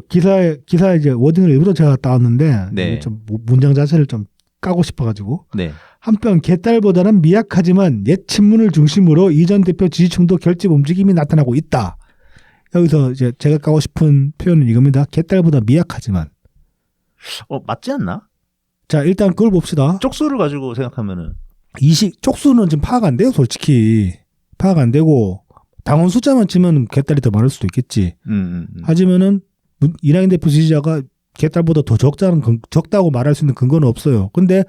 기사에 이제 워딩을 일부러 제가 따왔는데 네. 좀 문장 자체를 좀 까고 싶어가지고 네. 한편 개딸보다는 미약하지만 옛 친문을 중심으로 이 전 대표 지지층도 결집 움직임이 나타나고 있다. 여기서 이제 제가 까고 싶은 표현은 이겁니다. 개딸보다 미약하지만. 맞지 않나? 자, 일단 그걸 봅시다. 쪽수를 가지고 생각하면은 쪽수는 지금 파악 안 돼요, 솔직히. 파악 안 되고 당원 숫자만 치면 개딸이 더 많을 수도 있겠지. 하지만은 이낙연 대표 지지자가 개딸보다 더 적다고 말할 수 있는 근거는 없어요. 근데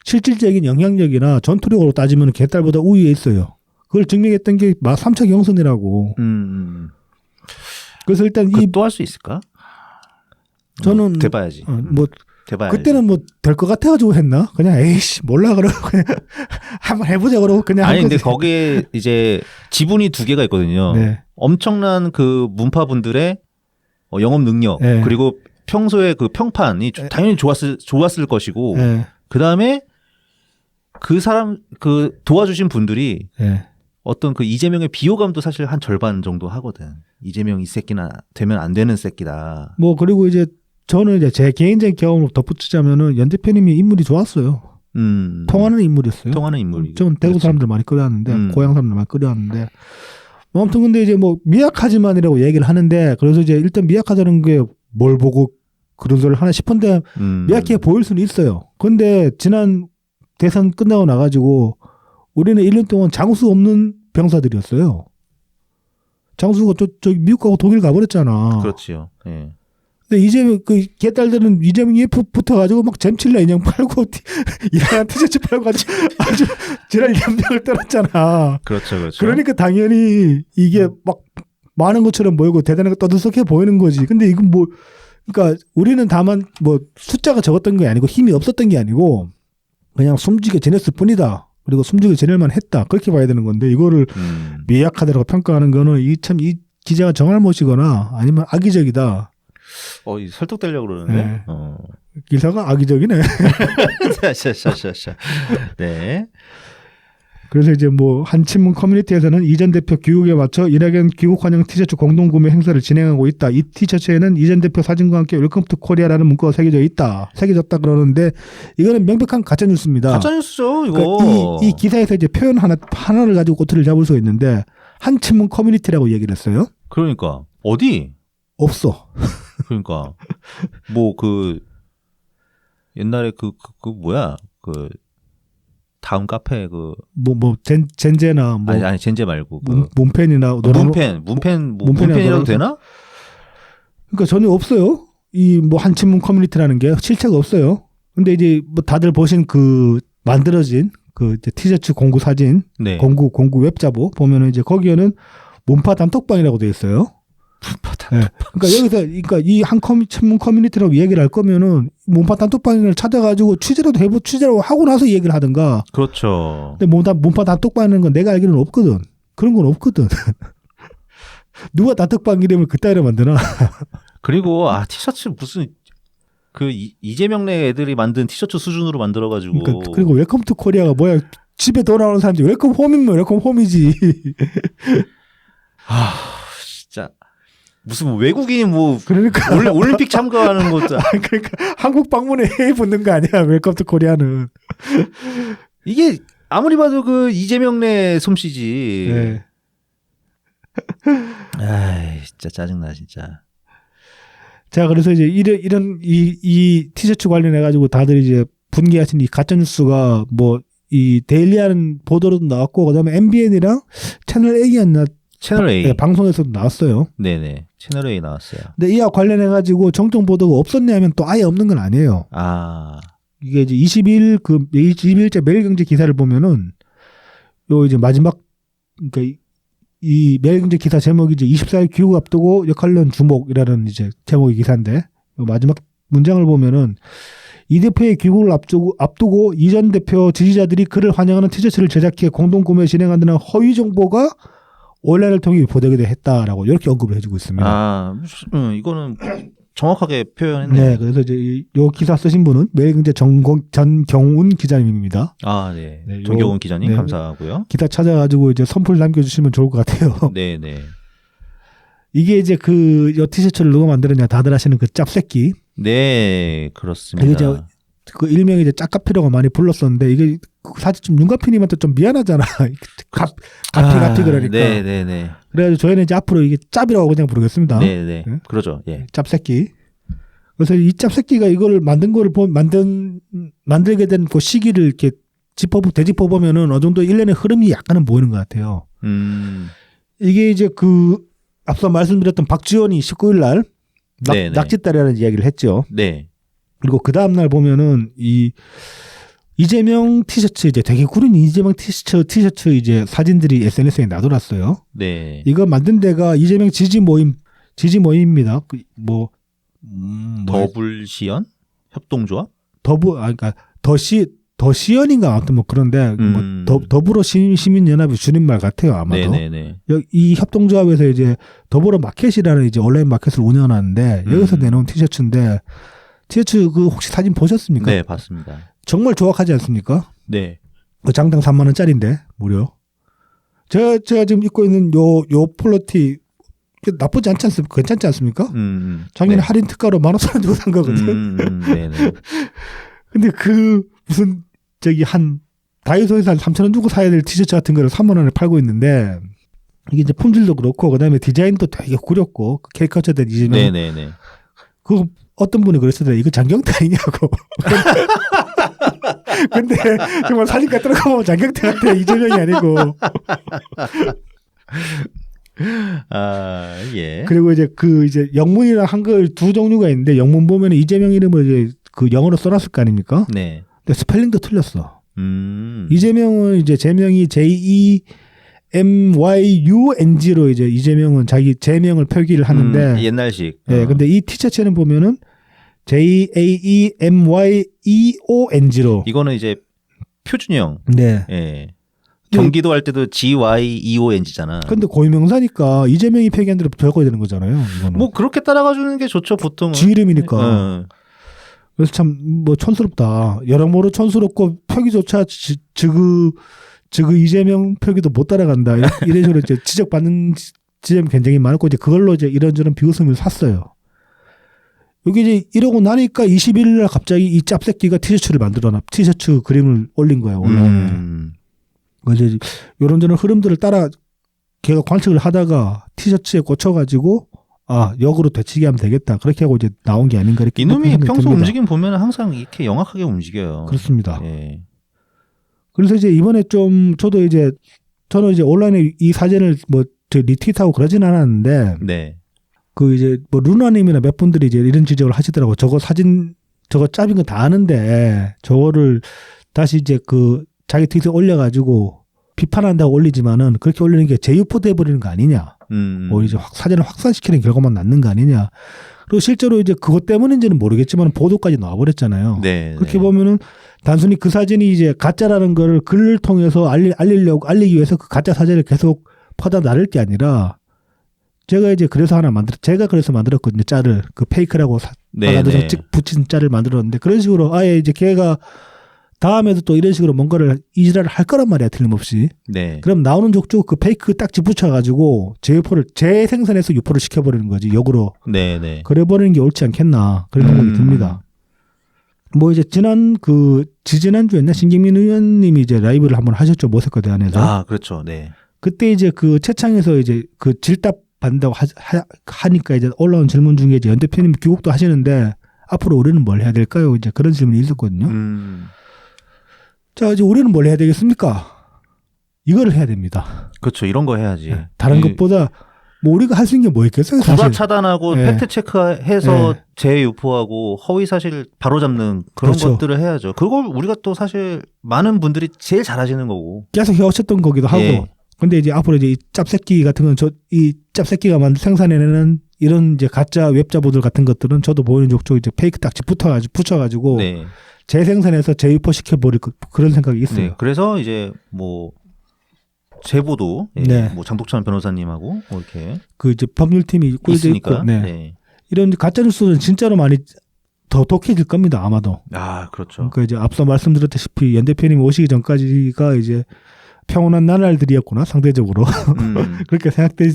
실질적인 영향력이나 전투력으로 따지면 개딸보다 우위에 있어요. 그걸 증명했던 게 3차 경선이라고. 그래서 일단 또 할 수 있을까? 저는 돼봐야지. 돼봐야지. 그때는 뭐 될 것 같아가지고 했나? 그냥 에이씨 몰라 그러고 그냥 한번 해보자 그러고 그냥. 아니 근데 거기에 이제 지분이 두 개가 있거든요. 네. 엄청난 그 문파분들의 영업 능력 네. 그리고 평소에 그 평판이 당연히 좋았을 것이고 네. 그 다음에 그 사람 그 도와주신 분들이 네. 어떤 그 이재명의 비호감도 사실 한 절반 정도 하거든. 이재명 이 새끼나 되면 안 되는 새끼다. 뭐 그리고 이제 저는 이제 제 개인적인 경험을 덧붙이자면은 연 대표님이 인물이 좋았어요. 통하는 인물이었어요. 통하는 인물이. 전 대구 그렇지. 사람들 많이 끌어왔는데 고향 사람들 많이 끌어왔는데 뭐 아무튼 근데 이제 뭐 미약하지만이라고 얘기를 하는데 그래서 이제 일단 미약하다는 게 뭘 보고 그런 소리를 하나 싶은데 미약해 보일 수는 있어요. 근데 지난 대선 끝나고 나가지고 우리는 1년 동안 장수 없는 병사들이었어요. 장수가 저 미국 가고 독일 가버렸잖아. 그렇지요. 예. 근데 이재명 그 개딸들은 이재명이 붙어가지고 막 잼칠라 인형 팔고 이상한 티셔츠 팔고 아주 지랄 연병을 떨었잖아. 그렇죠, 그렇죠. 그러니까 당연히 이게 막 많은 것처럼 보이고 대단하게 떠들썩해 보이는 거지. 근데 이건 뭐 그러니까 우리는 다만 뭐 숫자가 적었던 게 아니고 힘이 없었던 게 아니고 그냥 숨지게 지냈을 뿐이다. 그리고 숨지게 지낼만 했다. 그렇게 봐야 되는 건데 이거를 미약하다고 평가하는 거는 이 기자가 정할못이거나 아니면 악의적이다. 이 설득되려고 그러는데. 네. 기사가 악의적이네. 샤샤샤샤. 네. 그래서 이제 뭐 한친문 커뮤니티에서는 이전 대표 귀국에 맞춰 이낙연 귀국 환영 티셔츠 공동 구매 행사를 진행하고 있다. 이 티셔츠에는 이전 대표 사진과 함께 웰컴 투 코리아라는 문구가 새겨졌다 그러는데 이거는 명백한 가짜 뉴스입니다. 가짜 뉴스죠, 이거. 그러니까 이 기사에서 이제 표현 하나를 가지고 꼬투리를 잡을 수가 있는데 한친문 커뮤니티라고 얘기를 했어요. 그러니까 어디? 없어. 그러니까 뭐 그 옛날에 그 뭐야 그 다음 카페 그 젠제나 뭐 아니 젠제 말고 문펜이나 문펜이라도 되나? 그러니까 전혀 없어요. 이 뭐 한친문 커뮤니티라는 게 실체가 없어요. 근데 이제 뭐 다들 보신 그 만들어진 그 이제 티셔츠 공구 사진, 네. 공구 웹자보 보면은 이제 거기에는 문파 단톡방이라고 돼 있어요. 네. 그러니까 여기서 그러니까 이 한친문 커뮤니티라고 얘기를 할 거면은 문파 단톡방을 찾아가지고 취재라도 하고 나서 얘기를 하든가. 그렇죠. 근데 문파 단톡방이라는 건 내가 알기로는 없거든. 그런 건 없거든. 누가 단톡방 이름을 그따위로 만드나? 그리고 티셔츠 무슨 그 이재명 내 애들이 만든 티셔츠 수준으로 만들어가지고. 그러니까, 그리고 웰컴 투 코리아가 뭐야? 집에 돌아오는 사람들이 웰컴 홈이면 웰컴 홈이지. 진짜 무슨 외국인이 뭐 그러니까 올림픽 참가하는 것도 그러니까 한국 방문에 해외 붙는 거 아니야? 웰컴 투 코리아는. 이게 아무리 봐도 그 이재명 내 솜씨지. 네. 아이 진짜 짜증나 진짜. 자, 그래서 이제 이런 이 티셔츠 관련해 가지고 다들 이제 분개하신 이 가짜 뉴스가 뭐 이 데일리하는 보도로도 나왔고 그다음에 MBN이랑 채널 A였나 채널 A. 네, 방송에서도 나왔어요. 네네. 채널 A 나왔어요. 근데 이와 관련해 가지고 정정 보도가 없었냐면 또 아예 없는 건 아니에요. 이게 이제 20일째 매일경제 기사를 보면은 요 이제 마지막 그러니까 이 매일경제 기사 제목이 이제 24일 귀국 앞두고 역할론 주목이라는 이제 제목의 기사인데 요 마지막 문장을 보면은 이 대표의 귀국을 앞두고 이전 대표 지지자들이 그를 환영하는 티셔츠를 제작해 공동 구매 진행한다는 허위 정보가 온라인을 통해 보도되기도 했다라고 이렇게 언급을 해주고 있습니다. 이거는 정확하게 표현했네요. 네, 그래서 이제 이 기사 쓰신 분은 매일경제 전경운 기자님입니다. 네. 네, 전경운 기자님 네. 감사하고요. 기사 찾아가지고 이제 선풀 남겨주시면 좋을 것 같아요. 네네. 이게 이제 요 티셔츠를 누가 만들었냐 다들 아시는 그 짭새끼. 네, 그렇습니다. 이게 이제 그 일명이 이제 짭카피라고 많이 불렀었는데 이게 사실 좀 윤가피님한테 좀 미안하잖아. 가피 그러니까. 네네네. 그래가지고 저희는 이제 앞으로 이게 짭이라고 그냥 부르겠습니다. 네네. 네? 그러죠. 예. 짭새끼. 그래서 이 짭새끼가 이걸 만든 거를 만들게 된 그 시기를 이렇게 되짚어 보면은 어느 정도 일련의 흐름이 약간은 보이는 것 같아요. 이게 이제 앞서 말씀드렸던 박지원이 19일 날 낙지딸이라는 이야기를 했죠. 네. 그리고 그 다음날 보면은 이재명 티셔츠 이제 되게 구린 이재명 티셔츠 이제 사진들이 SNS에 나돌았어요. 네. 이거 만든 데가 이재명 지지 모임입니다. 더불시연 협동조합? 그러니까 더시연인가 아무튼 뭐 그런데 더불어 시민연합의 줄임말 같아요 아마도. 네네네. 이 협동조합에서 이제 더불어 마켓이라는 이제 온라인 마켓을 운영하는데 여기서 내놓은 티셔츠인데 티셔츠 혹시 사진 보셨습니까? 네, 봤습니다. 정말 조악하지 않습니까? 네. 장당 3만 원짜리인데 무려. 제가 지금 입고 있는 요 폴로티 나쁘지 않지 않습니까? 괜찮지 않습니까? 작년에 네. 할인 특가로 15,000원 주고 산 거거든. 네네. 근데 그 무슨 저기 한 다이소에서 한 3,000원 주고 사야 될 티셔츠 같은 거를 3만 원에 팔고 있는데 이게 이제 품질도 그렇고 그다음에 디자인도 되게 구렸고 캐릭터처된 이재명. 네네네. 그 어떤 분이 그랬어요. 이거 장경태 아니냐고. 근데 정말 사진 갖다 놓고 장경태 같아. 이재명이 아니고. 아, 예. 그리고 이제 그 이제 영문이랑 한글 두 종류가 있는데 영문 보면 이재명 이름을 이제 그 영어로 써놨을 거 아닙니까? 네. 근데 스펠링도 틀렸어. 음. 이재명은 이제 제명이 JEMYUNG로 이제 이재명은 자기 제명을 표기를 하는데 옛날식. 예, 근데 이 티셔츠는 보면은 JAEMYEONG로. 이거는 이제 표준형. 네. 예. 경기도 할 때도 GYEONG잖아. 근데 고유명사니까 이재명이 표기한 대로 적어야 되는 거잖아요. 이거는. 뭐 그렇게 따라가 주는 게 좋죠, 보통은. 지 이름이니까. 그래서 참 뭐 촌스럽다. 여러모로 촌스럽고 표기조차 지그 이재명 표기도 못 따라간다. 이런 식으로 이제 지적받는 지점이 굉장히 많고 이제 그걸로 이제 이런저런 비웃음을 샀어요. 여기 이제 이러고 나니까 21일 날 갑자기 이 짭새끼가 티셔츠 그림을 올린 거예요. 온라인에. 그래서 이제 이런저런 흐름들을 따라 걔가 관측을 하다가 티셔츠에 꽂혀가지고 역으로 되치게 하면 되겠다. 그렇게 하고 이제 나온 게 아닌가 이렇게. 이놈이 평소 듭니다. 움직임 보면 항상 이렇게 영악하게 움직여요. 그렇습니다. 예. 그래서 이제 이번에 좀 저는 이제 온라인에 이 사진을 뭐 리트윗하고 그러진 않았는데 네. 그 이제 뭐 루나님이나 몇 분들이 이제 이런 지적을 하시더라고. 저거 사진 저거 짭인 거 다 아는데 저거를 다시 이제 그 자기 트윗에 올려가지고 비판한다고 올리지만은 그렇게 올리는 게 제휴포 돼버리는 거 아니냐. 이제 사진을 확산시키는 결과만 낳는 거 아니냐. 그리고 실제로 이제 그것 때문인지는 모르겠지만 보도까지 나와버렸잖아요. 네. 그렇게 보면은 단순히 그 사진이 이제 가짜라는 거를 글을 통해서 알리기 위해서 그 가짜 사진을 계속 퍼다 나를 게 아니라 제가 그래서 만들었거든요. 짤을 그 페이크라고 받아들여 붙인 짤을 만들었는데 그런 식으로 아예 이제 걔가 다음에도 또 이런 식으로 뭔가를 이지랄을 할 거란 말이야, 틀림없이. 네. 그럼 나오는 족족 그 페이크 딱지 붙여가지고 제유포를 재생산해서 유포를 시켜버리는 거지, 역으로. 네. 그래버리는 게 옳지 않겠나 그런 생각이 듭니다. 뭐 이제 지지난주였나 신경민 의원님이 이제 라이브를 한번 하셨죠, 모색과 대안에서. 그렇죠. 네. 그때 이제 그 채창에서 이제 그 질답 받는다고 하니까 이제 올라온 질문 중에 이제 연 대표님 귀국도 하시는데 앞으로 우리는 뭘 해야 될까요? 이제 그런 질문이 있었거든요. 자, 이제 우리는 뭘 해야 되겠습니까? 이거를 해야 됩니다. 그렇죠. 이런 거 해야지. 네. 다른 것보다 뭐 우리가 할 수 있는 게 뭐 있겠어요? 구라 사실. 차단하고 네. 팩트 체크해서 네. 재유포하고 허위 사실 바로잡는 그런 그렇죠. 것들을 해야죠. 그걸 우리가 또 사실 많은 분들이 제일 잘하시는 거고. 계속 해오셨던 거기도 하고. 예. 근데 이제 앞으로 이제 이 짭새끼 같은 건 이 짭새끼가 생산해내는 이런 이제 가짜 웹자보들 같은 것들은 저도 보이는 족족 이제 페이크 딱지 붙여가지고 네. 재생산해서 재유포 시켜버릴 그런 생각이 있어요. 네. 그래서 이제 뭐 제보도 네. 뭐 장독찬 변호사님하고 뭐 이렇게 그 이제 법률팀이 꿀져 있으니까. 있고, 네. 이런 가짜 뉴스는 진짜로 많이 더 독해질 겁니다. 아마도. 그렇죠. 그러니까 이제 앞서 말씀드렸다시피 연 대표님 오시기 전까지가 이제 평온한 나날들이었구나 상대적으로 그렇게 생각될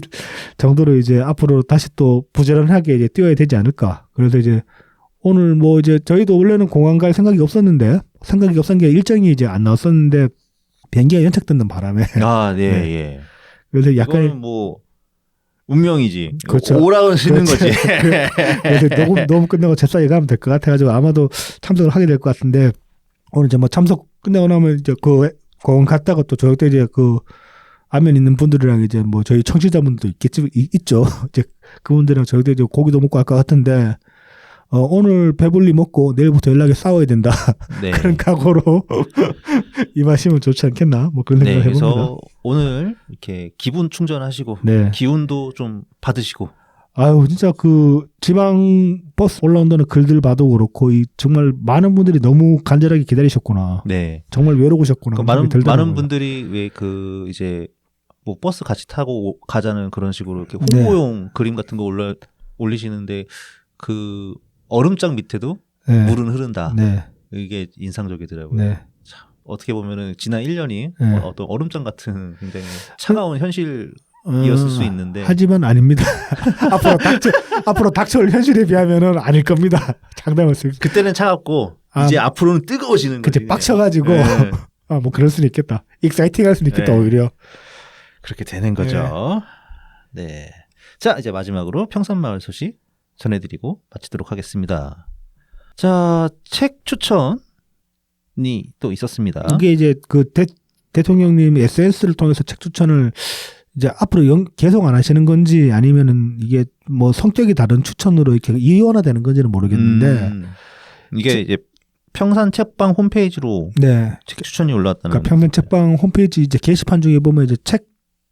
정도로 이제 앞으로 다시 또 부지런하게 이제 뛰어야 되지 않을까. 그래서 이제 오늘 뭐 이제 저희도 원래는 공항 갈 생각이 없었던 게 일정이 이제 안 나왔었는데 비행기가 연착되는 바람에. 네. 네. 예. 그래서 약간 이거는 뭐 운명이지. 그렇죠. 오라고 쓰는 그렇죠. 거지. 그래서 녹음 끝나고 잽싸게 가면 될 것 같아가지고 아마도 참석을 하게 될 것 같은데 오늘 이제 뭐 참석 끝나고 나면 이제 그 공원 갔다가 또 저녁 때 이제 그 안면 있는 분들이랑 이제 뭐 저희 청취자분들도 있죠. 이제 그분들이랑 저녁 때 이제 고기도 먹고 할 것 같은데 오늘 배불리 먹고 내일부터 연락에 싸워야 된다. 네. 그런 각오로 임하시면 좋지 않겠나? 뭐 그런 생각을 해봅니다. 그래서 오늘 이렇게 기분 충전하시고 네. 기운도 좀 받으시고. 아유 진짜 그 지방 버스 올라온다는 글들 봐도 그렇고 정말 많은 분들이 너무 간절하게 기다리셨구나. 네. 정말 외로우셨구나. 많은 분들이 왜 그 이제 뭐 버스 같이 타고 가자는 그런 식으로 이렇게 홍보용 그림 같은 거 올리시는데 그 얼음장 밑에도 네. 물은 흐른다. 네. 이게 인상적이더라고요. 네. 참 어떻게 보면은 지난 1년이 네. 어떤 얼음장 같은 굉장히 차가운 현실이었을 수 있는데 하지만 아닙니다. 앞으로 닥쳐올 현실에 비하면은 아닐 겁니다. 장담할 수 있습니다. 그때는 차갑고 이제 앞으로는 뜨거워지는 거지. 그치 빡쳐가지고 네. 뭐 그럴 수는 있겠다. 익사이팅할 수는 있겠다 네. 오히려. 그렇게 되는 거죠. 네. 자, 이제 마지막으로 평산마을 소식 전해드리고 마치도록 하겠습니다. 자, 책 추천이 또 있었습니다. 이게 이제 그 대통령님이 SNS를 통해서 책 추천을 이제 앞으로 계속 안 하시는 건지 아니면은 이게 뭐 성격이 다른 추천으로 이렇게 이원화되는 건지는 모르겠는데 이게 이제 평산 책방 홈페이지로 네. 책 추천이 올라왔다는. 그러니까 평산 책방 홈페이지 이제 게시판 중에 보면 이제 책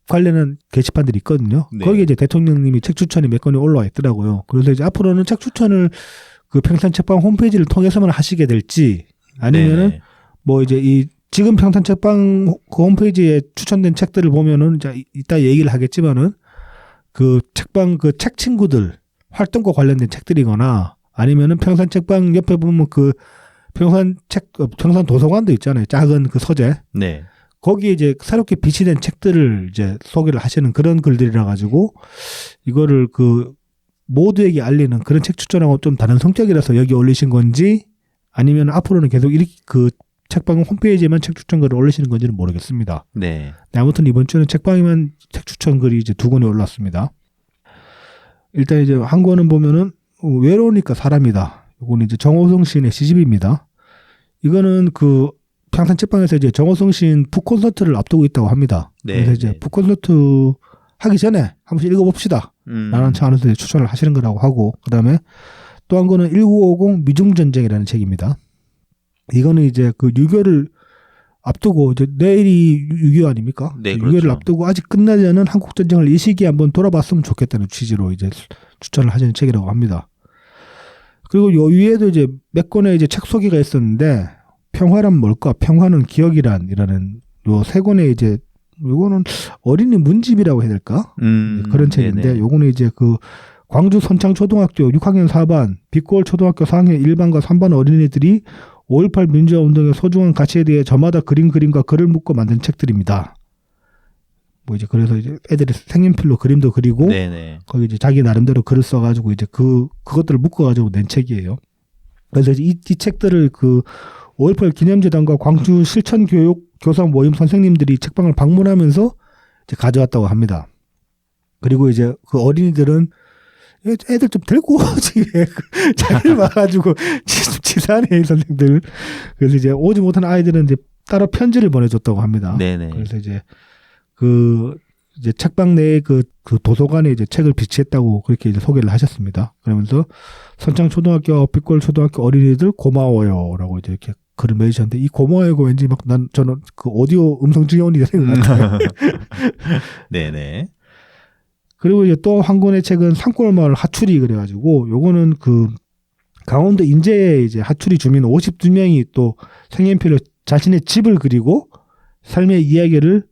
관련한 게시판들이 있거든요. 네. 거기에 이제 대통령님이 책 추천이 몇 건이 올라와 있더라고요. 그래서 이제 앞으로는 책 추천을 그 평산 책방 홈페이지를 통해서만 하시게 될지 아니면은 네네. 뭐 이제 이 지금 평산 책방 그 홈페이지에 추천된 책들을 보면은 이제 이따 얘기를 하겠지만은 그 책방 그 책 친구들 활동과 관련된 책들이거나 아니면은 평산 책방 옆에 보면 그 평산 도서관도 있잖아요. 작은 그 서재. 네. 거기에 이제 새롭게 비치된 책들을 이제 소개를 하시는 그런 글들이라 가지고 이거를 그 모두에게 알리는 그런 책 추천하고 좀 다른 성격이라서 여기 올리신 건지 아니면 앞으로는 계속 그 책방 홈페이지에만 책 추천 글을 올리시는 건지는 모르겠습니다. 네. 아무튼 이번 주는 책방에만 책 추천 글이 이제 2권이 올랐습니다. 일단 이제 한 권은 보면은 외로우니까 사람이다. 이거는 이제 정호성 시인의 시집입니다. 이거는 그 평산 책방에서 이제 정호성 시인 북콘서트를 앞두고 있다고 합니다. 네, 그래서 이제 네. 북콘서트 하기 전에 한 번씩 읽어봅시다. 라는 차원에서 추천을 하시는 거라고 하고, 그 다음에 또 한 거는 1950 미중전쟁이라는 책입니다. 이거는 이제 그 유교를 앞두고, 이제 내일이 6.25 아닙니까? 네, 유교를 그렇죠. 앞두고 아직 끝나지 않은 한국전쟁을 이 시기에 한번 돌아봤으면 좋겠다는 취지로 이제 추천을 하시는 책이라고 합니다. 그리고 요 위에도 이제 몇 권의 이제 책 소개가 있었는데, 평화란 뭘까? 평화는 기억이란이라는 요 세 권의 이제 요거는 어린이 문집이라고 해야 될까? 그런 책인데 네네. 요거는 이제 그 광주 선창초등학교 6학년 4반, 빛골 초등학교 4학년 1반과 3반 어린이들이 5.18 민주화 운동의 소중한 가치에 대해 저마다 그림과 글을 묶어 만든 책들입니다. 뭐 이제 그래서 이제 애들이 색연필로 그림도 그리고 네네. 거기 이제 자기 나름대로 글을 써가지고 이제 그것들을 묶어가지고 낸 책이에요. 그래서 이 책들을 그 5.18 기념재단과 광주 실천교사 모임 선생님들이 책방을 방문하면서 이제 가져왔다고 합니다. 그리고 이제 그 어린이들은 애들 좀 데리고 오지. 자기를 와가지고 치사하네, 이 선생들. 그래서 이제 오지 못한 아이들은 이제 따로 편지를 보내줬다고 합니다. 네네. 그래서 이제 이제 책방 내에 그 도서관에 이제 책을 비치했다고 그렇게 이제 소개를 하셨습니다. 그러면서 선창초등학교, 빛골초등학교 어린이들 고마워요라고 이제 이렇게 글을 매주셨는데 이 고마워요가 왠지 막 저는 그 오디오 음성 지원이 생각나요. 네네. 그리고 이제 또 한 권의 책은 산골마을 하추리 그래가지고 요거는 그 강원도 인제의 이제 하추리 주민 52명이 또 색연필로 자신의 집을 그리고 삶의 이야기를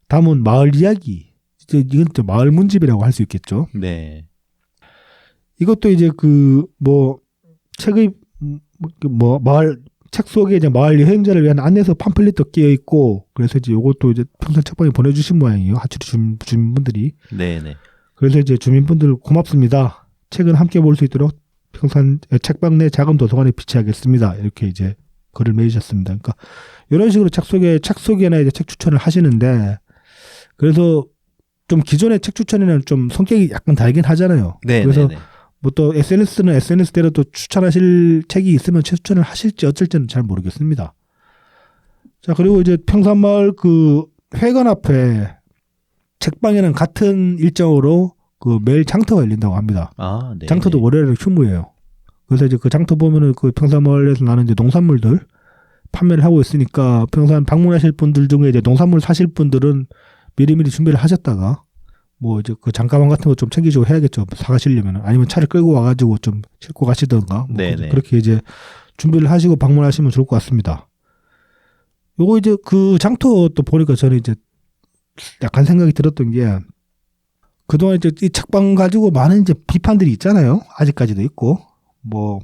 담은 마을 이야기. 이건 또 마을 문집이라고 할 수 있겠죠. 네. 이것도 이제 책의 마을 책 속에 이제 마을 여행자를 위한 안내서 팜플릿도 끼어 있고 그래서 이제 요것도 이제 평산 책방에 보내주신 모양이에요. 하추리 주민분들이. 네네. 그래서 이제 주민분들 고맙습니다. 책은 함께 볼 수 있도록 평산 책방 내 작은 도서관에 비치하겠습니다. 이렇게 이제 글을 매주셨습니다. 그러니까 이런 식으로 책 소개나 이제 책 추천을 하시는데 그래서 좀 기존의 책 추천에는 좀 성격이 약간 다르긴 하잖아요. 네. 그래서 뭐 또 SNS는 SNS대로 또 추천하실 책이 있으면 책 추천을 하실지 어쩔지는 잘 모르겠습니다. 자, 그리고 이제 평산마을 그 회관 앞에 책방에는 같은 일정으로 그 매일 장터가 열린다고 합니다. 아, 네. 장터도 월요일에 휴무예요. 그래서 이제 그 장터 보면은 그 평산마을에서 나는 이제 농산물들 판매를 하고 있으니까 평산 방문하실 분들 중에 이제 농산물 사실 분들은 미리미리 준비를 하셨다가 뭐 이제 그 장가방 같은 거 좀 챙기시고 해야겠죠. 사가시려면 아니면 차를 끌고 와가지고 좀 싣고 가시던가 뭐 네네. 그렇게 이제 준비를 하시고 방문하시면 좋을 것 같습니다. 요거 이제 그 장터 또 보니까 저는 이제 약간 생각이 들었던 게 그동안 이제 이 책방 가지고 많은 이제 비판들이 있잖아요. 아직까지도 있고 뭐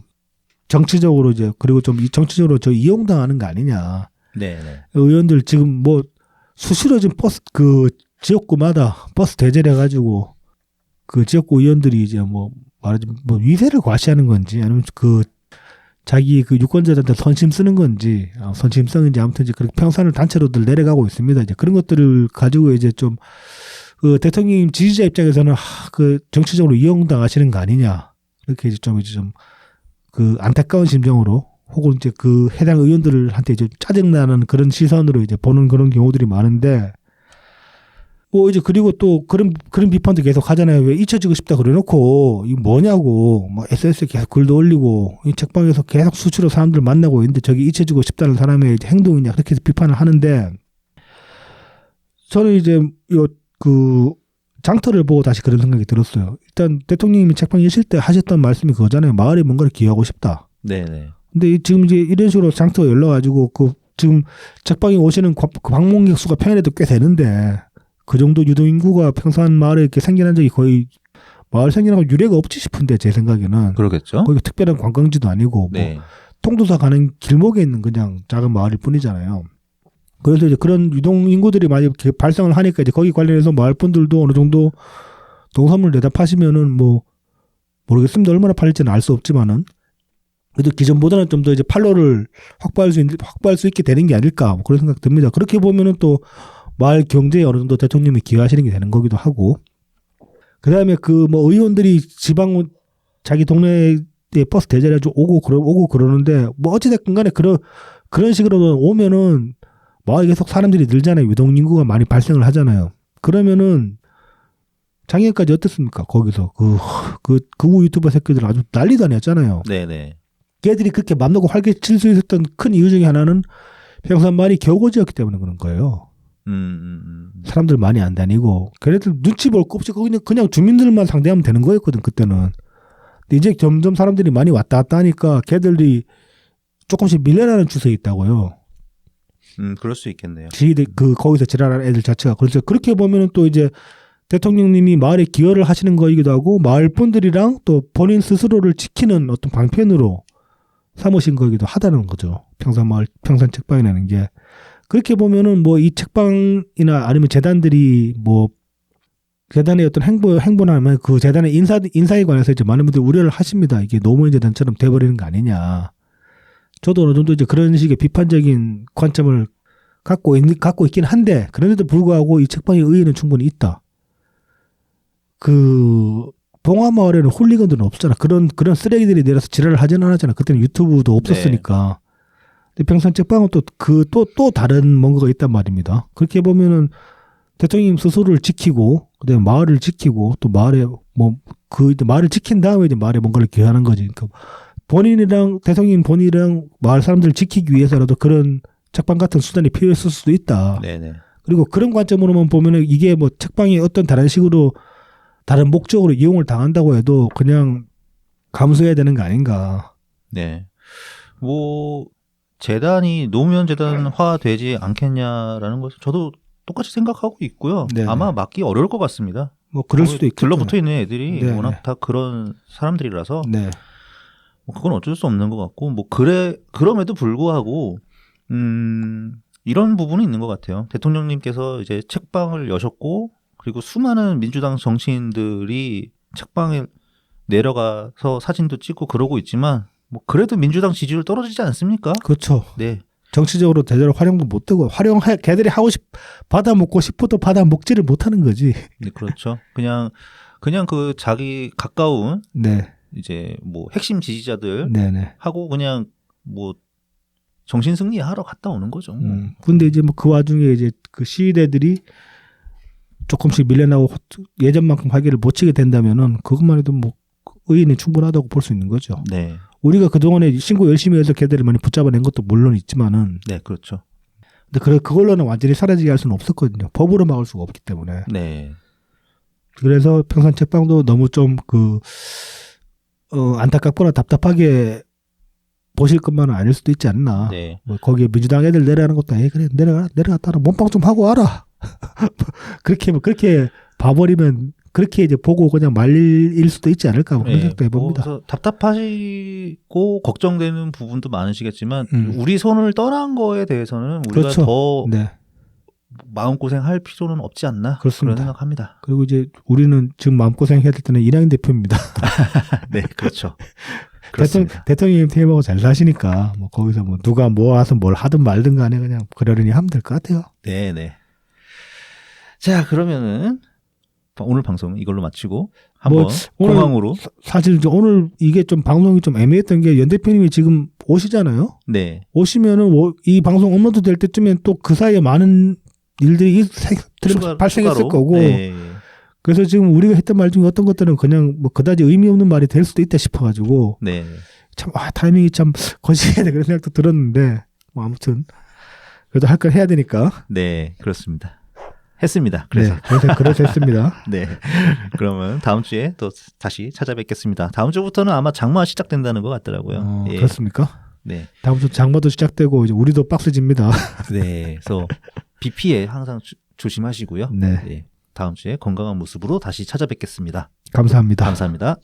정치적으로 이제 그리고 좀 정치적으로 저 이용당하는 거 아니냐. 네, 네. 의원들 지금 뭐 수시로 지금 버스 그 지역구마다 버스 대절해 가지고 그 지역구 의원들이 이제 뭐 말하자면 뭐 위세를 과시하는 건지 아니면 그 자기 그 유권자들한테 선심 쓰는 건지 선심성인지 아무튼 이제 그렇게 평산을 단체로들 내려가고 있습니다. 이제 그런 것들을 가지고 이제 좀 그 대통령 지지자 입장에서는 그 정치적으로 이용당하시는 거 아니냐 이렇게 이제 좀 그 안타까운 심정으로 혹은 이제 그 해당 의원들한테 이제 짜증나는 그런 시선으로 이제 보는 그런 경우들이 많은데 뭐 이제 그리고 또 그런 비판도 계속 하잖아요. 왜 잊혀지고 싶다 그래놓고 이거 뭐냐고 뭐 SNS에 계속 글도 올리고 이 책방에서 계속 수시로 사람들 만나고 있는데 저기 잊혀지고 싶다는 사람의 행동이냐 그렇게 비판을 하는데 저는 이제 그 장터를 보고 다시 그런 생각이 들었어요. 일단 대통령님이 책방에 계실 때 하셨던 말씀이 그거잖아요. 마을에 뭔가를 기여하고 싶다. 네네. 근데 지금 이제 이런 식으로 장터가 열려가지고 그 지금 책방에 오시는 방문객 수가 평일에도 꽤 되는데 그 정도 유동인구가 평산 마을에 이렇게 생겨난 적이 거의 마을 생겨나고 유례가 없지 싶은데 제 생각에는 그러겠죠. 거기 특별한 관광지도 아니고 네. 뭐 통도사 가는 길목에 있는 그냥 작은 마을일 뿐이잖아요. 그래서 이제 그런 유동인구들이 많이 이렇게 발생을 하니까 이제 거기 관련해서 마을 분들도 어느 정도 농산물 내다 파시면은 뭐 모르겠습니다. 얼마나 팔릴지는 알 수 없지만은 그래도 기존보다는 좀 더 이제 판로를 확보할 수 있게 되는 게 아닐까 뭐 그런 생각 듭니다. 그렇게 보면은 또 마을 경제에 어느 정도 대통령이 기여하시는 게 되는 거기도 하고 그다음에 그 뭐 의원들이 지방 자기 동네에 버스 대절해가지고 오고 그러는데 뭐 어찌됐건 간에 그런 식으로 오면은 마을에 계속 사람들이 늘잖아요. 유동인구가 많이 발생을 하잖아요. 그러면은 작년까지 어땠습니까? 거기서 그우 유튜버 새끼들 아주 난리도 아니었잖아요. 네네. 걔들이 그렇게 맘 놓고 활개칠 수 있었던 큰 이유 중에 하나는 평산 마을이 겨우거지였기 때문에 그런 거예요. 사람들 많이 안 다니고 걔네들 눈치 볼 거 없이 그냥 주민들만 상대하면 되는 거였거든 그때는. 근데 이제 점점 사람들이 많이 왔다 갔다 하니까 걔들이 조금씩 밀려나는 추세에 있다고요. 그럴 수 있겠네요. 거기서 지랄하는 애들 자체가. 그래서 그렇게 보면은 또 이제 대통령님이 마을에 기여를 하시는 거이기도 하고 마을 분들이랑 또 본인 스스로를 지키는 어떤 방편으로 삼으신 거이기도 하다는 거죠. 평산 책방이라는 게. 그렇게 보면은 뭐 이 책방이나 아니면 재단들이 뭐 재단의 어떤 행보나 그 재단의 인사에 관해서 이제 많은 분들이 우려를 하십니다. 이게 노무현 재단처럼 돼버리는 거 아니냐. 저도 어느 정도 이제 그런 식의 비판적인 관점을 갖고 있긴 한데 그런데도 불구하고 이 책방의 의의는 충분히 있다. 그 봉화마을에는 홀리건들은 없잖아. 그런 쓰레기들이 내려서 지랄을 하지는 않았잖아. 그때는 유튜브도 없었으니까. 네. 근데 평산 책방은 또 다른 뭔가가 있단 말입니다. 그렇게 보면은 대통령 스스로를 지키고 그다음에 마을을 지키고 또 마을에 마을을 지킨 다음에 이제 마을에 뭔가를 기여하는 거지. 그러니까 대통령 본인이랑 마을 사람들을 지키기 위해서라도 그런 책방 같은 수단이 필요했을 수도 있다. 네네. 그리고 그런 관점으로만 보면은 이게 뭐 책방이 어떤 다른 목적으로 이용을 당한다고 해도 그냥 감수해야 되는 거 아닌가. 네. 뭐 재단이 노무현 재단화 되지 않겠냐라는 것을 저도 똑같이 생각하고 있고요. 네네. 아마 막기 어려울 것 같습니다. 뭐 그럴 수도 있겠죠. 들러붙어 있는 애들이 네네. 워낙 다 그런 사람들이라서 네. 뭐 그건 어쩔 수 없는 것 같고 뭐 그럼에도 불구하고 이런 부분이 있는 것 같아요. 대통령님께서 이제 책방을 여셨고 그리고 수많은 민주당 정치인들이 책방에 내려가서 사진도 찍고 그러고 있지만 뭐 그래도 민주당 지지율 떨어지지 않습니까? 그렇죠. 네. 정치적으로 제대로 활용도 못 되고 걔들이 받아 먹고 싶어도 받아 먹지를 못하는 거지. 네, 그렇죠. 그냥 그 자기 가까운 네. 이제 뭐 핵심 지지자들 네네. 하고 그냥 뭐 정신 승리하러 갔다 오는 거죠. 근데 이제 뭐 그 와중에 이제 그 시위대들이 조금씩 밀려나고 예전만큼 활개를 못 치게 된다면은 그것만 해도 뭐 의인이 충분하다고 볼 수 있는 거죠. 네. 우리가 그동안에 신고 열심히 해서 걔들을 많이 붙잡아낸 것도 물론 있지만은. 네, 그렇죠. 근데 그걸로는 완전히 사라지게 할 수는 없었거든요. 법으로 막을 수가 없기 때문에. 네. 그래서 평산 책방도 너무 좀 안타깝거나 답답하게 보실 것만은 아닐 수도 있지 않나. 네. 뭐 거기에 민주당 애들 내려가는 것도 그래 내려갔다 라 몸빵 좀 하고 와라. 그렇게 봐버리면 그렇게 이제 보고 그냥 말릴 수도 있지 않을까 뭐 그런 네, 생각도 해봅니다. 그래서 답답하시고 걱정되는 부분도 많으시겠지만 우리 손을 떠난 거에 대해서는 우리가 그렇죠. 더 네. 마음고생할 필요는 없지 않나 그렇습니다. 그런 생각합니다. 그리고 이제 우리는 지금 마음고생 해야 될 때는 이낙연 대표입니다. 네, 그렇죠. 그렇습니다. 대통령님 퇴임하고 잘 사시니까 뭐 거기서 뭐 누가 모아서 뭘 하든 말든 간에 그냥 그러려니 하면 될 것 같아요. 네, 네. 자, 그러면은 오늘 방송은 이걸로 마치고 한번 오늘 공항으로 사실 이제 오늘 이게 좀 방송이 좀 애매했던 게 연 대표님이 지금 오시잖아요. 네, 오시면은 이 방송 업로드 될 때쯤엔 또 그 사이에 많은 일들이 발생했을 추가로. 거고 네. 그래서 지금 우리가 했던 말 중에 어떤 것들은 그냥 뭐 그다지 의미 없는 말이 될 수도 있다 싶어가지고 네. 참 타이밍이 참 거시기하다 그런 생각도 들었는데 뭐 아무튼 그래도 할 걸 해야 되니까 네, 그렇습니다. 했습니다. 그래서 그래서 했습니다. 네. 그러면 다음 주에 또 다시 찾아뵙겠습니다. 다음 주부터는 아마 장마 시작된다는 것 같더라고요. 예. 그렇습니까? 네. 다음 주 장마도 시작되고 이제 우리도 빡세집니다. 네. 그래서 비 피해 항상 조심하시고요. 네. 네. 다음 주에 건강한 모습으로 다시 찾아뵙겠습니다. 감사합니다. 감사합니다.